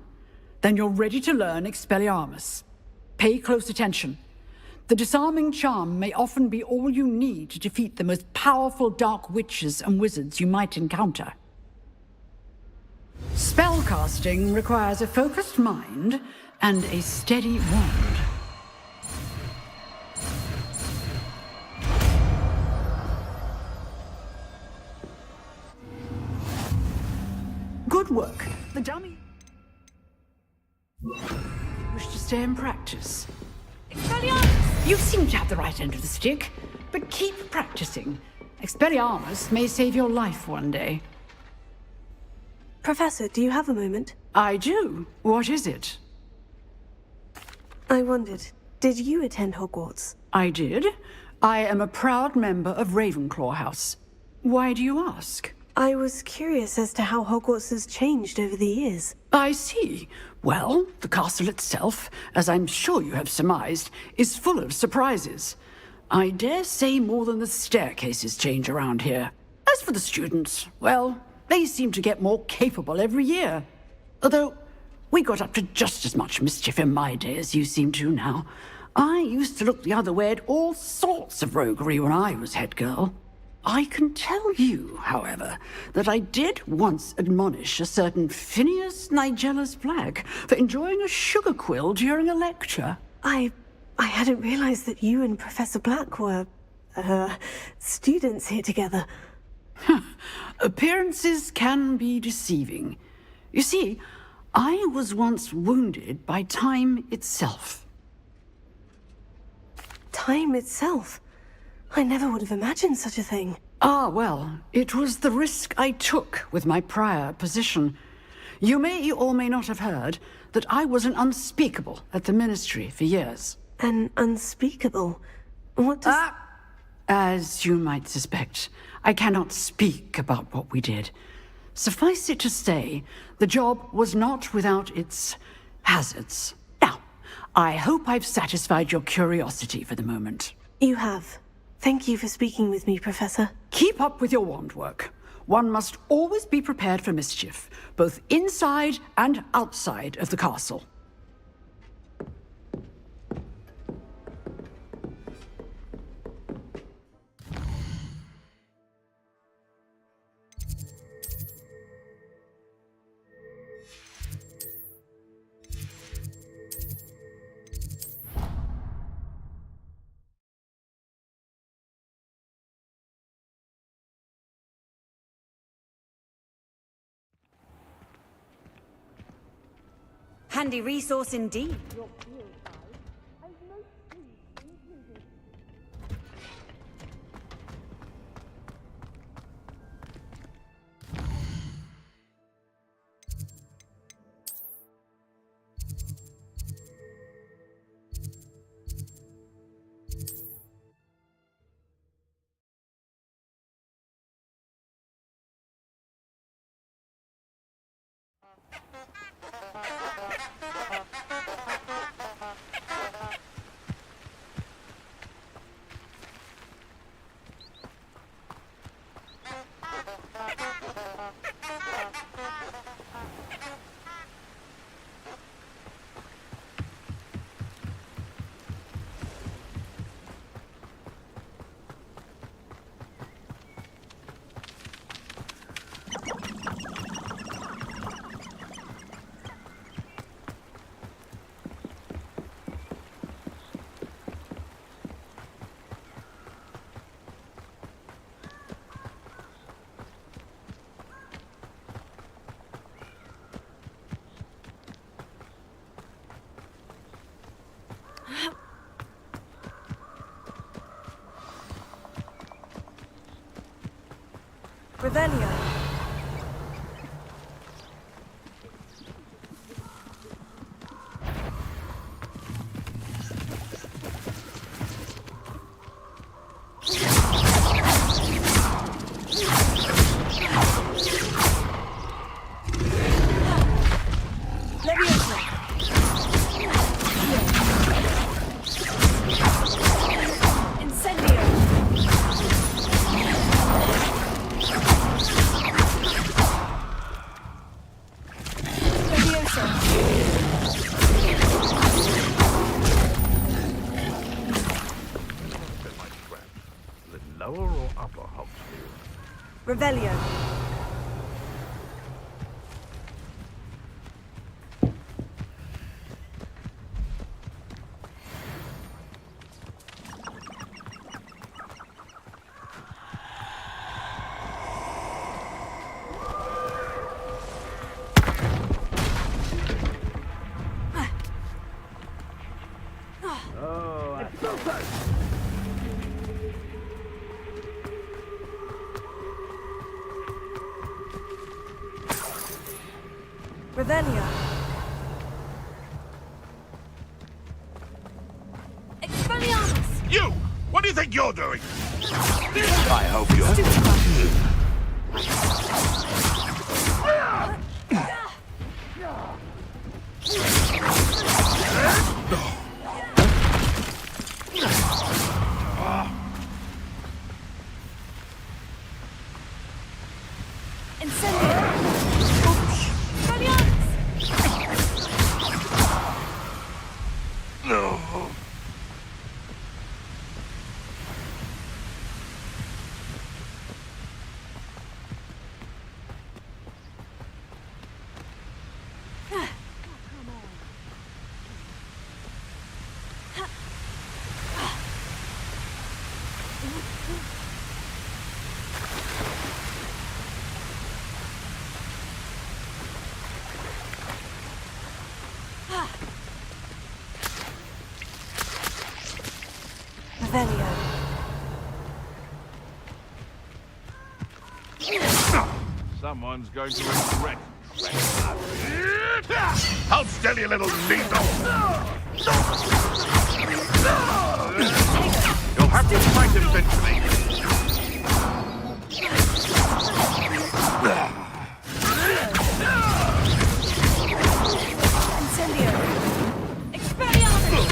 Then you're ready to learn Expelliarmus. Pay close attention. The disarming charm may often be all you need to defeat the most powerful dark witches and wizards you might encounter. Spellcasting requires a focused mind and a steady wand. Good work. The dummy wish to stay in practice. Expelliarmus! You seem to have the right end of the stick, but keep practicing. Expelliarmus may save your life one day. Professor, do you have a moment? I do. What is it? I wondered, did you attend Hogwarts? I did. I am a proud member of Ravenclaw House. Why do you ask? I was curious as to how Hogwarts has changed over the years. I see. Well, the castle itself, as I'm sure you have surmised, is full of surprises. I dare say more than the staircases change around here. As for the students, well, they seem to get more capable every year. Although, we got up to just as much mischief in my day as you seem to now. I used to look the other way at all sorts of roguery when I was head girl. I can tell you, however, that I did once admonish a certain Phineas Nigella's Black for enjoying a sugar quill during a lecture. I hadn't realized that you and Professor Black were, students here together. Appearances can be deceiving. You see, I was once wounded by time itself. Time itself? I never would have imagined such a thing. Ah, well, it was the risk I took with my prior position. You may or may not have heard that I was an unspeakable at the Ministry for years. An unspeakable? What does... As you might suspect, I cannot speak about what we did. Suffice it to say, the job was not without its hazards. Now, I hope I've satisfied your curiosity for the moment. You have. Thank you for speaking with me, Professor. Keep up with your wand work. One must always be prepared for mischief, both inside and outside of the castle. Handy resource indeed. Revelio. Lower or upper Hogsfield? Revelio. Revelio. Expelliarmus! You! What do you think you're doing? I hope you're... Revelio. Someone's going to regret. Hold still, you little needle! You'll have to fight him eventually. Incendio. Expelliarmus!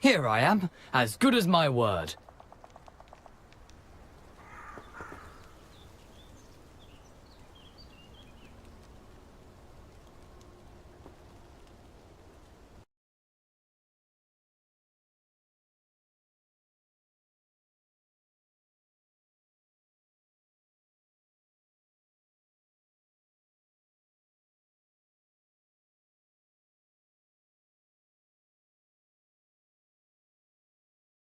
Here I am, as good as my word.